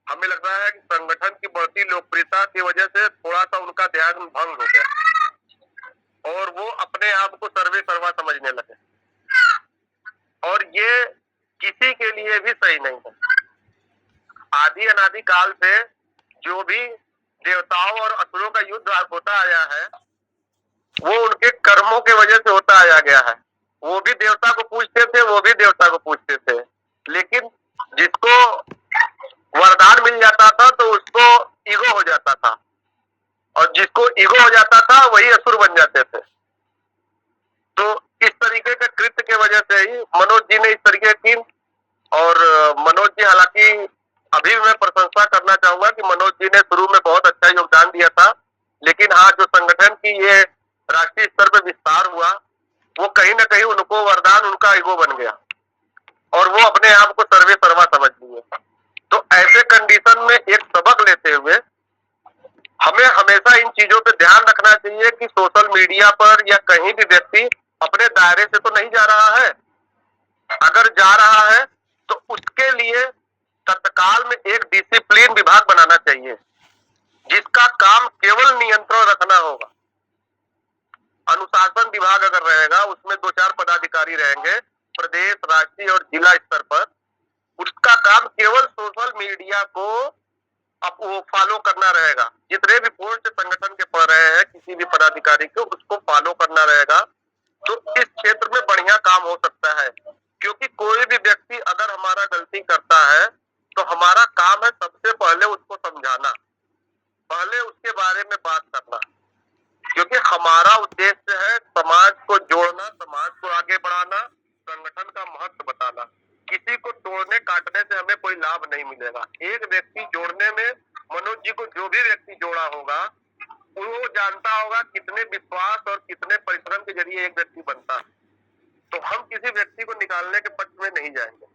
Speaker 5: हमें लग रहा है कि संगठन की बढ़ती लोकप्रियता की वजह से थोड़ा सा उनका ध्यान भंग हो गया और वो अपने आप को सर्वे सर्वा समझने लगे और ये किसी के लिए भी सही नहीं है। आदि अनादि काल से जो भी देवताओं और असुरों का युद्ध होता आया है वो उनके कर्मों के वजह से होता आया गया है। वो भी देवता को पूछते थे, वो भी देवता को पूछते थे, लेकिन जिसको वरदान मिल जाता था तो उसको ईगो हो जाता था और जिसको ईगो हो जाता था वही असुर बन जाते थे। तो इस तरीके के कृत्य के वजह से ही मनोज जी ने इस तरीके की, और मनोज जी हालांकि अभी मैं प्रशंसा करना चाहूंगा कि मनोज जी ने शुरू में बहुत अच्छा योगदान दिया था, लेकिन हाँ जो संगठन की ये राष्ट्रीय स्तर पर विस्तार हुआ वो कहीं ना कहीं उनको वरदान, उनका ईगो बन गया और वो अपने आप को सर्वे सर्वा समझ लिए। तो ऐसे कंडीशन में एक सबक लेते हुए हमें हमेशा इन चीजों पे ध्यान रखना चाहिए कि सोशल मीडिया पर या कहीं भी व्यक्ति अपने दायरे से तो नहीं जा रहा है। अगर जा रहा है तो उसके लिए तत्काल में एक डिसिप्लिन विभाग बनाना चाहिए जिसका काम केवल नियंत्रण रखना होगा। अनुशासन विभाग अगर रहेगा उसमें 2-4 पदाधिकारी रहेंगे प्रदेश, राष्ट्रीय और जिला स्तर पर, उसका काम केवल सोशल मीडिया को अब वो फॉलो करना रहेगा। जितने भी पोस्ट संगठन के पढ़ रहे हैं किसी भी पदाधिकारी को उसको फॉलो करना रहेगा तो इस क्षेत्र में बढ़िया काम हो सकता है। क्योंकि कोई भी व्यक्ति अगर हमारा गलती करता है तो हमारा काम है सबसे पहले उसको समझाना, पहले उसके बारे में बात करना, क्योंकि हमारा उद्देश्य है समाज को जोड़ना, समाज को आगे बढ़ाना, संगठन का महत्व बताना। किसी को तोड़ने काटने से हमें कोई लाभ नहीं मिलेगा। एक व्यक्ति जोड़ने में मनोज जी को जो भी व्यक्ति जोड़ा होगा वो जानता होगा कितने विश्वास और कितने परिश्रम के जरिए एक व्यक्ति बनता है। तो हम किसी व्यक्ति को निकालने के पक्ष में नहीं जाएंगे।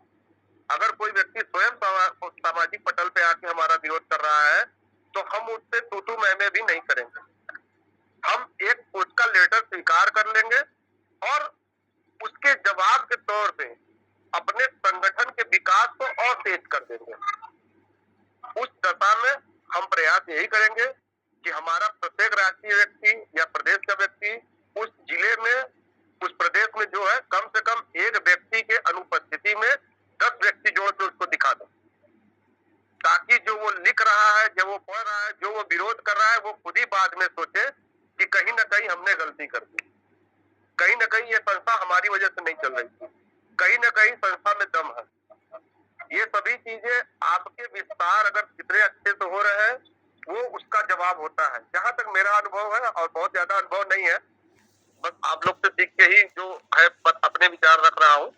Speaker 5: अगर कोई व्यक्ति स्वयं सामाजिक पटल पे आके हमारा विरोध कर रहा है तो हम उससे तू मैं भी नहीं करेंगे। हम एक उसका लेटर स्वीकार कर लेंगे और उसके जवाब के तौर पे अपने संगठन के विकास को और तेज कर देंगे। उस दशा में हम प्रयास यही करेंगे कि हमारा प्रत्येक राष्ट्रीय व्यक्ति या प्रदेश का व्यक्ति उस जिले में, उस प्रदेश में जो है कम से कम एक व्यक्ति के अनुपस्थिति में 10 व्यक्ति जोड़ के उसको दिखा दो, ताकि जो वो लिख रहा है, जो वो पढ़ रहा है, जो वो विरोध कर रहा है, वो खुद ही बाद में सोचे कि कहीं ना कहीं हमने गलती कर दी, कहीं ना कहीं ये संस्था हमारी वजह से नहीं चल रही थी, कहीं ना कहीं संस्था में दम है। ये सभी चीजें आपके विस्तार अगर कितने अच्छे से हो रहे हैं वो उसका जवाब होता है। जहां तक मेरा अनुभव है, और बहुत ज्यादा अनुभव नहीं है, बस आप लोग से सीख के ही जो है अपने विचार रख रहा हूँ,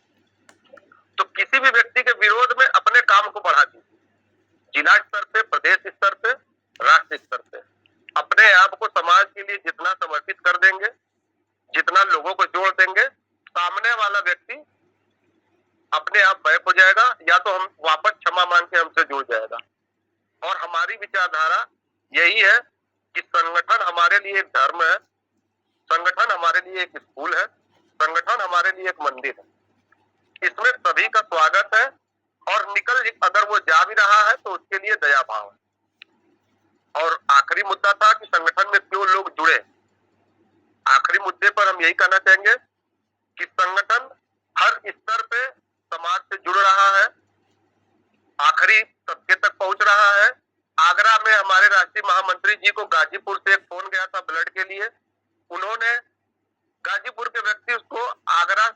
Speaker 5: तो किसी भी व्यक्ति के विरोध में अपने काम को बढ़ा दीजिए। जिला स्तर पे, प्रदेश स्तर पे, राष्ट्रीय स्तर पे अपने आप को समाज के लिए जितना समर्पित कर देंगे, जितना लोगों को जोड़ देंगे, सामने वाला व्यक्ति अपने आप बैक हो जाएगा या तो हम वापस क्षमा मांग के हमसे जुड़ जाएगा। और हमारी विचारधारा यही है
Speaker 10: संगठन हमारे लिए एक धर्म है, संगठन हमारे लिए एक स्कूल है, संगठन हमारे लिए एक मंदिर है। इसमें सभी का स्वागत है और निकल अगर वो जा भी रहा है तो उसके लिए दया भाव है। और आखिरी मुद्दा था कि संगठन में क्यों लोग जुड़े। आखिरी मुद्दे पर हम यही कहना चाहेंगे कि संगठन हर स्तर पे समाज से जुड़ रहा है, आखिरी तबके तक पहुंच रहा है। आगरा में हमारे राष्ट्रीय महामंत्री जी को गाजीपुर से एक फोन गया था ब्लड के लिए। उन्होंने गाजीपुर के व्यक्ति उसको आगरा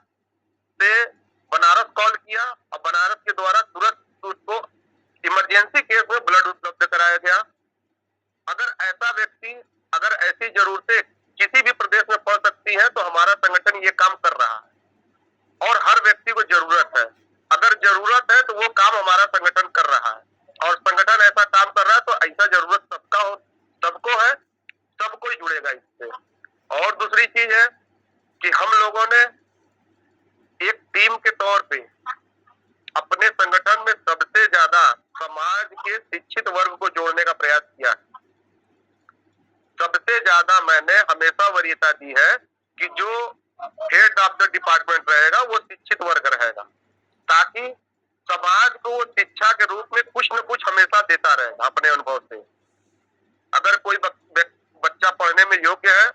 Speaker 10: से बनारस कॉल किया और बनारस के द्वारा तुरंत उसको इमरजेंसी केस में ब्लड उपलब्ध कराया गया। अगर ऐसा व्यक्ति, अगर ऐसी जरूरतें किसी भी प्रदेश में पड़ सकती है तो हमारा संगठन ये काम कर रहा है और हर व्यक्ति को जरूरत है। अगर जरूरत है तो वो काम हमारा संगठन कर रहा है और संगठन ऐसा काम कर रहा है तो ऐसा जरूरत सबको है, सबको ही जुड़ेगा इससे। और दूसरी चीज है कि हम लोगों ने एक टीम के तौर पे अपने संगठन में सबसे ज्यादा समाज के शिक्षित वर्ग को जोड़ने का प्रयास किया है। सबसे ज्यादा मैंने हमेशा वरीयता दी है कि जो हेड ऑफ द डिपार्टमेंट रहेगा वो शिक्षित वर्ग रहेगा, ताकि समाज को वो शिक्षा के रूप में कुछ न कुछ हमेशा देता रहेगा अपने अनुभव से। अगर कोई बच्चा पढ़ने में योग्य है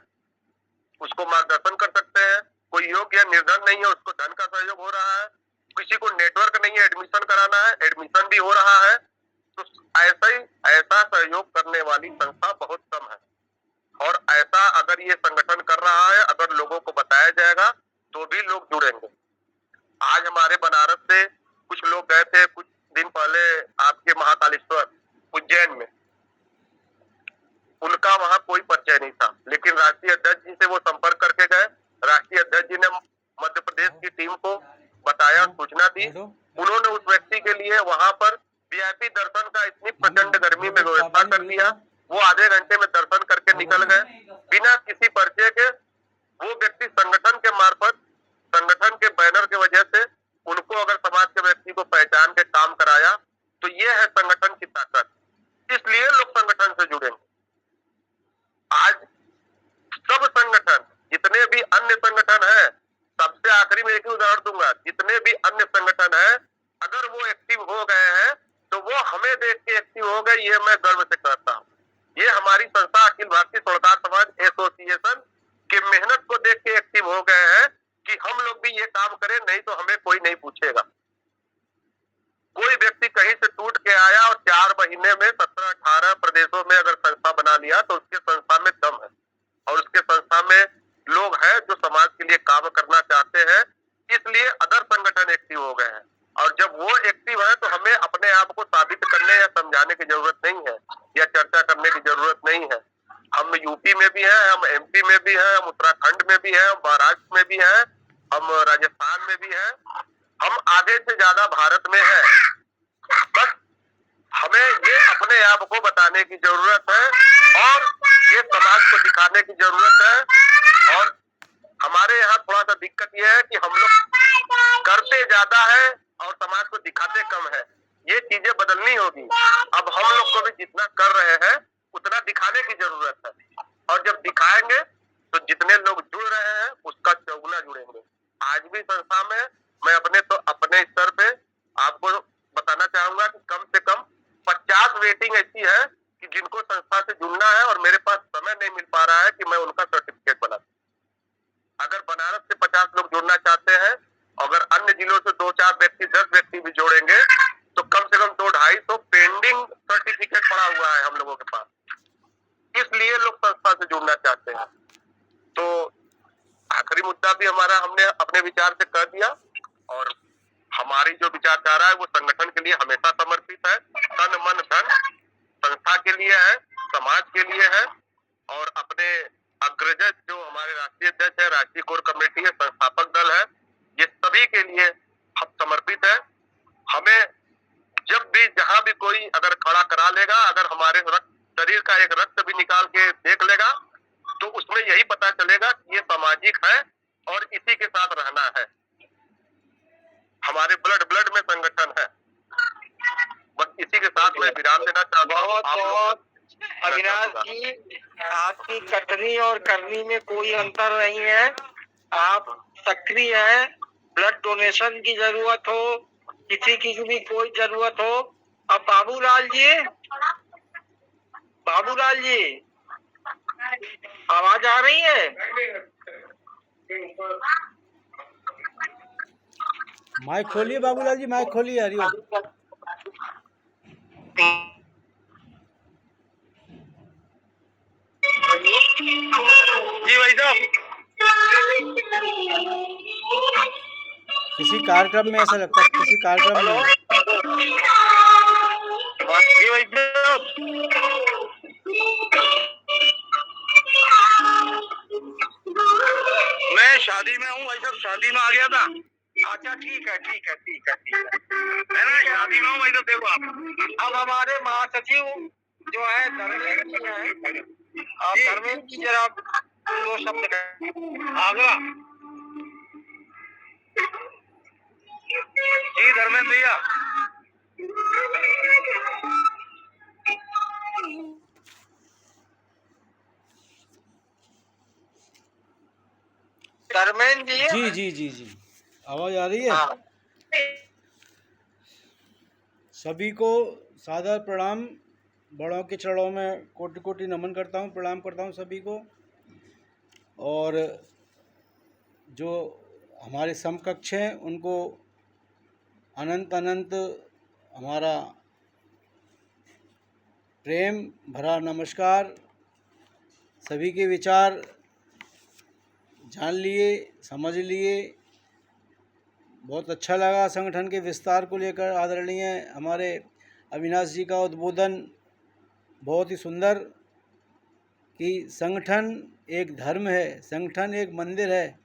Speaker 10: उसको मार्गदर्शन कर सकते हैं, कोई योग्य है निर्धन नहीं है उसको धन का सहयोग हो रहा है, किसी को नेटवर्क नहीं है एडमिशन कराना है एडमिशन भी हो रहा है। तो ऐसा सहयोग करने वाली संस्था बहुत कम है और ऐसा अगर ये संगठन कर रहा है, अगर लोगों को बताया जाएगा तो भी लोग जुड़ेंगे। आज हमारे बनारस से कुछ लोग गए थे कुछ दिन पहले आपके महाकालेश्वर उज्जैन में, उनका वहां कोई परिचय नहीं था, लेकिन राष्ट्रीय अध्यक्ष जी से वो संपर्क करके गए। राष्ट्रीय अध्यक्ष जी ने मध्य प्रदेश की टीम को बताया, सूचना दी। उन्होंने उस व्यक्ति के लिए वहां पर वीआईपी दर्शन का इतनी प्रचंड गर्मी में व्यवस्था कर दिया, वो आधे घंटे में दर्शन करके निकल गए बिना किसी परिचय के। वो व्यक्ति संगठन के मार्फत, संगठन के बैनर के वजह से उनको अगर समाज के व्यक्ति को पहचान के काम कराया तो ये है संगठन की ताकत। इसलिए लोग संगठन से जुड़ेंगे। आज सब संगठन, जितने भी अन्य संगठन हैं, सबसे आखिरी में एक ही उदाहरण दूंगा, जितने भी अन्य संगठन हैं अगर वो एक्टिव हो गए हैं तो वो हमें देख के एक्टिव हो गए, ये मैं गर्व से कहता हूँ। ये हमारी संस्था अखिल भारतीय स्वर्णकार समाज एसोसिएशन की मेहनत को देख के एक्टिव हो गए हैं कि हम लोग भी ये काम करें, नहीं तो हमें कोई नहीं पूछेगा। कोई व्यक्ति कहीं से टूट के आया और 4 महीने में 17-18 प्रदेशों में अगर संस्था बना लिया तो उसके संस्था में दम है और उसके संस्था में लोग हैं जो समाज के लिए काम करना चाहते हैं। इसलिए अदर संगठन एक्टिव हो गए हैं और जब वो एक्टिव है तो हमें अपने आप को साबित करने या समझाने की जरूरत नहीं है या चर्चा करने की जरूरत नहीं है। हम यूपी में भी हैं, हम एमपी में भी हैं, हम उत्तराखंड में भी हैं, हम महाराष्ट्र में भी हैं, हम राजस्थान में भी हैं, हम आधे से ज्यादा भारत में हैं। बस हमें ये अपने आप को बताने की जरूरत है और ये समाज को दिखाने की जरूरत है। और हमारे यहाँ थोड़ा सा दिक्कत ये है कि हम लोग करते ज्यादा है और समाज को दिखाते कम है। ये चीजें बदलनी होगी। अब हम लोग को भी जितना कर रहे हैं उतना दिखाने की जरूरत है और जब दिखाएंगे तो जितने लोग जुड़ रहे हैं उसका चौगुना जुड़ेंगे। आज भी संस्था में मैं अपने स्तर पे आपको बताना चाहूंगा कि कम से कम 50 वेटिंग ऐसी है कि जिनको संस्था से जुड़ना है और मेरे पास समय नहीं मिल पा रहा है कि मैं उनका सर्टिफिकेट बना दूं। अगर बनारस से 50 लोग जुड़ना चाहते हैं, अगर अन्य जिलों से 2-4 व्यक्ति 10 व्यक्ति भी जोड़ेंगे तो कम से कम 200-250 पेंडिंग सर्टिफिकेट पड़ा हुआ है हम लोगों के पास। इसलिए लोग संस्था से जुड़ना चाहते हैं। तो आखिरी मुद्दा भी हमारा हमने अपने विचार से कह दिया और हमारी जो विचारधारा है वो संगठन के लिए हमेशा समर्पित है। तन मन धन संस्था के लिए है, समाज के लिए है और अपने अग्रज जो हमारे राष्ट्रीय अध्यक्ष है, राष्ट्रीय कोर कमेटी है, संस्थापक दल है, ये सभी के लिए हम समर्पित है। हमें जब भी जहां भी कोई अगर खड़ा करा लेगा, अगर हमारे शरीर का एक रक्त भी निकाल के देख लेगा तो उसमें यही पता चलेगा कि ये सामाजिक है और इसी के साथ रहना है। हमारे ब्लड में संगठन है। बस इसी के साथ मैं विराम देना चाहता हूँ।
Speaker 9: बहुत बहुत अविनाश जी,
Speaker 2: आपकी कटनी और करनी में कोई अंतर नहीं है। आप सक्रिय हैं। ब्लड डोनेशन की जरूरत हो, किसी की भी कोई जरूरत हो। अब बाबूलाल जी आवाज आ रही है?
Speaker 1: माइक खोलिए बाबूलाल जी, माइक खोलिए। हरिओम।
Speaker 2: जी भाई साहब,
Speaker 1: किसी कार्यक्रम में, ऐसा लगता है किसी कार्यक्रम में
Speaker 2: हेलो।
Speaker 1: है।
Speaker 2: जी भाई साहब, मैं शादी में हूँ भाई साहब, शादी में आ गया था। अच्छा ठीक है है ना, शादी में हूँ भाई साहब। देखो आप, अब हमारे महासचिव जो है धर्मेंद्र जी हैं, आप धर्मेंद्र जी जरा दो शब्द कहें। आगरा जी, धर्मेंद्र भैया। धर्मेंद्र
Speaker 1: जी जी जी जी, आवाज़ आ रही है?
Speaker 2: हाँ।
Speaker 1: सभी को सादर प्रणाम। बड़ों के चरणों में कोटि कोटि नमन करता हूँ, प्रणाम करता हूँ सभी को। और जो हमारे समकक्ष हैं उनको अनंत अनंत हमारा प्रेम भरा नमस्कार। सभी के विचार जान लिए, समझ लिए। बहुत अच्छा लगा संगठन के विस्तार को लेकर आदरणीय हमारे अविनाश जी का उद्बोधन बहुत ही सुंदर, कि संगठन एक धर्म है, संगठन एक मंदिर है,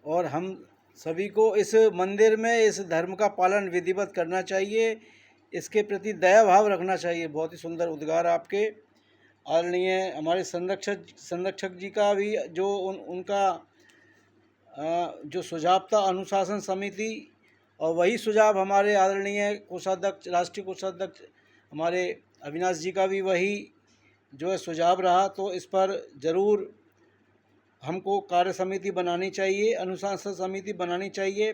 Speaker 1: और हम सभी को इस मंदिर में इस धर्म का पालन विधिवत करना चाहिए, इसके प्रति दया भाव रखना चाहिए। बहुत ही सुंदर उद्गार आपके। आदरणीय हमारे संरक्षक जी का भी जो उनका जो सुझाव था अनुशासन समिति, और वही सुझाव हमारे आदरणीय कोषाध्यक्ष, राष्ट्रीय कोषाध्यक्ष हमारे अविनाश जी का भी वही जो है सुझाव रहा। तो इस पर ज़रूर हमको कार्य समिति बनानी चाहिए, अनुशासन समिति बनानी चाहिए।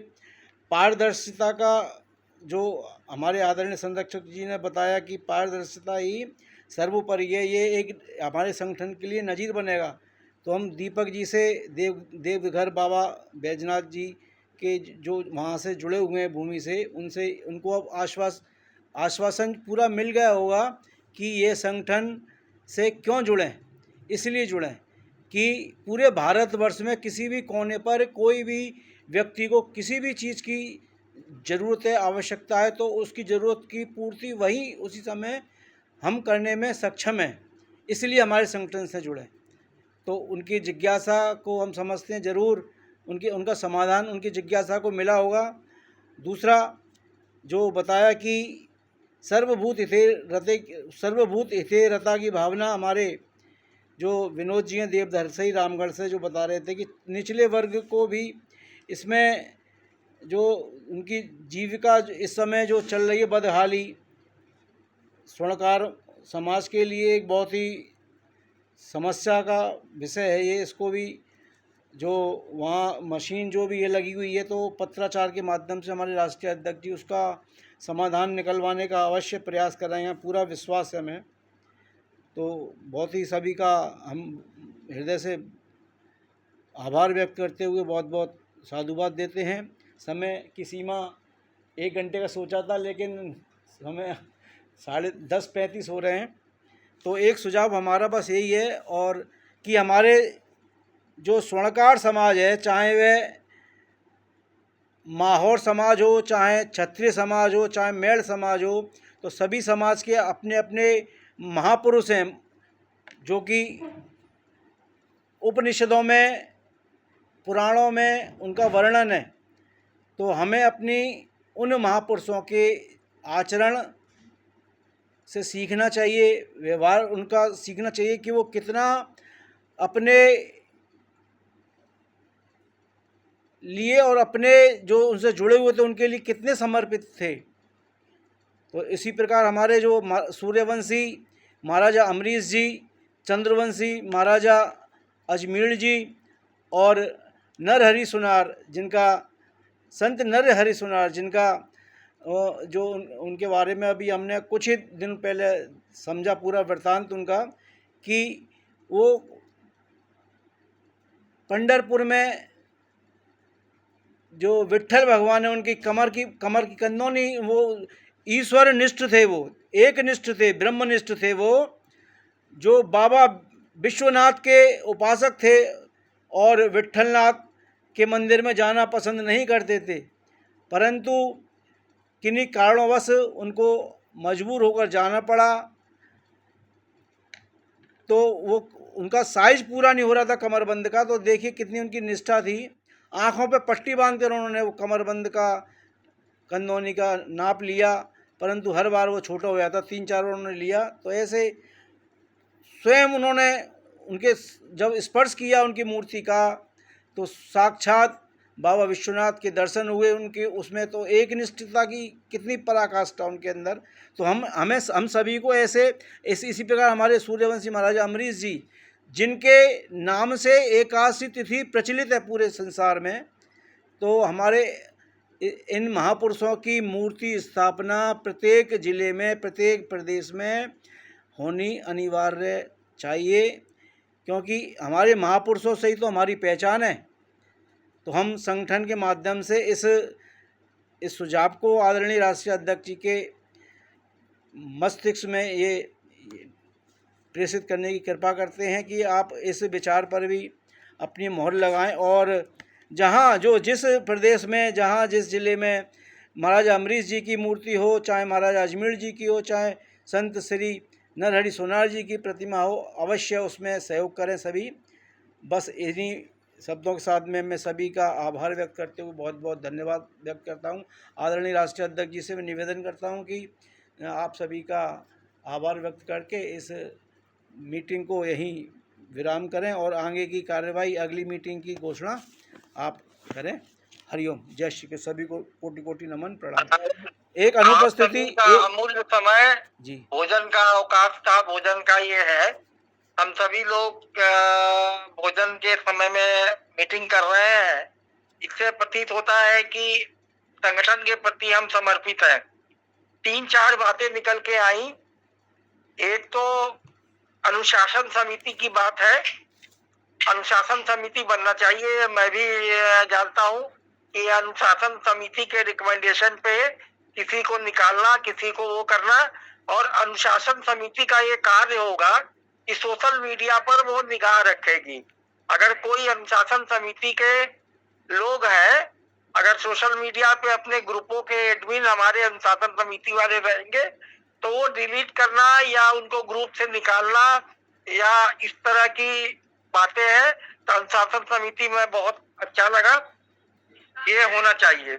Speaker 1: पारदर्शिता का जो हमारे आदरणीय संरक्षक जी ने बताया कि पारदर्शिता ही सर्वोपरि है, ये एक हमारे संगठन के लिए नज़ीर बनेगा। तो हम दीपक जी से देवघर बाबा बैजनाथ जी के जो वहाँ से जुड़े हुए हैं भूमि से, उनसे उनको अब आश्वासन पूरा मिल गया होगा कि ये संगठन से क्यों जुड़ें। इसलिए जुड़ें कि पूरे भारतवर्ष में किसी भी कोने पर कोई भी व्यक्ति को किसी भी चीज़ की ज़रूरत है, आवश्यकता है, तो उसकी ज़रूरत की पूर्ति वही उसी समय हम करने में सक्षम हैं। इसलिए हमारे संगठन से जुड़ें। तो उनकी जिज्ञासा को हम समझते हैं, ज़रूर उनका समाधान उनकी जिज्ञासा को मिला होगा। दूसरा जो बताया कि सर्वभूत हिते रता की भावना, हमारे जो विनोद जी हैं देवधर रामगढ़ से जो बता रहे थे कि निचले वर्ग को भी इसमें जो उनकी जीविका इस समय जो चल रही है बदहाली, स्वर्णकार समाज के लिए एक बहुत ही समस्या का विषय है ये। इसको भी जो वहाँ मशीन जो भी ये लगी हुई है, तो पत्राचार के माध्यम से हमारे राष्ट्रीय अध्यक्ष जी उसका समाधान निकलवाने का अवश्य प्रयास कर रहे हैं, पूरा विश्वास है हमें। तो बहुत ही सभी का हम हृदय से आभार व्यक्त करते हुए बहुत बहुत साधुवाद देते हैं। समय की सीमा 1 घंटे का सोचा था, लेकिन समय 10:35 हो रहे हैं। तो एक सुझाव हमारा बस यही है, और कि हमारे जो स्वर्णकार समाज है, चाहे वह माहौर समाज हो, चाहे क्षत्रिय समाज हो, चाहे मेड़ समाज हो, तो सभी समाज के अपने अपने महापुरुष हैं जो कि उपनिषदों में, पुराणों में उनका वर्णन है। तो हमें अपनी उन महापुरुषों के आचरण से सीखना चाहिए, व्यवहार उनका सीखना चाहिए कि वो कितना अपने लिए और अपने जो उनसे जुड़े हुए थे उनके लिए कितने समर्पित थे। तो इसी प्रकार हमारे जो सूर्यवंशी महाराजा अमरीश जी, चंद्रवंशी महाराजा अजमेर जी और नरहरि सुनार, जिनका संत नरहरि सुनार, जिनका जो उनके बारे में अभी हमने कुछ ही दिन पहले समझा पूरा वृतांत उनका, कि वो पंढरपुर में जो विट्ठल भगवान है उनकी कमर की कंदोनी, वो ईश्वर निष्ठ थे, वो एक निष्ठ थे, ब्रह्मनिष्ठ थे। वो जो बाबा विश्वनाथ के उपासक थे और विट्ठलनाथ के मंदिर में जाना पसंद नहीं करते थे, परंतु किन्हीं कारणवश उनको मजबूर होकर जाना पड़ा। तो वो उनका साइज पूरा नहीं हो रहा था कमरबंद का, तो देखिए कितनी उनकी निष्ठा थी। आँखों पे पट्टी बांधकर उन्होंने वो कमरबंद का कंदोनी का नाप लिया, परंतु हर बार वो छोटा हो जाता, 3-4 बार उन्होंने लिया। तो ऐसे स्वयं उन्होंने उनके जब स्पर्श किया उनकी मूर्ति का, तो साक्षात बाबा विश्वनाथ के दर्शन हुए उनके। उसमें तो एक निष्ठता की कितनी पराकाष्ठा उनके अंदर। तो हम सभी को ऐसे इसी प्रकार हमारे सूर्यवंशी महाराजा अमरीश जी, जिनके नाम से एकादशी तिथि प्रचलित है पूरे संसार में, तो हमारे इन महापुरुषों की मूर्ति स्थापना प्रत्येक जिले में, प्रत्येक प्रदेश में होनी अनिवार्य चाहिए, क्योंकि हमारे महापुरुषों से ही तो हमारी पहचान है। तो हम संगठन के माध्यम से इस सुझाव को आदरणीय राष्ट्रीय अध्यक्ष जी के मस्तिष्क में ये प्रेषित करने की कृपा करते हैं कि आप इस विचार पर भी अपनी मोहर लगाएं, और जहाँ जो जिस प्रदेश में, जहाँ जिस जिले में महाराजा अमरीश जी की मूर्ति हो, चाहे महाराजा अजमेर जी की हो, चाहे संत श्री नरहरि सोनार जी की प्रतिमा हो, अवश्य उसमें सहयोग करें सभी। बस इन्हीं शब्दों के साथ में मैं सभी का आभार व्यक्त करते हुए बहुत बहुत धन्यवाद व्यक्त करता हूं। आदरणीय राष्ट्रीय अध्यक्ष जी से मैं निवेदन करता हूं कि आप सभी का आभार व्यक्त करके इस मीटिंग को यहीं विराम करें, और आगे की कार्यवाही अगली मीटिंग की घोषणा आप करें। हरिओम, जय श्री कृष्ण। सभी को कोटि कोटि नमन, प्रणाम। एक अनुपस्थिति,
Speaker 2: अमूल्य समय
Speaker 1: जी,
Speaker 2: भोजन का अवकाश था, भोजन का ये है। हम सभी लोग भोजन के समय में मीटिंग कर रहे हैं। इससे प्रतीत होता है कि संगठन के प्रति हम समर्पित हैं। 3-4 बातें निकल के आई। एक तो अनुशासन समिति की बात है। अनुशासन समिति बनना चाहिए। मैं भी जानता हूँ कि अनुशासन समिति के रिकमेंडेशन पे किसी को निकालना, किसी को वो करना, और अनुशासन समिति का ये कार्य होगा कि सोशल मीडिया पर वो निगाह रखेगी। अगर कोई अनुशासन समिति के लोग हैं, अगर सोशल मीडिया पे अपने ग्रुपों के एडमिन हमारे अनुशासन समिति वाले रहेंगे, तो वो डिलीट करना या उनको ग्रुप से निकालना या इस तरह की बातें हैं। तो अनुशासन समिति में बहुत अच्छा लगा, ये होना चाहिए।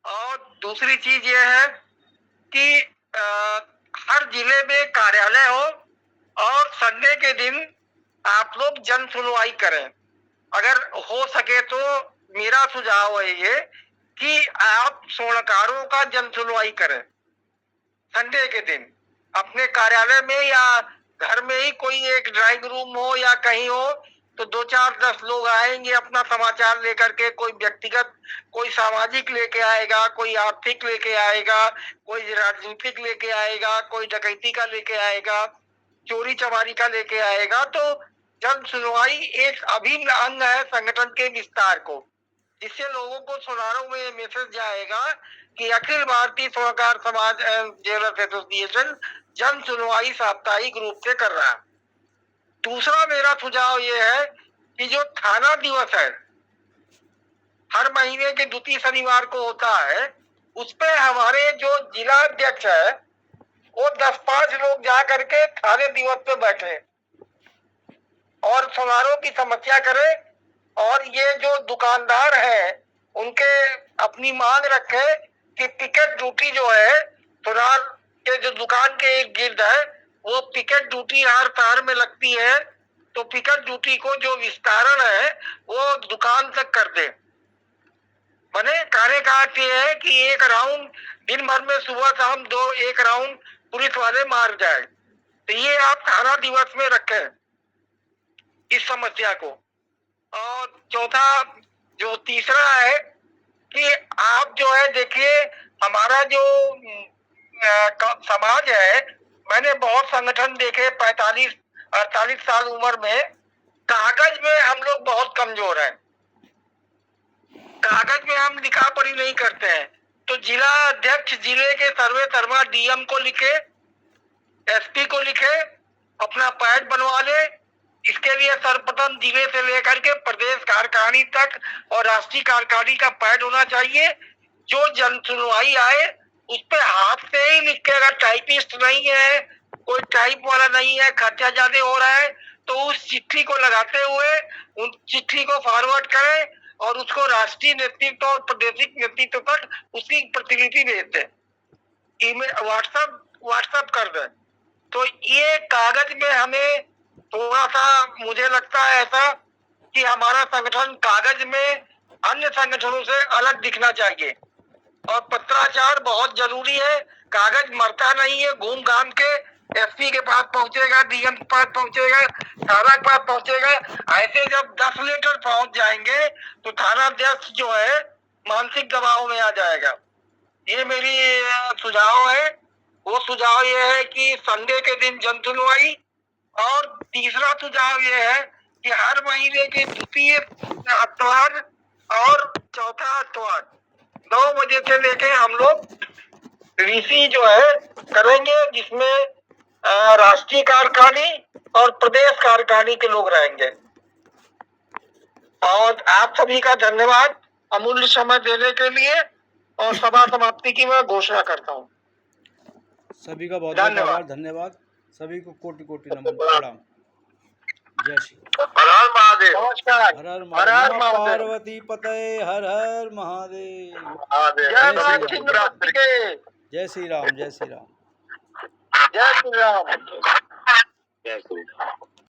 Speaker 2: और दूसरी चीज ये है कि हर जिले में कार्यालय हो और संडे के दिन आप लोग जन सुनवाई करें। अगर हो सके तो मेरा सुझाव है ये कि आप स्वर्णकारों का जन सुनवाई करें संडे के दिन अपने कार्यालय में, या घर में ही कोई एक ड्राइंग रूम हो या कहीं हो, तो 2-4-10 लोग आएंगे अपना समाचार लेकर के। कोई व्यक्तिगत, कोई सामाजिक लेके आएगा, कोई आर्थिक लेके आएगा, कोई राजनीतिक लेके आएगा, कोई डकैती का लेके आएगा, चोरी चमारी का लेके आएगा। तो जन सुनवाई एक अभिन्न अंग है संगठन के विस्तार को, जिससे लोगों को सुनारों में मैसेज जाएगा कि अखिल भारतीय स्वर्णकार समाज एंड ज्वेलर्स एसोसिएशन जन सुनवाई साप्ताहिक रूप से कर रहा है। दूसरा मेरा सुझाव ये है कि जो थाना दिवस है, हर महीने के द्वितीय शनिवार को होता है, उस पे हमारे जो जिला अध्यक्ष है वो 10-5 लोग जा करके थाने दिवस पे बैठे और सुनारों की समस्या करे, और ये जो दुकानदार है उनके अपनी मांग रखे कि टिकट ड्यूटी जो है, सुनार के जो दुकान के एक गिर्द है, वो टिकट ड्यूटी हर शहर में लगती है, तो टिकट ड्यूटी को जो विस्तारण है वो दुकान तक कर दे। मैंने कहने का अर्थ ये है कि एक राउंड दिन भर में सुबह शाम 1 राउंड पुलिस वाले मार जाए। तो ये आप थाना दिवस में रखें। इस समस्या को। और चौथा जो तीसरा है कि आप जो है देखिए हमारा जो समाज है, मैंने बहुत संगठन देखे 45-48 साल उम्र में, कागज में हम लोग बहुत कमजोर हैं। कागज में हम लिखा पढ़ी नहीं करते हैं। तो जिला अध्यक्ष जिले के सर्वे सर्वा डीएम को लिखे, एसपी को लिखे, अपना पैड बनवा ले। इसके लिए सर्वप्रथम जिले से लेकर के प्रदेश कार्यकारिणी तक और राष्ट्रीय कार्यकारिणी का पैड होना चाहिए। जो जन सुनवाई आए उस पे हाथ से ही लिख के, अगर टाइपिस्ट नहीं है, कोई टाइप वाला नहीं है, खर्चा ज्यादा हो रहा है, तो उस चिट्ठी को लगाते हुए उन चिट्ठी को फॉरवर्ड करें और उसको राष्ट्रीय नेतृत्व और प्रादेशिक नेतृत्व तक उसकी प्रतिलिपि भेज दें, ईमेल व्हाट्सएप कर दें। तो ये कागज में हमें थोड़ा सा मुझे लगता है ऐसा कि हमारा संगठन कागज में अन्य संगठनों से अलग दिखना चाहिए। और पत्राचार बहुत जरूरी है। कागज मरता नहीं है, घूम घाम के एसपी के पास पहुंचेगा, डीएम के पास पहुंचेगा, थाना के पास पहुंचेगा। ऐसे जब 10 लेटर पहुंच जाएंगे तो थाना अध्यक्ष जो है मानसिक दबाव में आ जाएगा। ये मेरी सुझाव है। वो सुझाव ये है कि संडे के दिन जन सुनवाई, और तीसरा सुझाव ये है कि हर महीने के द्वितीय आतवार और चौथा आतवार 9 बजे से लेके हम लोग रीसी जो है करेंगे, जिसमें राष्ट्रीय कार्यकारिणी और प्रदेश कार्यकारिणी के लोग रहेंगे। और आप सभी का धन्यवाद अमूल्य समय देने के लिए, और सभा समाप्ति की मैं घोषणा करता हूँ।
Speaker 1: सभी का बहुत बहुत धन्यवाद। सभी को कोटि कोटि नमन, प्रणाम। जय श्री
Speaker 10: हर हर महादेव।
Speaker 2: नमस्कार।
Speaker 1: हर हर महादेव। पार्वती पतये हर हर महादेव।
Speaker 10: जय
Speaker 1: जय श्री राम, जय श्री राम।
Speaker 2: जय श्री राम।
Speaker 8: जय श्री राम।